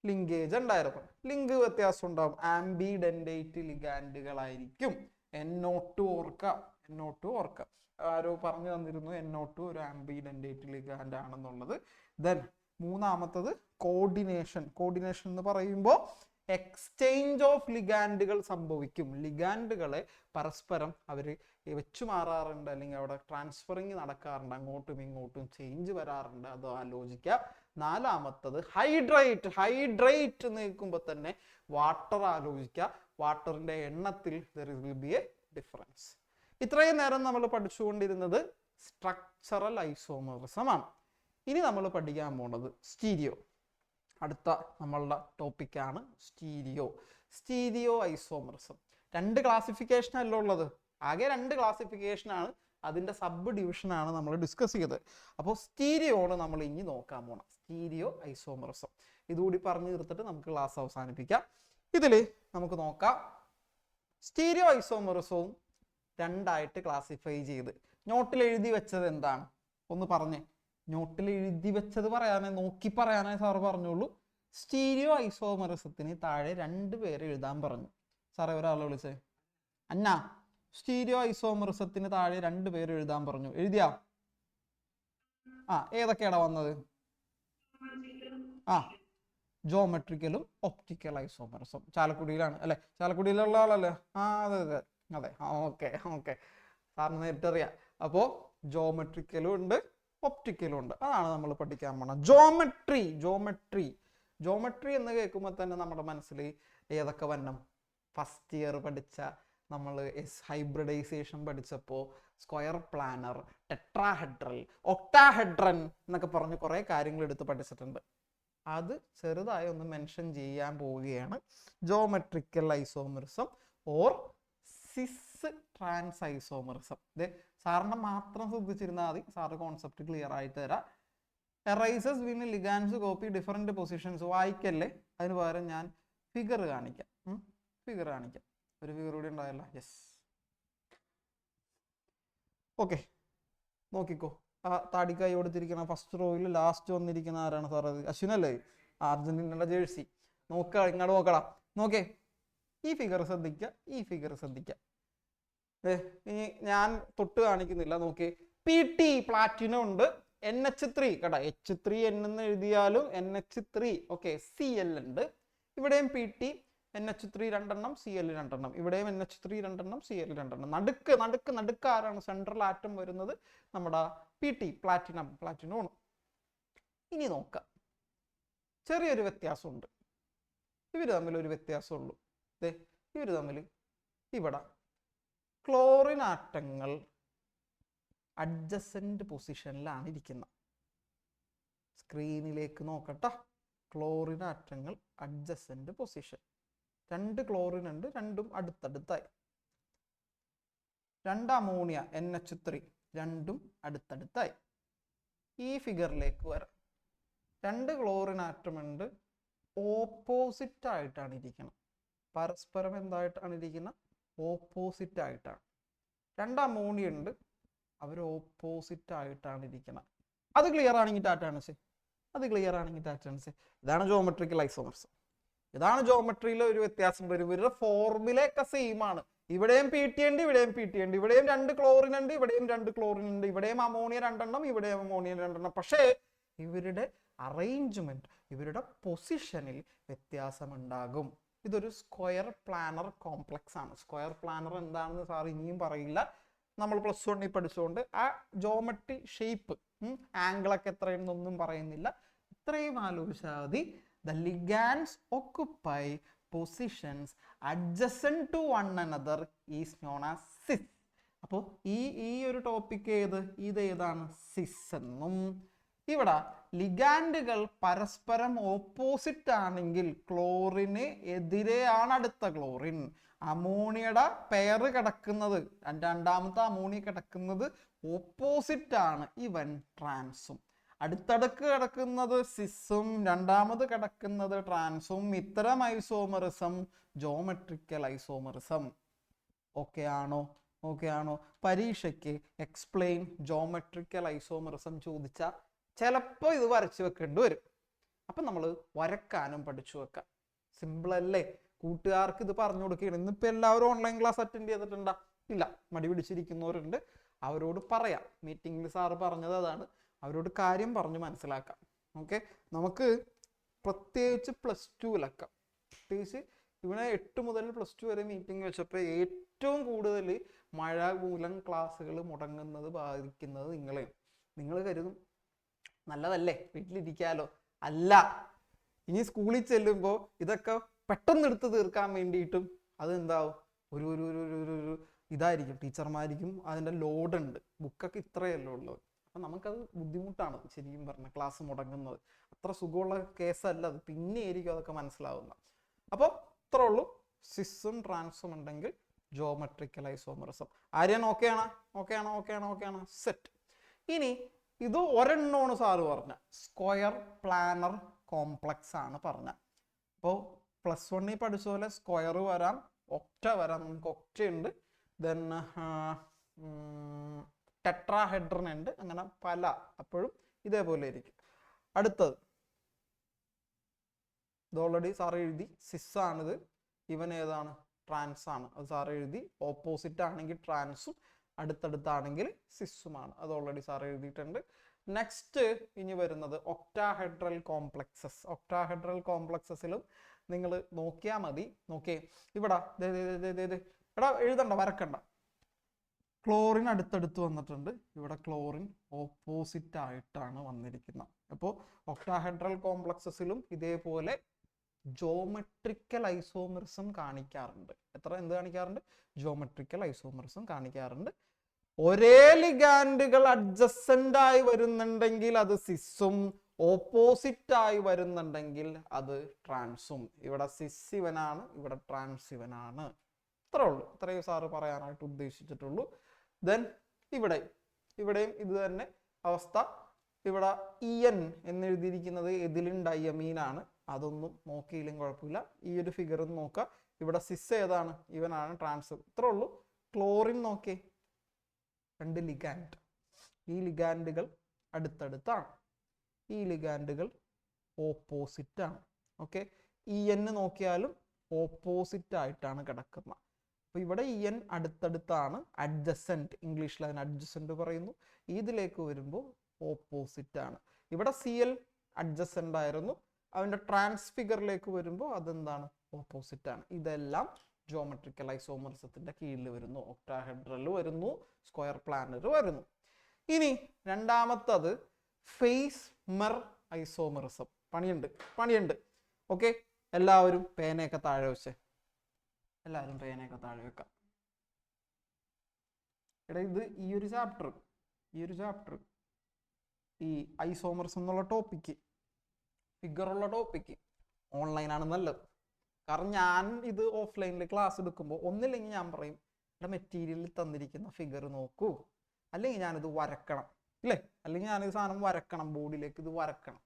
ലിങ്കേജ് ഉണ്ടായിരുന്നു. ലിങ്ക് വ്യത്യാസം ഉണ്ടാവും. ആംബിഡെൻഡേറ്റ് ലിഗാൻഡുകളായിരിക്കും. NO2 ഓർക്ക. ആരോ പറഞ്ഞു തന്നിരുന്നു NO2 ഒരു ആംബിഡെൻഡേറ്റ് ലിഗാൻഡ് ആണെന്നുള്ളത്. ദെൻ മൂന്നാമത്തത് കോർഡിനേഷൻ എന്ന് പറയുമ്പോൾ എക്സ്ചേഞ്ച് ഓഫ് ലിഗാൻഡുകൾ സംഭവിക്കും. ലിഗാൻഡുകളെ പരസ്പരം അവർ വെച്ചു മാറാറുണ്ട്, അല്ലെങ്കിൽ അവിടെ ട്രാൻസ്ഫറിങ് നടക്കാറുണ്ട്, അങ്ങോട്ടും ഇങ്ങോട്ടും ചേഞ്ച് വരാറുണ്ട്. അത് ആലോചിക്കുക. നാലാമത്തത് ഹൈഡ്രേറ്റ് നിൽക്കുമ്പോൾ തന്നെ വാട്ടർ ആലോചിക്കുക. വാട്ടറിന്റെ എണ്ണത്തിൽ there will be a difference. ഇത്രയും നേരം നമ്മൾ പഠിച്ചുകൊണ്ടിരുന്നത് സ്ട്രക്ചറൽ ഐസോമറിസം ആണ്. ഇനി നമ്മൾ പഠിക്കാൻ പോകുന്നത് സ്റ്റീരിയോ. അടുത്ത നമ്മളുടെ ടോപ്പിക്കാണ് സ്റ്റീരിയോ ഐസോമറിസം. 2 ക്ലാസിഫിക്കേഷൻ അല്ല ഉള്ളത്, ആകെ 2 ക്ലാസിഫിക്കേഷനാണ്. അതിന്റെ സബ് ഡിവിഷനാണ് നമ്മൾ ഡിസ്കസ് ചെയ്തത്. അപ്പോൾ സ്റ്റീരിയോണ് നമ്മൾ ഇനി നോക്കാൻ പോകണം. സ്റ്റീരിയോ ഐസോമറിസം ഇതുകൂടി പറഞ്ഞു തീർത്തിട്ട് നമുക്ക് ക്ലാസ് അവസാനിപ്പിക്കാം. ഇതിൽ നമുക്ക് നോക്കാം, സ്റ്റീരിയോ ഐസോമറിസവും 2ആയിട്ട് ക്ലാസിഫൈ ചെയ്ത്. നോട്ടിൽ എഴുതി വെച്ചത് എന്താണ്? ഒന്ന് പറഞ്ഞേ. നോട്ടിൽ എഴുതി വെച്ചത് നോക്കി പറയാനേ സാറ് പറഞ്ഞോളൂ. സ്റ്റീരിയോ ഐസോമറിസത്തിന് താഴെ 2 പേര് എഴുതാൻ പറഞ്ഞു. സാറേ ഒരാളെ വിളിച്ചേ. അന്ന, സ്റ്റീരിയോ ഐസോമറിസത്തിന് താഴെ 2 പേര് എഴുതാൻ പറഞ്ഞു. എഴുതിയാ? ഏതൊക്കെയാണ് വന്നത്? ജോമെട്രിക്കലും ഒപ്റ്റിക്കൽ ഐസോമറിസം. ചാലക്കുടിയിലാണ് അല്ലെ? ചാലക്കുടിയിലുള്ള ആളല്ലേ? അതെ. ഓക്കെ. സാറിന് നേരിട്ട് അറിയാം. അപ്പോ ജോമെട്രിക്കലും ഉണ്ട്, ഒപ്റ്റിക്കലും ഉണ്ട്. അതാണ് നമ്മൾ പഠിക്കാൻ പോണത്. ജോമെട്രി എന്ന് കേൾക്കുമ്പോൾ തന്നെ നമ്മുടെ മനസ്സിൽ ഏതൊക്കെ വരണം? ഫസ്റ്റ് ഇയർ പഠിച്ച നമ്മൾ ഹൈബ്രിഡൈസേഷൻ പഠിച്ചപ്പോൾ സ്ക്വയർ പ്ലാനർ, ടെട്രാഹെഡ്രൽ, ഒക്ടാഹെഡ്രൻ എന്നൊക്കെ പറഞ്ഞ് കുറേ കാര്യങ്ങൾ എടുത്ത് പഠിച്ചിട്ടുണ്ട്. അത് ചെറുതായി ഒന്ന് മെൻഷൻ ചെയ്യാൻ പോവുകയാണ്. Geometrical isomerism, or cis trans isomerism. സാറിന്റെ മാത്രം ശ്രദ്ധിച്ചിരുന്നാൽ മതി, സാറ് കോൺസെപ്റ്റ് ക്ലിയർ ആയിട്ട് തരാം. എറൈസസ് വിന് ലിഗാൻസ് കോപ്പി ഡിഫറെന്റ് പൊസിഷൻസ്. വായിക്കല്ലേ, അതിന് പകരം ഞാൻ ഫിഗർ കാണിക്കാം. ഒരു ഫിഗർ കൂടി ഉണ്ടായല്ല. യെസ്, ഓക്കെ, നോക്കിക്കോ. ആ താടിക്കായി കൊടുത്തിരിക്കുന്ന ഫസ്റ്റ് റോയിൽ ലാസ്റ്റ് വന്നിരിക്കുന്ന ആരാണ് സാർ? അത് അശ്വിനല്ലേ? അർജന്റീനയുടെ ജേഴ്സി. ഇങ്ങോട്ട് നോക്കടാ, നോക്കേ, ഈ ഫിഗർ ശ്രദ്ധിക്കുക. ഇനി ഞാൻ തൊട്ട് കാണിക്കുന്നില്ല. നോക്കി, PT പ്ലാറ്റിനം ഉണ്ട്, NH3 കേട്ടോ, H3N എന്ന് എഴുതിയാലും NH3. ഓക്കെ, Cl ഉണ്ട്. ഇവിടെയും PT NH3 രണ്ടെണ്ണം, Cl രണ്ടെണ്ണം. ഇവിടെയും NH3 രണ്ടെണ്ണം, Cl രണ്ടെണ്ണം. നടുക്ക് ആരാണ്? സെൻട്രൽ ആറ്റം വരുന്നത് നമ്മുടെ PT പ്ലാറ്റിനം ആണ്. ഇനി നോക്കാം, ചെറിയൊരു വ്യത്യാസമുണ്ട്. ഇവർ തമ്മിൽ ഒരു വ്യത്യാസമുള്ളൂ. ഇവർ തമ്മിൽ ഇവിടെ ക്ലോറിൻ ആറ്റങ്ങൾ അഡ്ജസന്റ് പൊസിഷനിലാണ് ഇരിക്കുന്നത്. സ്ക്രീനിലേക്ക് നോക്കട്ടെ. ക്ലോറിൻ ആറ്റങ്ങൾ അഡ്ജസന്റ് പൊസിഷൻ. 2 ക്ലോറിൻ ഉണ്ട്, രണ്ടും അടുത്തടുത്തായി. 2 അമോണിയ NH3 രണ്ടും അടുത്തടുത്തായി. ഈ ഫിഗറിലേക്ക് വരാം. 2 ക്ലോറിൻ ആറ്റം ഉണ്ട്, ഓപ്പോസിറ്റ് ആയിട്ടാണ് ഇരിക്കുന്നത്. പരസ്പരം എന്തായിട്ടാണ് ഇരിക്കുന്നത്? ഓപ്പോസിറ്റ് ആയിട്ടാണ്. 2 അമോണിയ ഉണ്ട്, അവർ ഓപ്പോസിറ്റ് ആയിട്ടാണ് ഇരിക്കുന്നത്. അത് ക്ലിയർ ആണെങ്കിൽ ടാറ്റാണ്. ഇതാണ് ജോമെട്രിക്കൽ ഐസോമർസം. ഇതാണ് ജോമെട്രിയിലെ ഒരു വ്യത്യാസം വരും. ഇവരുടെ ഫോർമുലയൊക്കെ സെയിം ആണ്. ഇവിടെയും PT ഉണ്ട്, ഇവിടെയും PT ഉണ്ട്. ഇവിടെയും 2 ക്ലോറിൻ ഉണ്ട്, ഇവിടെയും 2 ക്ലോറിൻ ഉണ്ട്. ഇവിടെയും അമോണിയ 2 ഇവിടെയും അമോണിയ 2. പക്ഷേ ഇവരുടെ അറേഞ്ച്മെന്റ്, ഇവരുടെ പൊസിഷനിൽ വ്യത്യാസമുണ്ടാകും. ഇതൊരു സ്ക്വയർ പ്ലാനർ കോംപ്ലക്സ് ആണ്. സ്ക്വയർ പ്ലാനർ എന്താണെന്ന് സാർ ഇനിയും പറയില്ല, നമ്മൾ +1 പഠിച്ചുകൊണ്ട്. ആ ജോമെട്രി ഷേപ്പ്, ആംഗിളൊക്കെ എത്രയെന്നൊന്നും പറയുന്നില്ല. ഇത്രയും ആലോചിച്ചാൽ മതി. The ligands occupy positions adjacent to one another is known as cis. അപ്പോൾ ഈ ഒരു ടോപ്പിക് ഏതാണ്? സിസ് എന്നും. ഇവിടെ ലിഗാൻഡുകൾ പരസ്പരം ഓപ്പോസിറ്റ് ആണെങ്കിൽ ക്ലോറിന് എതിരെയാണ് അടുത്ത ക്ലോറിൻ. അമോണിയയുടെ പെയർ കിടക്കുന്നത്, രണ്ടാമത്തെ അമോണിയ കിടക്കുന്നത് ഓപ്പോസിറ്റ് ആണ്, ഇവൻ ട്രാൻസും. അടുത്തടുക്ക് കിടക്കുന്നത് സിസും, രണ്ടാമത് കിടക്കുന്നത് ട്രാൻസും. ഇത്തരം ഐസോമറിസം ജോമെട്രിക്കൽ ഐസോമറിസം. ഓക്കെ ആണോ? പരീക്ഷയ്ക്ക് എക്സ്പ്ലെയിൻ ജോമെട്രിക്കൽ ഐസോമറിസം ചോദിച്ചാൽ ചിലപ്പോൾ ഇത് വരച്ചു വെക്കേണ്ടി വരും. അപ്പം നമ്മൾ വരക്കാനും പഠിച്ചു വെക്കാം. സിമ്പിൾ അല്ലേ? കൂട്ടുകാർക്ക് ഇത് പറഞ്ഞു കൊടുക്കുകയാണ്. ഇന്നിപ്പോൾ എല്ലാവരും ഓൺലൈൻ ക്ലാസ് അറ്റൻഡ് ചെയ്തിട്ടുണ്ടോ? ഇല്ല, മടി പിടിച്ചിരിക്കുന്നവരുണ്ട്. അവരോട് പറയാം, മീറ്റിംഗിൽ സാറ് പറഞ്ഞത് അതാണ്, അവരോട് കാര്യം പറഞ്ഞു മനസ്സിലാക്കാം. ഓക്കെ, നമുക്ക് പ്രത്യേകിച്ച് +2 പ്രത്യേകിച്ച് ഇവിടെ 8 മുതൽ +2 വരെ മീറ്റിംഗ് വെച്ചപ്പോൾ ഏറ്റവും കൂടുതൽ മഴ മൂലം ക്ലാസ്സുകൾ മുടങ്ങുന്നത്, ബാധിക്കുന്നത് നിങ്ങളെയും. നിങ്ങൾ കരുതും നല്ലതല്ലേ, വീട്ടിലിരിക്കാലോ. അല്ല, ഇനി സ്കൂളിൽ ചെല്ലുമ്പോൾ ഇതൊക്കെ പെട്ടെന്ന് എടുത്ത് തീർക്കാൻ വേണ്ടിയിട്ടും അതെന്താവും, ഒരു ഇതായിരിക്കും. ടീച്ചർമാർക്കും അതിൻ്റെ ലോഡുണ്ട്. ബുക്കൊക്കെ ഇത്രയല്ലേ ഉള്ളത്. അപ്പം നമുക്കത് ബുദ്ധിമുട്ടാണ് ശരിക്കും പറഞ്ഞാൽ ക്ലാസ് മുടങ്ങുന്നത്. അത്ര സുഖമുള്ള കേസല്ല അത്. പിന്നെ ആയിരിക്കും അതൊക്കെ മനസ്സിലാവുന്നത്. അപ്പോൾ ഇത്രേ ഉള്ളൂ. സിസും ട്രാൻസും ഉണ്ടെങ്കിൽ ജോമെട്രിക്കൽ ഐസോമറിസം. ആര്യൻ ഓക്കെയാണ്? സെറ്റ്. ഇനി ഇത് ഒരെണ്ണമാണ് സാറ് പറഞ്ഞ സ്ക്വയർ പ്ലാനർ കോംപ്ലക്സ് ആണ് പറഞ്ഞ. അപ്പോൾ +1 പഠിച്ച പോലെ സ്ക്വയർ വരാം, ഒക്ട വരാം. നമുക്ക് ഒക്ട ഉണ്ട്, ദെൻ ടെട്രാഹെഡ്രൻ ഉണ്ട്, അങ്ങനെ പല. അപ്പോഴും ഇതേപോലെ ഇരിക്കും. അടുത്തത് ഇത് ഓൾറെഡി സാറ് എഴുതി, സിസ് ആണിത്. ഇവൻ ഏതാണ്? ട്രാൻസ് ആണ്. അത് സാറ് എഴുതി. ഓപ്പോസിറ്റ് ആണെങ്കിൽ ട്രാൻസും, അടുത്തടുത്താണെങ്കിൽ സിസുമാണ്. അത് ഓൾറെഡി സാർ എഴുതിയിട്ടുണ്ട്. നെക്സ്റ്റ് ഇനി വരുന്നത് ഒക്ടാഹെഡ്രൽ കോംപ്ലക്സസ്. ഒക്ടാഹെഡ്രൽ കോംപ്ലക്സസിലും നിങ്ങൾ നോക്കിയാൽ മതി. നോക്കിയേ, ഇവിടെ എടാ എഴുതണ്ട, വരക്കണ്ട. ക്ലോറിൻ അടുത്തടുത്ത് വന്നിട്ടുണ്ട്. ഇവിടെ ക്ലോറിൻ ഓപ്പോസിറ്റ് ആയിട്ടാണ് വന്നിരിക്കുന്നത്. അപ്പോൾ ഒക്ടാഹെഡ്രൽ കോംപ്ലക്സസിലും ഇതേപോലെ ജോമെട്രിക്കൽ ഐസോമറിസം കാണിക്കാറുണ്ട്. എന്ത് കാണിക്കാറുണ്ട്? ജോമെട്രിക്കൽ ഐസോമറിസം കാണിക്കാറുണ്ട്. ഒരേ ലിഗാൻഡുകൾ അഡ്ജസന്റ് ആയി വരുന്നുണ്ടെങ്കിൽ അത് സിസും, ഓപ്പോസിറ്റ് ആയി വരുന്നുണ്ടെങ്കിൽ അത് ട്രാൻസും. ഇവിടെ സിസ് ഇവനാണ്, ഇവിടെ ട്രാൻസ് ഇവനാണ്. ഇത്രേ ഉള്ളൂ. ഇത്രയും സാറ് പറയാനായിട്ട് ഉദ്ദേശിച്ചിട്ടുള്ളൂ. ദെൻ ഇവിടെയും ഇത് തന്നെ അവസ്ഥ. ഇവിടെ EN എന്നെഴുതിയിരിക്കുന്നത് എതിലിൻ ഡയമീനാണ്. അതൊന്നും നോക്കിയില്ലെങ്കിൽ കുഴപ്പമില്ല. ഈ ഒരു ഫിഗർ നോക്കുക. ഇവിടെ സിസ് ഏതാണ്? ഇവനാണ് ട്രാൻസ്. ഇത്രേ ഉള്ളൂ. ക്ലോറിൻ നോക്കിയേ, 2 ലിഗാൻഡ്. ഈ ലിഗാൻഡുകൾ അടുത്തടുത്താണ്, ഈ ലിഗാൻഡുകൾ ഓപ്പോസിറ്റ് ആണ്. ഓക്കെ, EN നോക്കിയാലും ഓപ്പോസിറ്റ് ആയിട്ടാണ് കിടക്കുന്നത്. അപ്പൊ ഇവിടെ EN അടുത്തടുത്താണ്, അഡ്ജസെന്റ്, ഇംഗ്ലീഷിൽ അതിന് അഡ്ജസെന്റ് പറയുന്നു. ഇതിലേക്ക് വരുമ്പോൾ ഓപ്പോസിറ്റ് ആണ്. ഇവിടെ Cl അഡ്ജസെന്റ് ആയിരുന്നു, അതിന്റെ ട്രാൻസ്ഫിഗറിലേക്ക് വരുമ്പോൾ അതെന്താണ്? ഓപ്പോസിറ്റ് ആണ്. ഇതെല്ലാം ജോമെട്രിക്കൽ ഐസോമറിസത്തിന്റെ കീഴിൽ വരുന്നു. ഒക്ടാഹെഡ്രൽ വരുന്നു, സ്ക്വയർ പ്ലാനർ വരുന്നു. ഇനി രണ്ടാമത്തത് ഫേസ് മെർ ഐസോമറിസം. പണിയുണ്ട്. ഓക്കെ, എല്ലാവരും പേനയൊക്കെ താഴെ വെച്ചേ. എല്ലാവരും പേനയൊക്കെ താഴെ വെക്കാം. എടാ ഇത് ഈ ഒരു ചാപ്റ്റർ ഈ ഐസോമറിസം എന്നുള്ള ടോപ്പിക്ക്, ഫിഗറുള്ള ടോപ്പിക്ക് ഓൺലൈനാണ് നല്ലത്. കാരണം ഞാൻ ഇത് ഓഫ്ലൈനിൽ ക്ലാസ് എടുക്കുമ്പോൾ ഒന്നില്ലെങ്കിൽ ഞാൻ പറയും ഇവിടെ മെറ്റീരിയലിൽ തന്നിരിക്കുന്ന ഫിഗർ നോക്കൂ, അല്ലെങ്കിൽ ഞാനിത് വരക്കണം, ഇല്ലേ? അല്ലെങ്കിൽ ഞാനിത് സാധനം വരക്കണം, ബോർഡിലേക്ക് ഇത് വരക്കണം.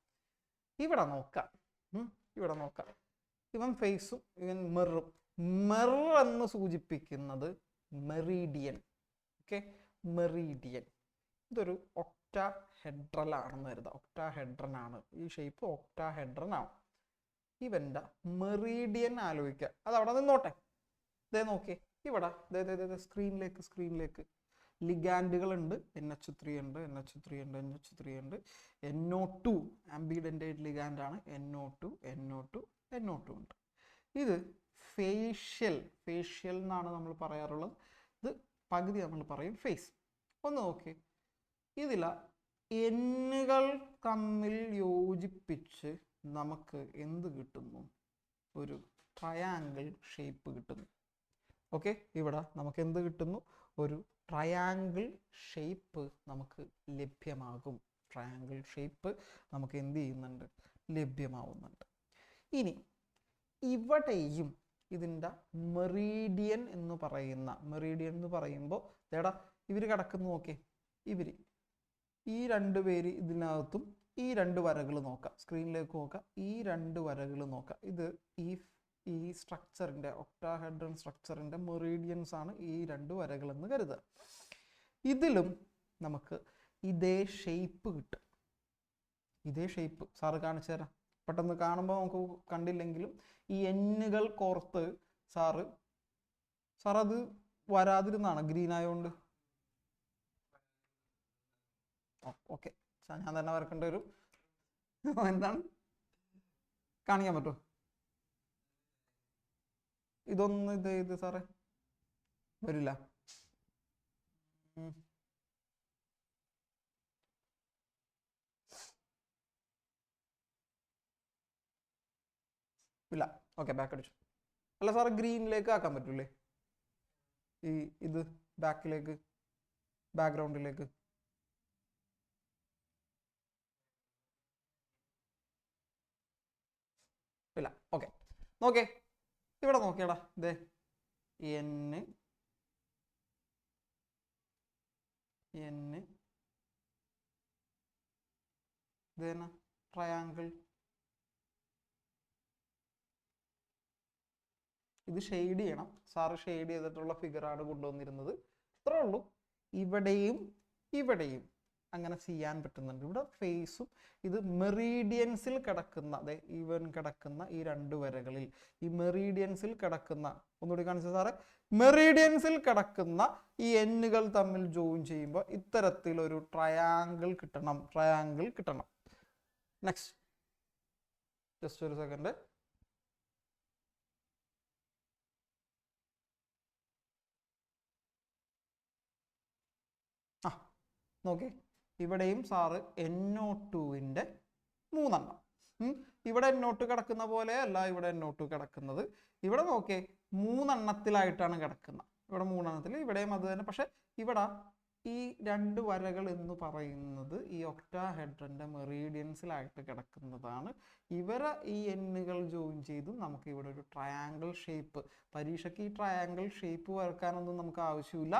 ഇവിടെ നോക്കാം. ഇവൻ ഫേസും ഇവൻ മെറും. മെർ എന്ന് സൂചിപ്പിക്കുന്നത് മെറീഡിയൻ. Okay, Meridian. ഇതൊരു ഒക്ടാഹെഡ്രൽ ആണെന്ന് കരുതാം. ഒക്ടാഹെഡ്രൻ ആണ് ഈ ഷേപ്പ്, ഒക്ടാഹെഡ്രൻ ആണ്. ഇവന്റെ മെറീഡിയൻ ആലോചിക്കുക. അത് അവിടെ നിന്നോട്ടെ. ഇതേ നോക്കിയേ, ഇവിടെ സ്ക്രീനിലേക്ക് ലിഗാൻഡുകൾ ഉണ്ട്. NH3 ഉണ്ട്, NO2 ആംബിഡന്റേറ്റ് ലിഗാൻഡ് ആണ്. NO2 ഉണ്ട്. ഇത് ഫേഷ്യൽ എന്നാണ് നമ്മൾ പറയാറുള്ളത്. ഇത് പകുതി നമ്മൾ പറയും ഫേസ്. ഒന്ന് നോക്കി, ഇതില എന്നുകൾ തമ്മിൽ യോജിപ്പിച്ച് നമുക്ക് എന്ത് കിട്ടുന്നു? ഒരു ട്രയാങ്കിൾ ഷേപ്പ് കിട്ടുന്നു. ഓക്കെ, ഇവിടെ നമുക്ക് എന്ത് കിട്ടുന്നു? ഒരു ട്രയാങ്കിൾ ഷേപ്പ് നമുക്ക് ലഭ്യമാകും. ട്രയാങ്കിൾ ഷേപ്പ് നമുക്ക് എന്ത് ചെയ്യുന്നുണ്ട്? ലഭ്യമാവുന്നുണ്ട്. ഇനി ഇവിടെയും ഇതിൻ്റെ മെറീഡിയൻ എന്ന് പറയുമ്പോൾ ദേടാ ഇവർ കിടക്കുന്നു. നോക്കേ, ഈ 2 പേര് ഇതിനകത്തും ഈ 2 വരകൾ നോക്കാം. സ്ക്രീനിലേക്ക് നോക്കാം. ഈ 2 വരകൾ നോക്കാം. ഇത് ഈ സ്ട്രക്ചറിന്റെ, ഒക്ടാഹെഡ്രൻ സ്ട്രക്ചറിന്റെ മെറീഡിയൻസ് ആണ് ഈ 2 വരകൾ എന്ന് കരുതുക. ഇതിലും നമുക്ക് ഇതേ ഷേപ്പ് കിട്ടും. ഇതേ ഷേപ്പ് സാറ് കാണിച്ചു തരാം. പെട്ടെന്ന് കാണുമ്പോൾ നമുക്ക് കണ്ടില്ലെങ്കിലും ഈ എന്നുകൾ കോർത്ത് സാർ അത് വരാതിരുന്നാണ് ഗ്രീൻ ആയതുകൊണ്ട്. ഓക്കെ, ഞാൻ തന്നെ വരക്കേണ്ടി വരും. എന്താണ് കാണിക്കാൻ പറ്റുമോ? ഇതൊന്ന് ഇത് സാറേ വരില്ല. ഇല്ല. ഓക്കെ, ബാക്ക് അടിച്ചു. അല്ല സാറ് ഗ്രീനിലേക്ക് ആക്കാൻ പറ്റൂലേ? ഇത് ബാക്ക്ഗ്രൗണ്ടിലേക്ക് ഇല്ല. ഓക്കെ, നോക്കേ, ഇവിടെ നോക്കിയടാ. ഇതേ N ഇതേന ട്രയാങ്കിൾ. ഇത് ഷെയ്ഡ് ചെയ്യണം. സാറ് ഷെയ്ഡ് ചെയ്തിട്ടുള്ള ഫിഗറാണ് കൊണ്ടുവന്നിരുന്നത്. ഇത്രേ ഉള്ളൂ. ഇവിടെയും അങ്ങനെ ചെയ്യാൻ പറ്റുന്നുണ്ട്. ഇവിടെ ഫേസും ഇത് മെറീഡിയൻസിൽ കിടക്കുന്ന, അതെ ഈവൻ കിടക്കുന്ന ഈ 2 വരകളിൽ ഈ മെറീഡിയൻസിൽ കിടക്കുന്ന, ഒന്നുകൂടി കാണിച്ചു സാറേ, മെറീഡിയൻസിൽ കിടക്കുന്ന ഈ എന്നുകൾ തമ്മിൽ ജോയിൻ ചെയ്യുമ്പോൾ ഇത്തരത്തിലൊരു ട്രയാങ്കിൾ കിട്ടണം. നെക്സ്റ്റ്, ജസ്റ്റ് ഒരു സെക്കൻഡ്. നോക്കി, ഇവിടെയും സാറ് NO2ന്റെ 3 എണ്ണം. ഇവിടെ NO2 കിടക്കുന്ന പോലെ അല്ല ഇവിടെ NO2 കിടക്കുന്നത്. ഇവിടെ നോക്കിയേ 3 എണ്ണത്തിലായിട്ടാണ് കിടക്കുന്നത്. ഇവിടെ 3 എണ്ണത്തിൽ, ഇവിടെയും അത് തന്നെ. പക്ഷെ ഇവിടെ ഈ രണ്ട് വരകൾ എന്ന് പറയുന്നത് ഈ ഒക്ടാഹെഡ്രന്റെ മെറീഡിയൻസിലായിട്ട് കിടക്കുന്നതാണ്. ഇവരെ ഈ എന്നുകൾ ജോയിൻ ചെയ്തും നമുക്ക് ഇവിടെ ഒരു ട്രയാങ്കിൾ ഷേപ്പ്, പരീക്ഷയ്ക്ക് ഈ ട്രയാങ്കിൾ ഷേപ്പ് വരക്കാനൊന്നും നമുക്ക് ആവശ്യമില്ല,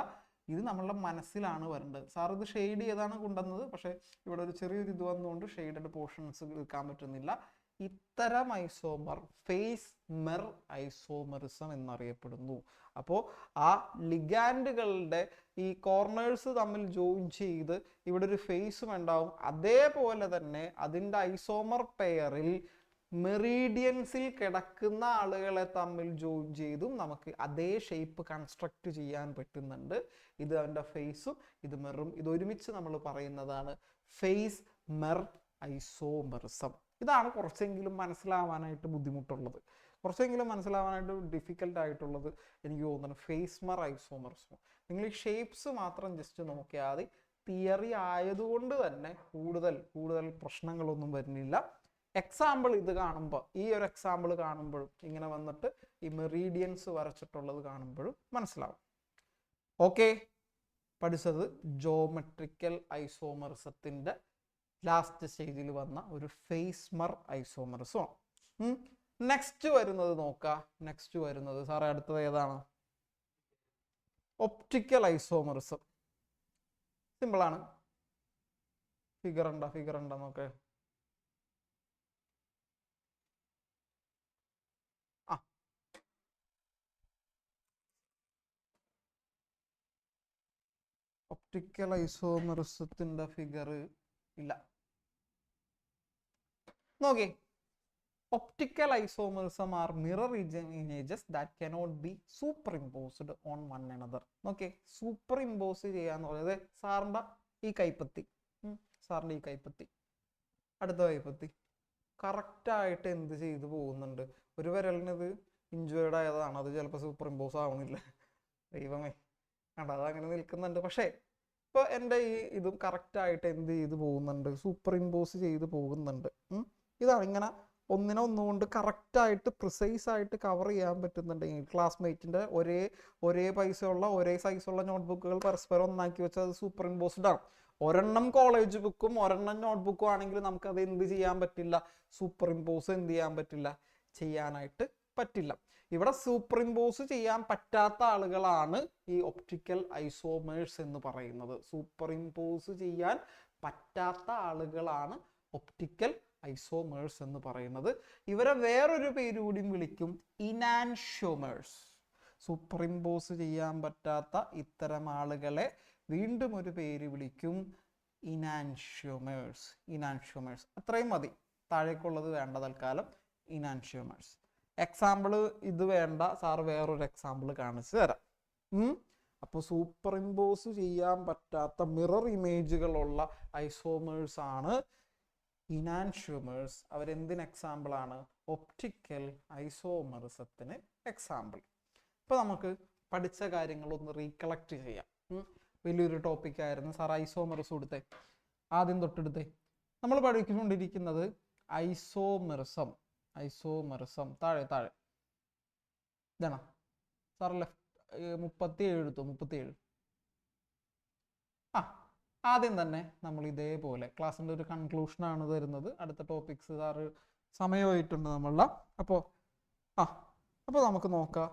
ഇത് നമ്മളുടെ മനസ്സിലാണ് വരേണ്ടത്. സാർ ഇത് ഷെയ്ഡ് ചെയ്താണ് കൊണ്ടുവന്നത്, പക്ഷേ ഇവിടെ ഒരു ചെറിയൊരു ഇത് വന്നുകൊണ്ട് ഷെയ്ഡഡ് പോർഷൻസ് എടുക്കാൻ പറ്റുന്നില്ല. ഇത്തരം ഐസോമർ ഫേസ് മെർ ഐസോമറിസം എന്നറിയപ്പെടുന്നു. അപ്പോൾ ആ ലിഗാൻഡുകളുടെ ഈ കോർണേഴ്സ് തമ്മിൽ ജോയിൻ ചെയ്ത് ഇവിടെ ഒരു ഫേസും ഉണ്ടാവും. അതേപോലെ തന്നെ അതിൻ്റെ ഐസോമർ പെയറിൽ മെറീഡിയൻസിൽ കിടക്കുന്ന ആളുകളെ തമ്മിൽ ജോയിൻ ചെയ്തും നമുക്ക് അതേ ഷേപ്പ് കൺസ്ട്രക്ട് ചെയ്യാൻ പറ്റുന്നുണ്ട്. ഇത് അവൻ്റെ ഫേസും ഇത് മെറും ഇത് ഒരുമിച്ച് നമ്മൾ പറയുന്നതാണ് ഫേസ് മെർ ഐസോമറിസം. ഇതാണ് കുറച്ചെങ്കിലും മനസ്സിലാവാനായിട്ട് ബുദ്ധിമുട്ടുള്ളത്, കുറച്ചെങ്കിലും മനസ്സിലാവാനായിട്ട് ഡിഫിക്കൽട്ട് ആയിട്ടുള്ളത് എനിക്ക് തോന്നുന്നു ഫേസ് മെർ ഐസോമറിസം. നിങ്ങൾ ഈ ഷേപ്സ് മാത്രം ജസ്റ്റ് നോക്കിയാൽ മതി. തിയറി ആയതുകൊണ്ട് തന്നെ കൂടുതൽ പ്രശ്നങ്ങളൊന്നും വരുന്നില്ല. എക്സാമ്പിൾ ഇത് കാണുമ്പോൾ, ഈ ഒരു എക്സാമ്പിൾ കാണുമ്പോഴും ഇങ്ങനെ വന്നിട്ട് ഈ മെറീഡിയൻസ് വരച്ചിട്ടുള്ളത് കാണുമ്പോഴും മനസ്സിലാവും. ഓക്കെ, പഠിച്ചത് ജോമെട്രിക്കൽ ഐസോമറിസത്തിൻ്റെ ലാസ്റ്റ് സ്റ്റേജിൽ വന്ന ഒരു ഫേസ് മെർ ഐസോമറിസം. നെക്സ്റ്റ് വരുന്നത് നോക്കുക. നെക്സ്റ്റ് വരുന്നത് സാറേ അടുത്തത് ഏതാണ്? Optical isomerism. സിമ്പിളാണ്. ഫിഗർ ഉണ്ടോ നോക്കേ. ഒപ്റ്റിക്കൽ ഐസോമറിസത്തിന്റെ ഫിഗർ ഇല്ല. നോക്കി, optical isomerism are mirror images that cannot be superimposed on one another. Okay, superimpose ചെയ്യാന്ന് പറയുന്നത് സാറിൻ്റെ ഈ കൈപ്പത്തി, അടുത്ത കൈപ്പത്തി കറക്റ്റായിട്ട് എന്ത് ചെയ്തു പോകുന്നുണ്ട്. ഒരു വിരലിനത് ഇഞ്ചേർഡ് ആയതാണ്, അത് ചിലപ്പോൾ സൂപ്പർഇമ്പോസ് ആവണില്ല. ദൈവമേ, കണ്ട അതങ്ങനെ നിൽക്കുന്നുണ്ട്. പക്ഷേ ഇപ്പോൾ എൻ്റെ ഈ ഇതും കറക്റ്റായിട്ട് എന്ത് ചെയ്ത് പോകുന്നുണ്ട്, സൂപ്പർഇമ്പോസ് ചെയ്ത് പോകുന്നുണ്ട്. ഇതാണ് ഇങ്ങനെ ഒന്നുകൊണ്ട് കറക്റ്റായിട്ട് പ്രിസൈസ് ആയിട്ട് കവർ ചെയ്യാൻ പറ്റുന്നുണ്ടെങ്കിൽ ക്ലാസ്മേറ്റിൻ്റെ ഒരേ പൈസയുള്ള ഒരേ സൈസുള്ള നോട്ട്ബുക്കുകൾ പരസ്പരം ഒന്നാക്കി വെച്ചാൽ അത് സൂപ്പർ ഇമ്പോസ്ഡ് ആണ്. ഒരെണ്ണം കോളേജ് ബുക്കും ഒരെണ്ണം നോട്ട്ബുക്കും ആണെങ്കിൽ നമുക്കത് എന്ത് ചെയ്യാൻ പറ്റില്ല, സൂപ്പർ ഇമ്പോസ് എന്ത് ചെയ്യാൻ പറ്റില്ല, ചെയ്യാനായിട്ട് പറ്റില്ല. ഇവിടെ സൂപ്പർ ഇമ്പോസ് ചെയ്യാൻ പറ്റാത്ത ആളുകളാണ് ഈ ഒപ്റ്റിക്കൽ ഐസോമേഴ്സ് എന്ന് പറയുന്നത്. സൂപ്പർ ഇമ്പോസ് ചെയ്യാൻ പറ്റാത്ത ആളുകളാണ് ഒപ്റ്റിക്കൽ ഐസോമേഴ്സ് എന്ന് പറയുന്നത്. ഇവരെ വേറൊരു പേര് കൂടി വിളിക്കും ഇനാൻഷ്യോമേഴ്സ്. സൂപ്പർ ഇമ്പോസ് ചെയ്യാൻ പറ്റാത്ത ഇത്തരം ആളുകളെ വീണ്ടും ഒരു പേര് വിളിക്കും ഇനാൻഷ്യോമേഴ്സ്. അത്രയും മതി, താഴേക്കുള്ളത് വേണ്ട തൽക്കാലം. ഇനാൻഷ്യോമേഴ്സ്. എക്സാമ്പിൾ ഇത് വേണ്ട, സാറ് വേറൊരു എക്സാമ്പിൾ കാണിച്ചു തരാം. അപ്പോൾ സൂപ്പർ ഇമ്പോസ് ചെയ്യാൻ പറ്റാത്ത മിറർ ഇമേജുകളുള്ള ഐസോമേഴ്സ് ആണ് ഇനാൻഷ്യോമേഴ്സ്. അവരെന്തിന് എക്സാമ്പിൾ ആണ്? ഒപ്റ്റിക്കൽ ഐസോമറിസത്തിന് എക്സാമ്പിൾ. ഇപ്പോൾ നമുക്ക് പഠിച്ച കാര്യങ്ങളൊന്ന് റീകളക്ട് ചെയ്യാം. വലിയൊരു ടോപ്പിക്കായിരുന്നു സാർ. ഐസോമറിസം എടുത്തേ, ആദ്യം തൊട്ടെടുത്തേ. നമ്മൾ പഠിച്ചുകൊണ്ടിരിക്കുന്നത് ഐസോമറിസം. താഴെ ഇതാണ് സാർ. ലെഫ്റ്റ് 37 എടുത്തു, 37. ആദ്യം തന്നെ നമ്മൾ ഇതേപോലെ ക്ലാസ്സിൻ്റെ ഒരു കൺക്ലൂഷനാണ് തരുന്നത്. അടുത്ത ടോപ്പിക്സ് സാറ് സമയമായിട്ടുണ്ട് നമ്മളുടെ. അപ്പോൾ നമുക്ക് നോക്കാം.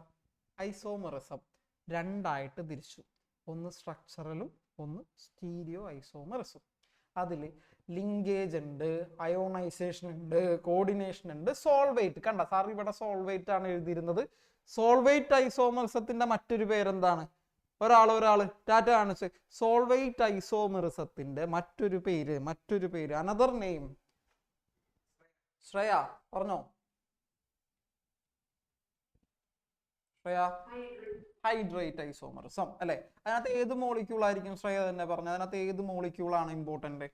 ഐസോമറിസം രണ്ടായിട്ട് തിരിച്ചു. ഒന്ന് സ്ട്രക്ചറലും ഒന്ന് സ്റ്റീരിയോ ഐസോമറിസം. അതിൽ ലിങ്കേജ് ഉണ്ട്, അയോണൈസേഷൻ ഉണ്ട്, കോർഡിനേഷൻ ഉണ്ട്, സോൾവേറ്റ്. കണ്ട സാർ ഇവിടെ സോൾവേറ്റ് ആണ് എഴുതിയിരുന്നത്. സോൾവേറ്റ് ഐസോമറിസത്തിന്റെ മറ്റൊരു പേരെന്താണ്? ഒരാൾ ടാറ്റ കാണിച്ച്. സോൾവേറ്റ് ഐസോമറിസത്തിന്റെ മറ്റൊരു പേര് അനദർ നെയിം. ശ്രേയ പറഞ്ഞോ. ശ്രേയ, ഹൈഡ്രേറ്റ് ഐസോമറിസം അല്ലെ. അതിനകത്ത് ഏത് മോളിക്യൂൾ ആയിരിക്കും? ശ്രേയ തന്നെ പറഞ്ഞു. അതിനകത്ത് ഏത് മോളിക്യൂളാണ് ഇമ്പോർട്ടന്റ്?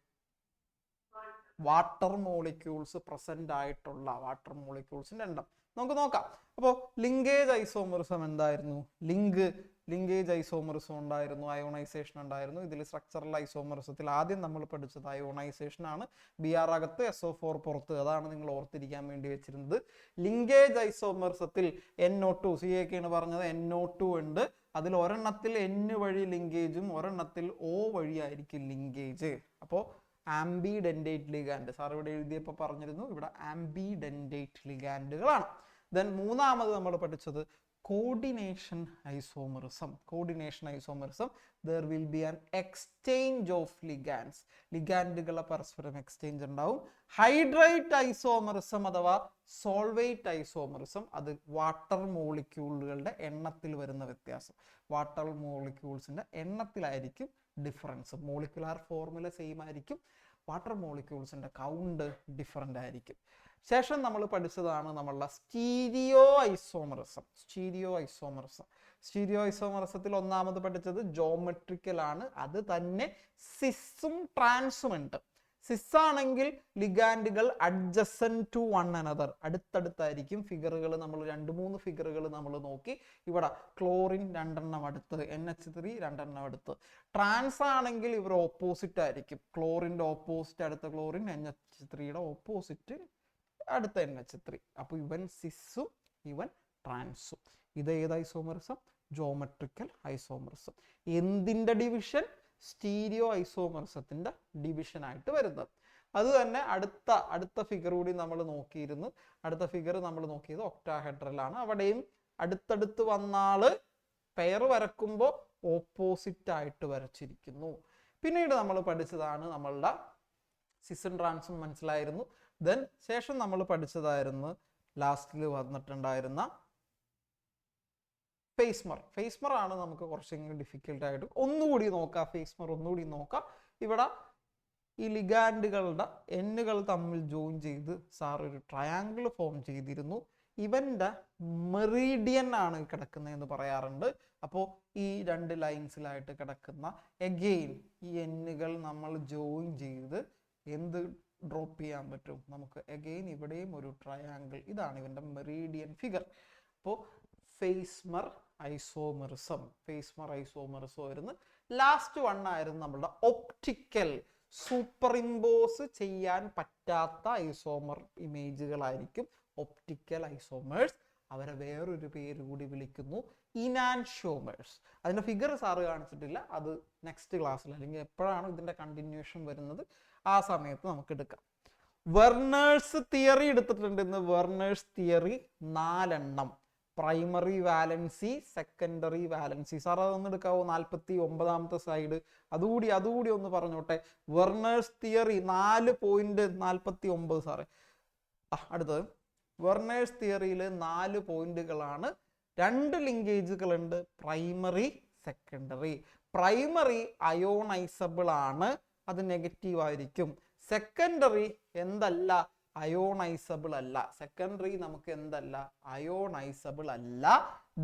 വാട്ടർ മോളിക്യൂൾസ് പ്രസന്റ് ആയിട്ടുള്ള വാട്ടർ മോളിക്യൂൾസിന്റെ എണ്ണം നമുക്ക് നോക്കാം. അപ്പോൾ ലിങ്കേജ് ഐസോമറിസം എന്തായിരുന്നു? ലിങ്കേജ് ഐസോമറിസം ഉണ്ടായിരുന്നു, അയോണൈസേഷൻ ഉണ്ടായിരുന്നു. ഇതിൽ സ്ട്രക്ചറൽ ഐസോമറിസത്തിൽ ആദ്യം നമ്മൾ പഠിച്ചത് അയോണൈസേഷൻ ആണ്. Br അകത്ത് SO4 പുറത്ത്. അതാണ് നിങ്ങൾ ഓർത്തിരിക്കാൻ വേണ്ടി വെച്ചിരുന്നത്. ലിങ്കേജ് ഐസോമറിസത്തിൽ NO2 CA ആണ് പറഞ്ഞത്, NO2 ഉണ്ട്. അതിൽ ഒരെണ്ണത്തിൽ N വഴി ലിങ്കേജും ഒരെണ്ണത്തിൽ O വഴിയായിരിക്കും ലിങ്കേജ്. അപ്പോൾ ആംബിഡെൻഡേറ്റ് ലിഗാൻഡ് സാർ ഇവിടെ എഴുതിയപ്പോൾ പറഞ്ഞിരുന്നു, ഇവിടെ ആംബിഡെൻഡേറ്റ് ലിഗാൻഡുകളാണ്. ദെൻ മൂന്നാമത് നമ്മൾ പഠിച്ചത് coordination isomerism. Coordination isomerism, there will be an exchange of ligands. ലിഗാൻഡുകളെ പരസ്പരം എക്സ്ചേഞ്ച് ഉണ്ടാവും. ഹൈഡ്രേറ്റ് ഐസോമറിസം അഥവാ സോൾവേറ്റ് ഐസോമറിസം, അത് വാട്ടർ മോളിക്യൂളുകളുടെ എണ്ണത്തിൽ വരുന്ന വ്യത്യാസം. വാട്ടർ മോളിക്യൂൾസിന്റെ എണ്ണത്തിലായിരിക്കും ഡിഫറൻസ്. മോളിക്കുലാർ ഫോർമുല സെയിം ആയിരിക്കും, വാട്ടർ മോളിക്യൂൾസിന്റെ കൗണ്ട് ഡിഫറൻ്റ് ആയിരിക്കും. ശേഷം നമ്മൾ പഠിച്ചതാണ് നമ്മളുടെ സ്റ്റീരിയോ ഐസോമറിസം. സ്റ്റീരിയോ ഐസോമറിസത്തിൽ ഒന്നാമത് പഠിച്ചത് ജോമെട്രിക്കൽ ആണ്. അത് തന്നെ സിസും ട്രാൻസും ഉണ്ട്. സിസ് ആണെങ്കിൽ ലിഗാൻഡുകൾ അഡ്ജസന്റ് ടു വൺ അനദർ, അടുത്തടുത്തായിരിക്കും. ഫിഗറുകൾ നമ്മൾ 2-3 ഫിഗറുകൾ നമ്മൾ നോക്കി. ഇവിടെ ക്ലോറിൻ 2 എണ്ണം അടുത്ത്, NH3 2 എണ്ണം അടുത്ത്. ട്രാൻസ് ആണെങ്കിൽ ഇവർ ഓപ്പോസിറ്റ് ആയിരിക്കും. ക്ലോറിന്റെ ഓപ്പോസിറ്റ് അടുത്ത ക്ലോറിൻ, NH3യുടെ ഓപ്പോസിറ്റ് അടുത്ത NH3. അപ്പോൾ ഇവൻ സിസും ഇവൻ ട്രാൻസും. ഇത് ഏത് ഐസോമറിസം? Geometrical isomerism. എന്തിന്റെ ഡിവിഷൻ? സ്റ്റീരിയോ ഐസോമറിസത്തിന്റെ ഡിവിഷൻ ആയിട്ട് വരുന്നത്. അത് തന്നെ അടുത്ത ഫിഗർ കൂടി നമ്മൾ നോക്കിയിരുന്നു. അടുത്ത ഫിഗർ നമ്മൾ നോക്കിയത് ഒക്ടാഹെഡ്രലാണ്. അവിടെയും അടുത്തടുത്ത് വന്നാള് പെയർ വരക്കുമ്പോൾ ഓപ്പോസിറ്റ് ആയിട്ട് വരച്ചിരിക്കുന്നു. പിന്നീട് നമ്മൾ പഠിച്ചതാണ് നമ്മളുടെ സിസും ട്രാൻസും മനസ്സിലായിരുന്നു. ദെൻ ശേഷം നമ്മൾ പഠിച്ചതായിരുന്നു ലാസ്റ്റിൽ വന്നിട്ടുണ്ടായിരുന്ന ഫേസ്മർ ആണ് നമുക്ക് കുറച്ചെങ്കിലും ഡിഫിക്കൽട്ട് ആയിട്ട് ഒന്നുകൂടി നോക്കാം. ഫേസ്മർ ഒന്നുകൂടി നോക്കാം. ഇവിടെ ഈ ലിഗാൻഡുകളുടെ എന്നുകൾ തമ്മിൽ ജോയിൻ ചെയ്ത് സാർ ഒരു ട്രയാങ്കിൾ ഫോം ചെയ്തിരുന്നു. ഇവന്റെ മെറീഡിയൻ ആണ് കിടക്കുന്നതെന്ന് പറയാറുണ്ട്. അപ്പോൾ ഈ 2 ലൈൻസിലായിട്ട് കിടക്കുന്ന എഗെയിൻ ഈ എന്നുകൾ നമ്മൾ ജോയിൻ ചെയ്ത് എന്ത് ഡ്രോപ്പ് ചെയ്യാൻ പറ്റും നമുക്ക്? എഗെയിൻ ഇവിടെയും ഒരു ട്രയാങ്കിൾ. ഇതാണ് ഇവന്റെ മെറീഡിയൻ ഫിഗർ. അപ്പോൾ ഫേസ്മർ ഐസോമറിസം വരുന്നു. ലാസ്റ്റ് 1 ആയിരുന്നു നമ്മളുടെ ഒപ്റ്റിക്കൽ. സൂപ്പർ ഇമ്പോസ് ചെയ്യാൻ പറ്റാത്ത ഐസോമർ ഇമേജുകളായിരിക്കും ഒപ്റ്റിക്കൽ ഐസോമേഴ്സ്. അവരെ വേറൊരു പേര് കൂടി വിളിക്കുന്നു ഇനാൻഷ്യോമേഴ്സ്. അതിന്റെ ഫിഗർ സാറ് കാണിച്ചിട്ടില്ല, അത് നെക്സ്റ്റ് ക്ലാസ്സിൽ അല്ലെങ്കിൽ എപ്പോഴാണ് ഇതിന്റെ കണ്ടിന്യൂഷൻ വരുന്നത് ആ സമയത്ത് നമുക്ക് എടുക്കാം. വെർണേഴ്സ് തിയറി എടുത്തിട്ടുണ്ട് ഇന്ന്. വെർണേഴ്സ് തിയറി 4 എണ്ണം. Primary valency, secondary valency. Sir അതൊന്ന് എടുക്കാവോ? 49ാമത്തെ സ്ലൈഡ് അതുകൂടി ഒന്ന് പറഞ്ഞോട്ടെ. വെർണേഴ്സ് തിയറി 4.49 സാറേ. അടുത്തത് വെർണേഴ്സ് തിയറിയിൽ 4 പോയിന്റുകളാണ്. 2 ലിങ്കേജുകൾ ഉണ്ട്, പ്രൈമറി സെക്കൻഡറി. പ്രൈമറി അയോണൈസബിൾ ആണ്, അത് നെഗറ്റീവ് ആയിരിക്കും. സെക്കൻഡറി എന്തല്ല? അയോണൈസബിൾ അല്ല. സെക്കൻഡറി നമുക്ക് എന്തല്ല? അയോണൈസബിൾ അല്ല.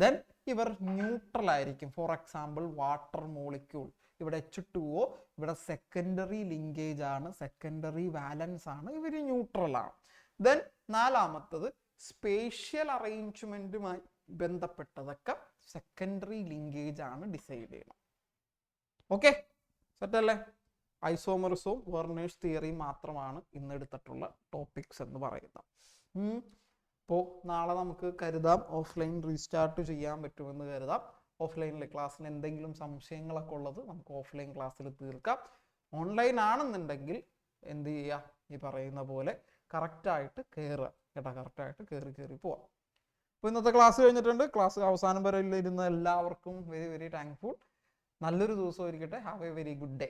ദെൻ ഇവർ ന്യൂട്രൽ ആയിരിക്കും. ഫോർ എക്സാമ്പിൾ വാട്ടർ മോളിക്യൂൾ, ഇവിടെ H2O, ഇവിടെ സെക്കൻഡറി ലിങ്കേജ് ആണ്, സെക്കൻഡറി വാലൻസ് ആണ്, ഇവർ ന്യൂട്രൽ ആണ്. ദെൻ 4ാമത്തത് സ്പേഷ്യൽ അറേഞ്ച്മെന്റുമായി ബന്ധപ്പെട്ടതൊക്കെ സെക്കൻഡറി ലിങ്കേജ് ആണ് ഡിസൈഡ് ചെയ്യണം. ഓക്കെ, സെറ്റല്ലേ? ഐസോമറിസവും വെർണേഴ്സ് തിയറിയും മാത്രമാണ് ഇന്ന് എടുത്തിട്ടുള്ള ടോപ്പിക്സ് എന്ന് പറയുന്നത്. അപ്പോൾ നാളെ നമുക്ക് കരുതാം ഓഫ്ലൈൻ റീസ്റ്റാർട്ട് ചെയ്യാൻ പറ്റുമെന്ന് കരുതാം. ഓഫ്ലൈനിലെ ക്ലാസ്സിന് എന്തെങ്കിലും സംശയങ്ങളൊക്കെ ഉള്ളത് നമുക്ക് ഓഫ്ലൈൻ ക്ലാസ്സിൽ തീർക്കാം. ഓൺലൈൻ ആണെന്നുണ്ടെങ്കിൽ എന്ത് ചെയ്യുക? ഈ പറയുന്ന പോലെ കറക്റ്റായിട്ട് കയറുക കേട്ടോ, കറക്റ്റായിട്ട് കയറി പോവാം. അപ്പോൾ ഇന്നത്തെ ക്ലാസ് കഴിഞ്ഞിട്ടുണ്ട്. ക്ലാസ് അവസാനം വരെ ഇരുന്ന എല്ലാവർക്കും വെരി വെരി താങ്ക്ഫുൾ. നല്ലൊരു ദിവസം ഇരിക്കട്ടെ. Have A very good day.